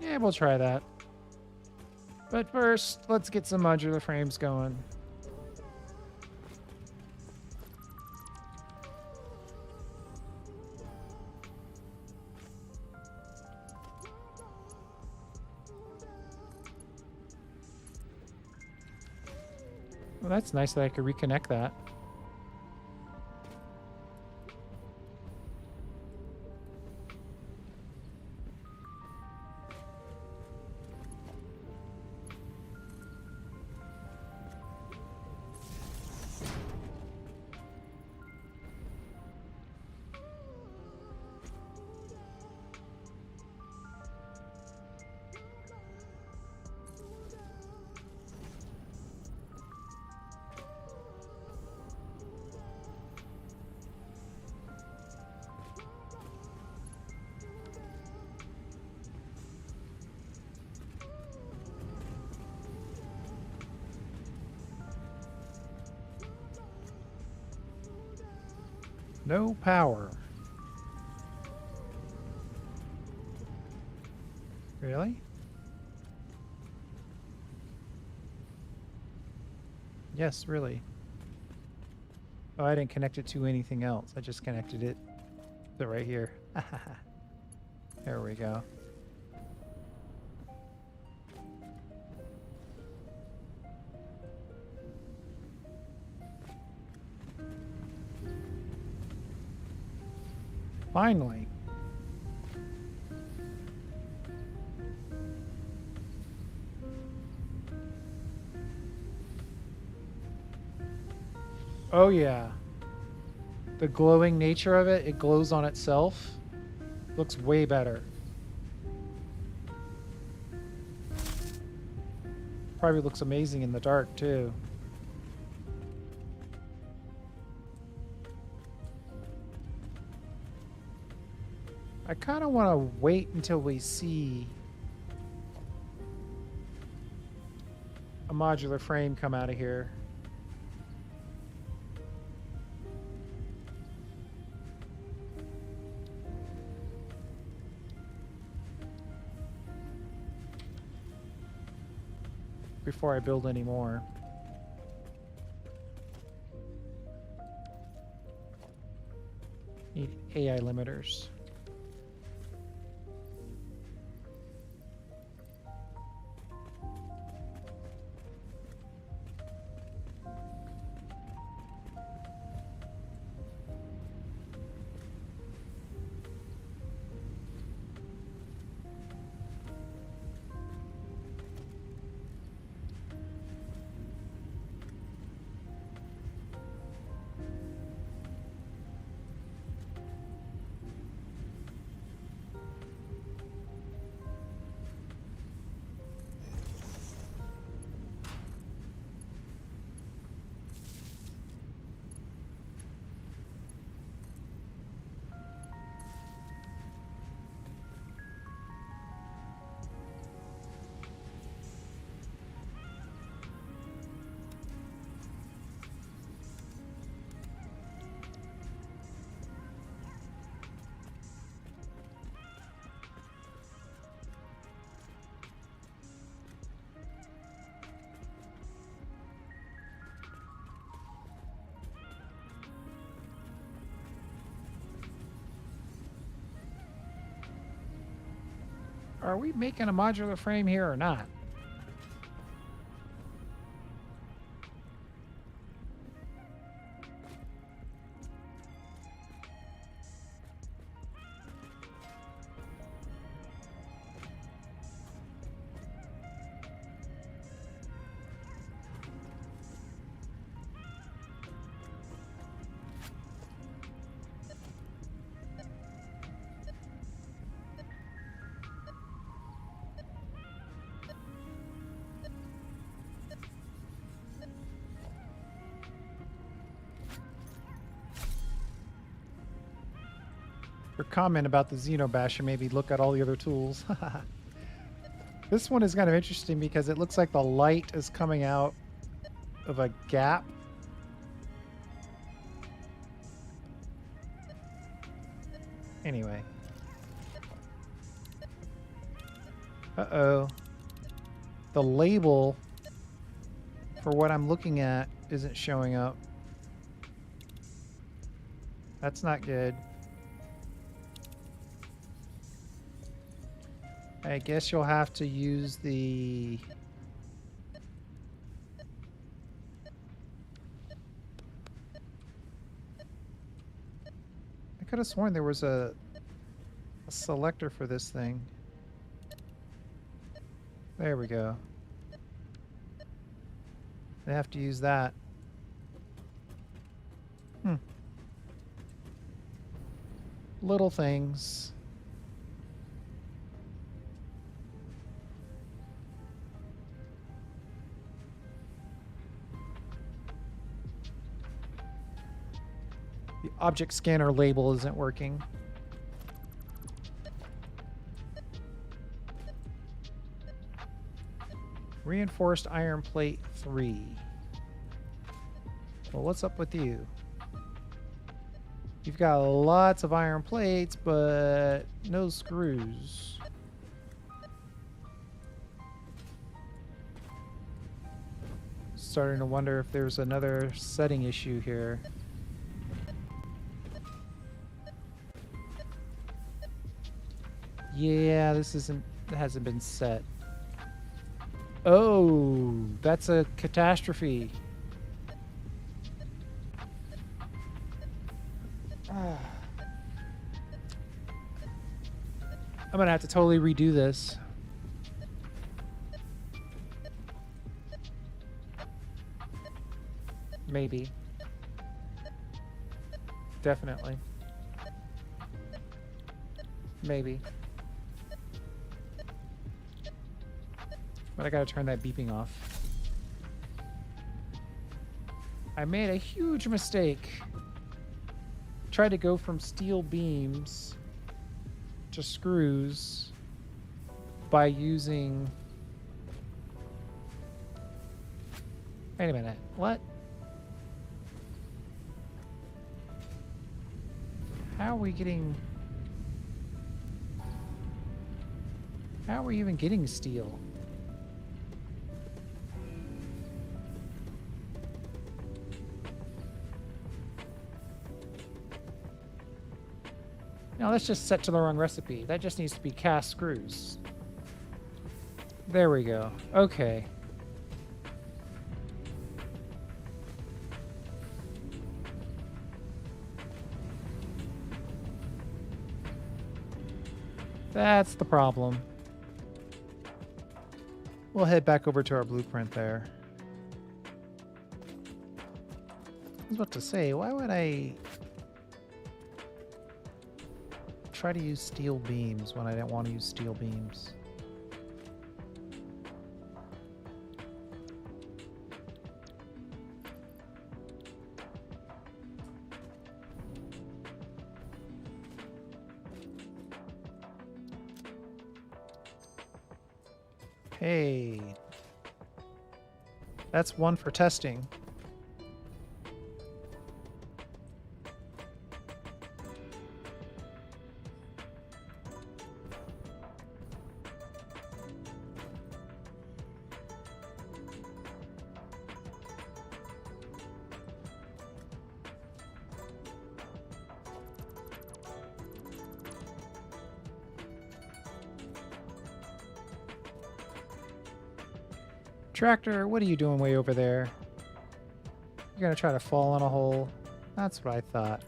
Yeah, we'll try that. But first, let's get some modular frames going. Well, that's nice that I could reconnect that. No power. Really? Yes, really. Oh, I didn't connect it to anything else. I just connected it to right here. There we go. Finally. Oh yeah. The glowing nature of it, it glows on itself. Looks way better. Probably looks amazing in the dark too. I kind of want to wait until we see a modular frame come out of here. Before I build any more. Need AI limiters. Are we making a modular frame here or not? Your comment about the Xenobasher, maybe look at all the other tools. This one is kind of interesting because it looks like the light is coming out of a gap. Anyway. Uh-oh. The label for what I'm looking at isn't showing up. That's not good. I guess you'll have to use the could have sworn there was a selector for this thing. There we go. I have to use that. Little things. The object scanner label isn't working. Reinforced iron plate 3. Well, what's up with you? You've got lots of iron plates, but no screws. Starting to wonder if there's another setting issue here. Yeah, this hasn't been set. Oh, that's a catastrophe. I'm gonna have to totally redo this. Maybe. Definitely. Maybe. But I gotta turn that beeping off. I made a huge mistake. Tried to go from steel beams to screws by using... Wait a minute. What? How are we getting... How are we even getting steel? No, that's just set to the wrong recipe. That just needs to be cast screws. There we go. Okay. That's the problem. We'll head back over to our blueprint there. I was about to say, why would I try to use steel beams when I didn't want to use steel beams? Hey, that's one for testing. Tractor, what are you doing way over there? You're gonna try to fall in a hole? That's what I thought.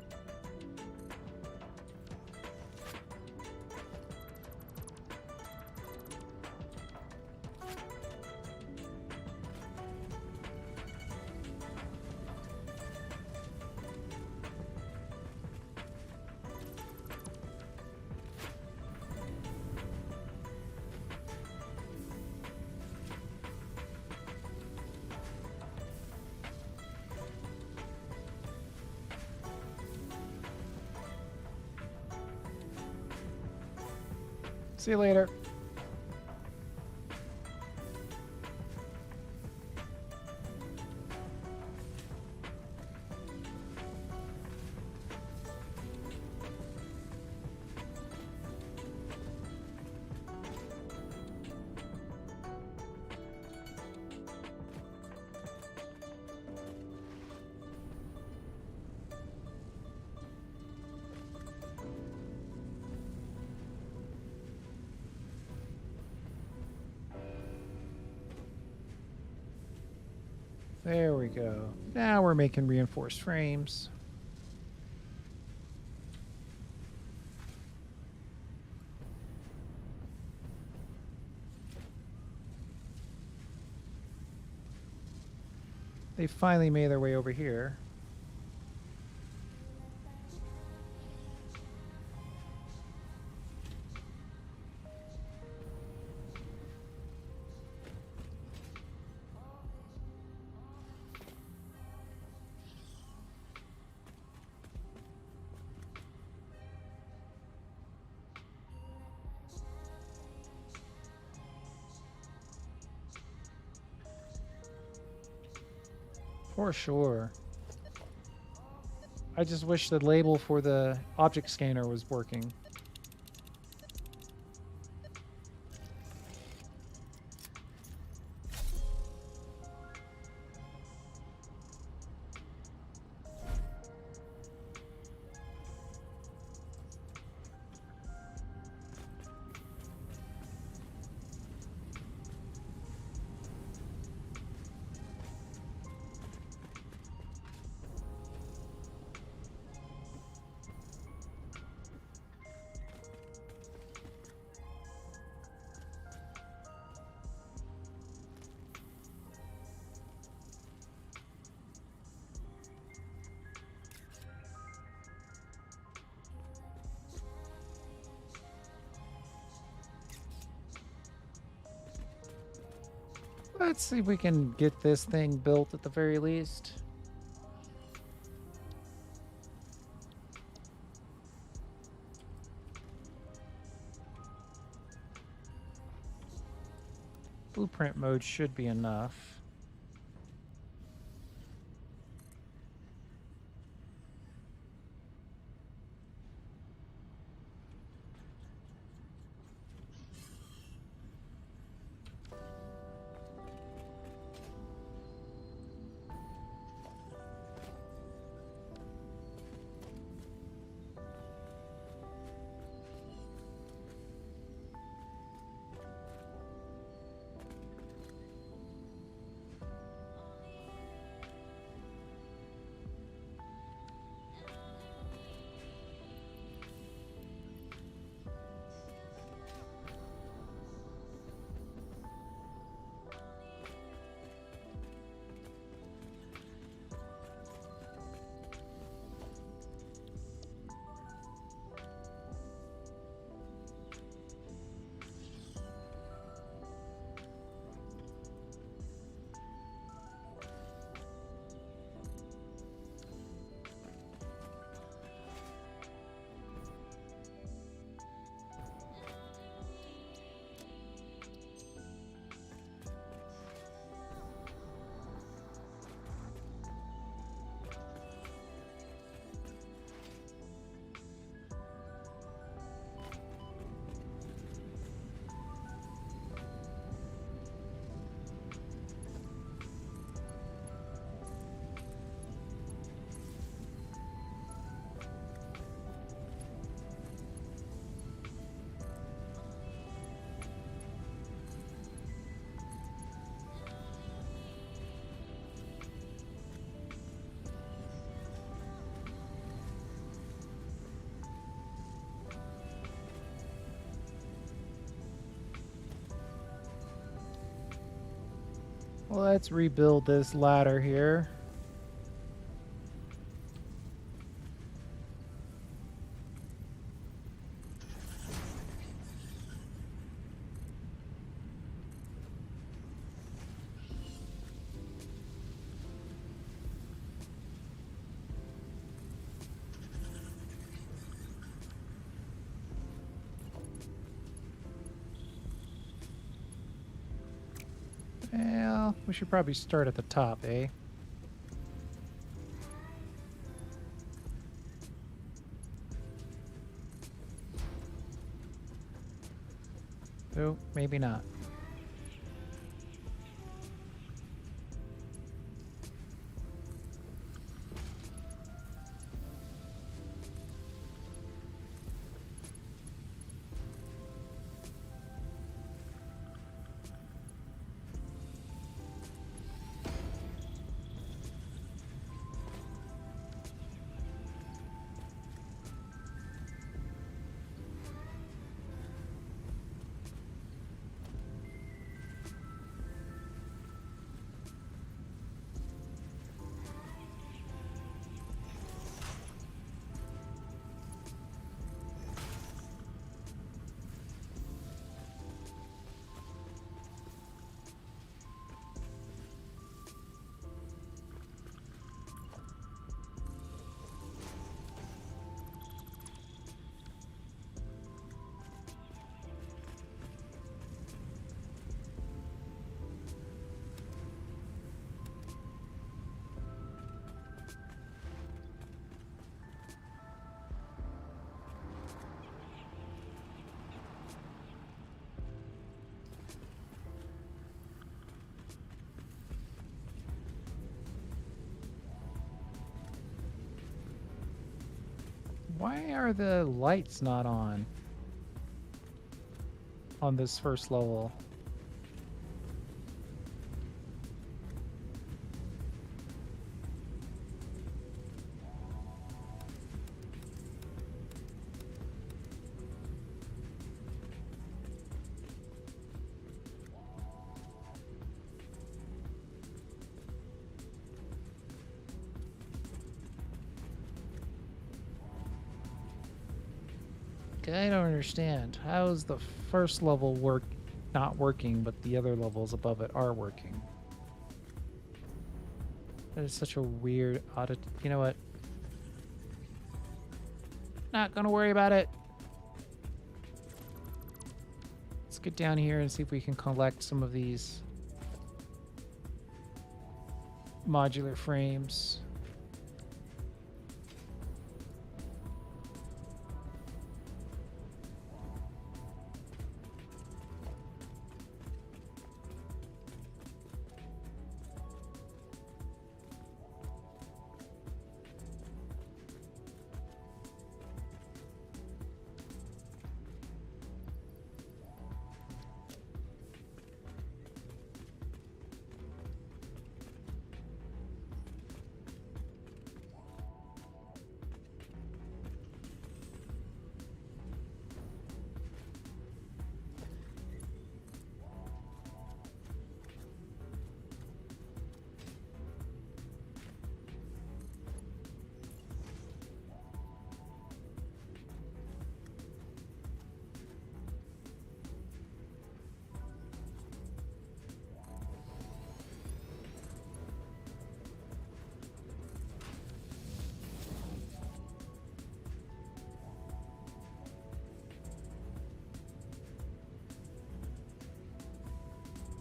See you later. There we go. Now we're making reinforced frames. They finally made their way over here. For sure. I just wish the label for the object scanner was working. Let's see if we can get this thing built at the very least. Blueprint mode should be enough. Let's rebuild this ladder here. Well, we should probably start at the top, eh? Oh, maybe not. Why are the lights not on this first level? I don't understand. How is the first level not working, but the other levels above it are working? That is such a weird odd. You know what? Not gonna worry about it. Let's get down here and see if we can collect some of these modular frames.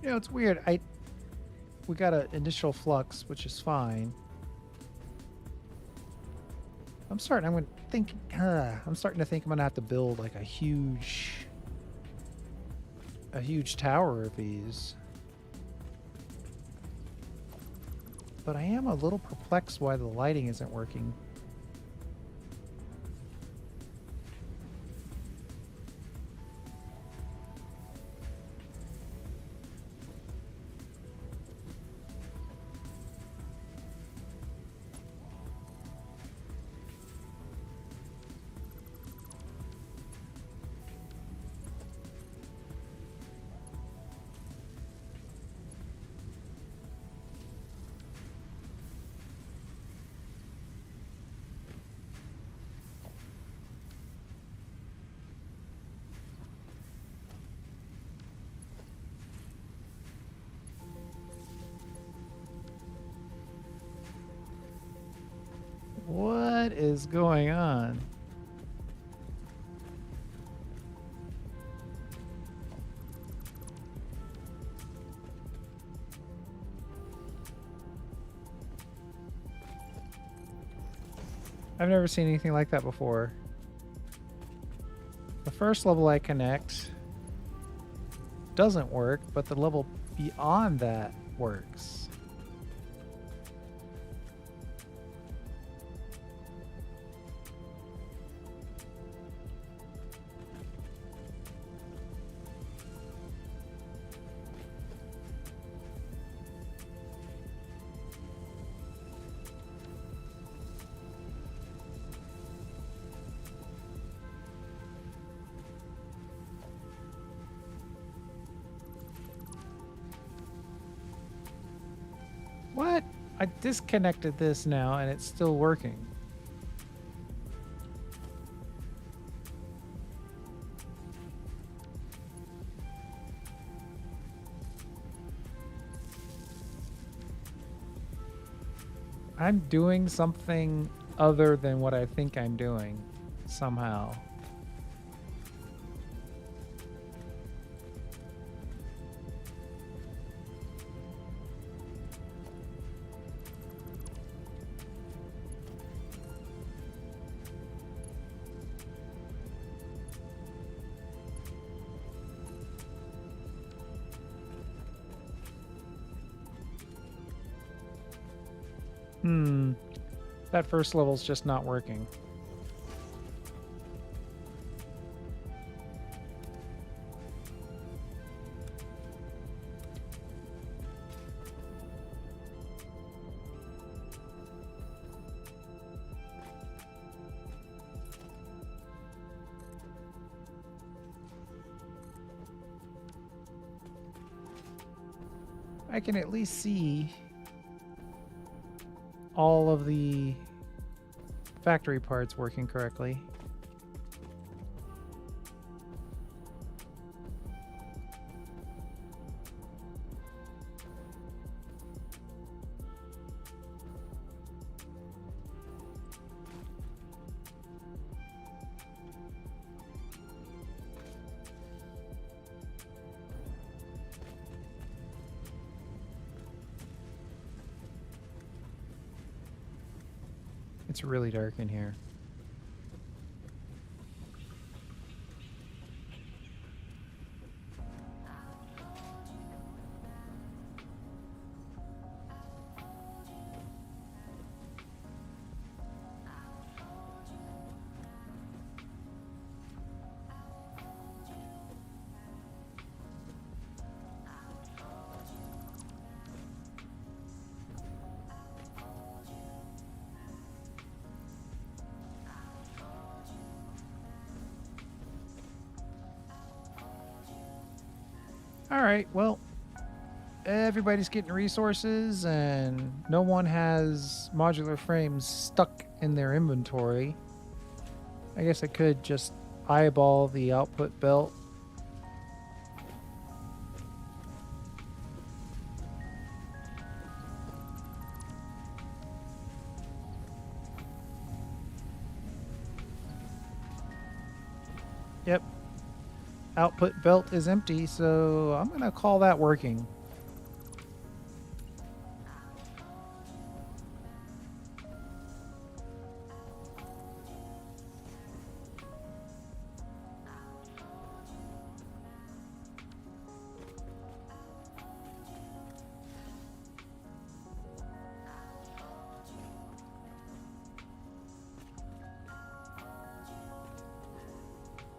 You know, it's weird. We got an initial flux, which is fine. I'm starting to think I'm gonna have to build like a huge tower of these. But I am a little perplexed why the lighting isn't working. What is going on? I've never seen anything like that before. The first level I connect doesn't work, but the level beyond that works. What? I disconnected this now and it's still working. I'm doing something other than what I think I'm doing somehow. That first level's just not working. I can at least see all of the factory parts working correctly. It's really dark in here. All right, well, everybody's getting resources and no one has modular frames stuck in their inventory. I guess I could just eyeball the output belt. Yep. Output belt is empty, so I'm going to call that working.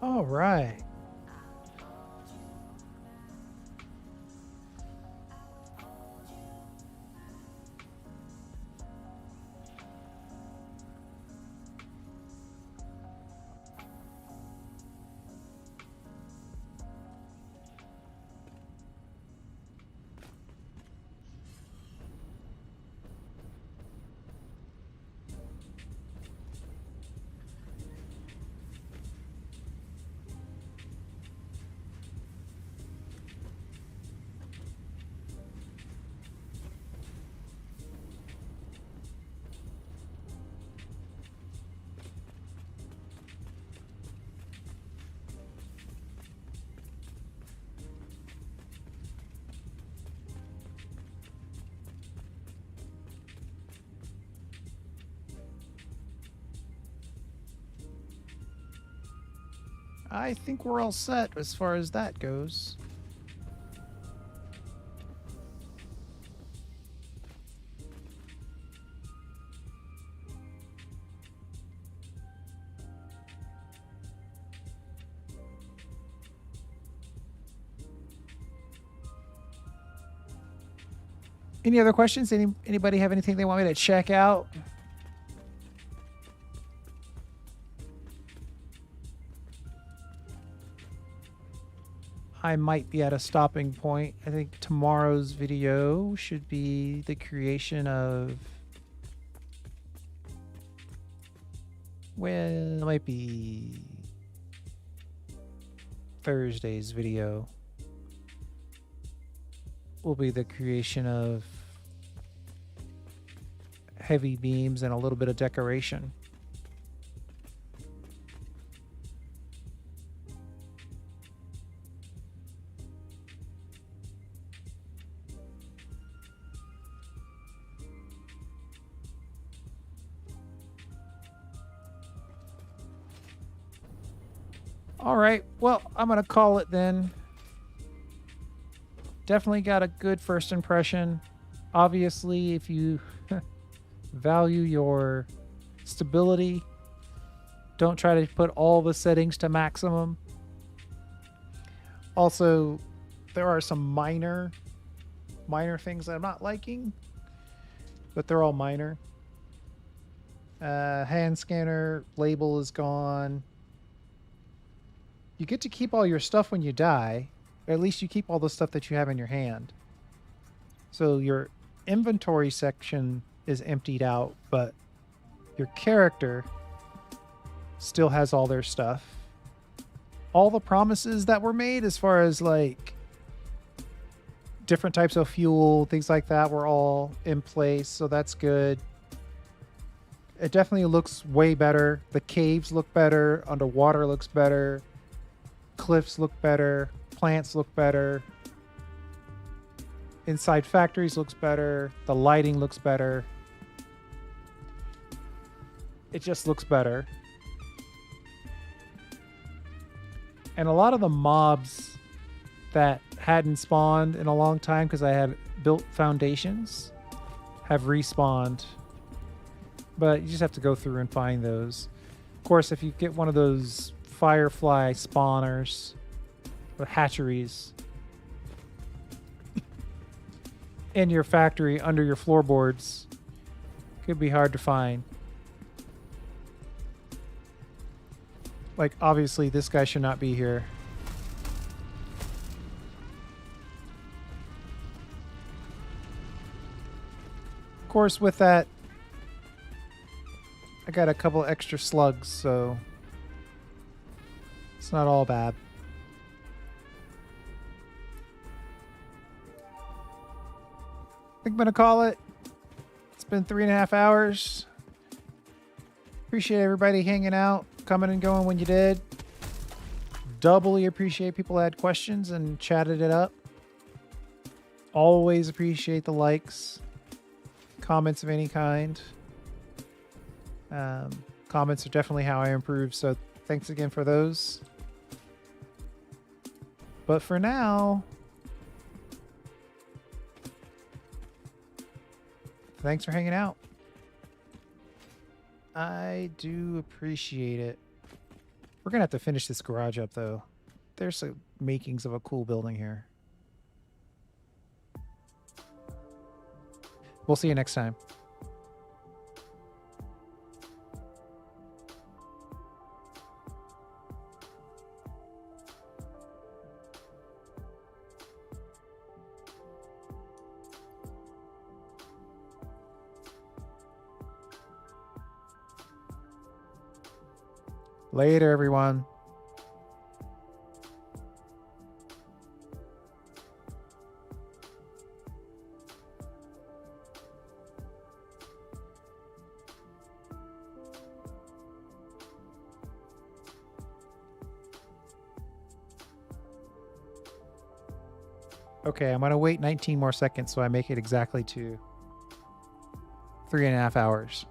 All right. I think we're all set as far as that goes. Any other questions? Anybody have anything they want me to check out? I might be at a stopping point. I think tomorrow's video should be the creation of... Well, it might be Thursday's video. Will be the creation of heavy beams and a little bit of decoration. All right, well, I'm going to call it then. Definitely got a good first impression. Obviously, if you value your stability, don't try to put all the settings to maximum. Also, there are some minor things that I'm not liking, but they're all minor. Hand scanner label is gone. You get to keep all your stuff when you die, or at least you keep all the stuff that you have in your hand. So your inventory section is emptied out, but your character still has all their stuff. All the promises that were made as far as like different types of fuel, things like that, were all in place. So that's good. It definitely looks way better. The caves look better. Underwater looks better. Cliffs look better. Plants look better. Inside factories looks better. The lighting looks better. It just looks better. And a lot of the mobs that hadn't spawned in a long time because I had built foundations have respawned. But you just have to go through and find those. Of course, if you get one of those firefly spawners or hatcheries in your factory under your floorboards, it could be hard to find. Like, obviously, this guy should not be here. Of course, with that, I got a couple extra slugs, so it's not all bad. I think I'm going to call it. It's been 3.5 hours. Appreciate everybody hanging out, coming and going when you did. Doubly appreciate people who had questions and chatted it up. Always appreciate the likes, comments of any kind. Comments are definitely how I improve, so thanks again for those. But for now, thanks for hanging out. I do appreciate it. We're going to have to finish this garage up, though. There's some makings of a cool building here. We'll see you next time. Later, everyone. Okay, I'm going to wait 19 more seconds so I make it exactly to 3.5 hours.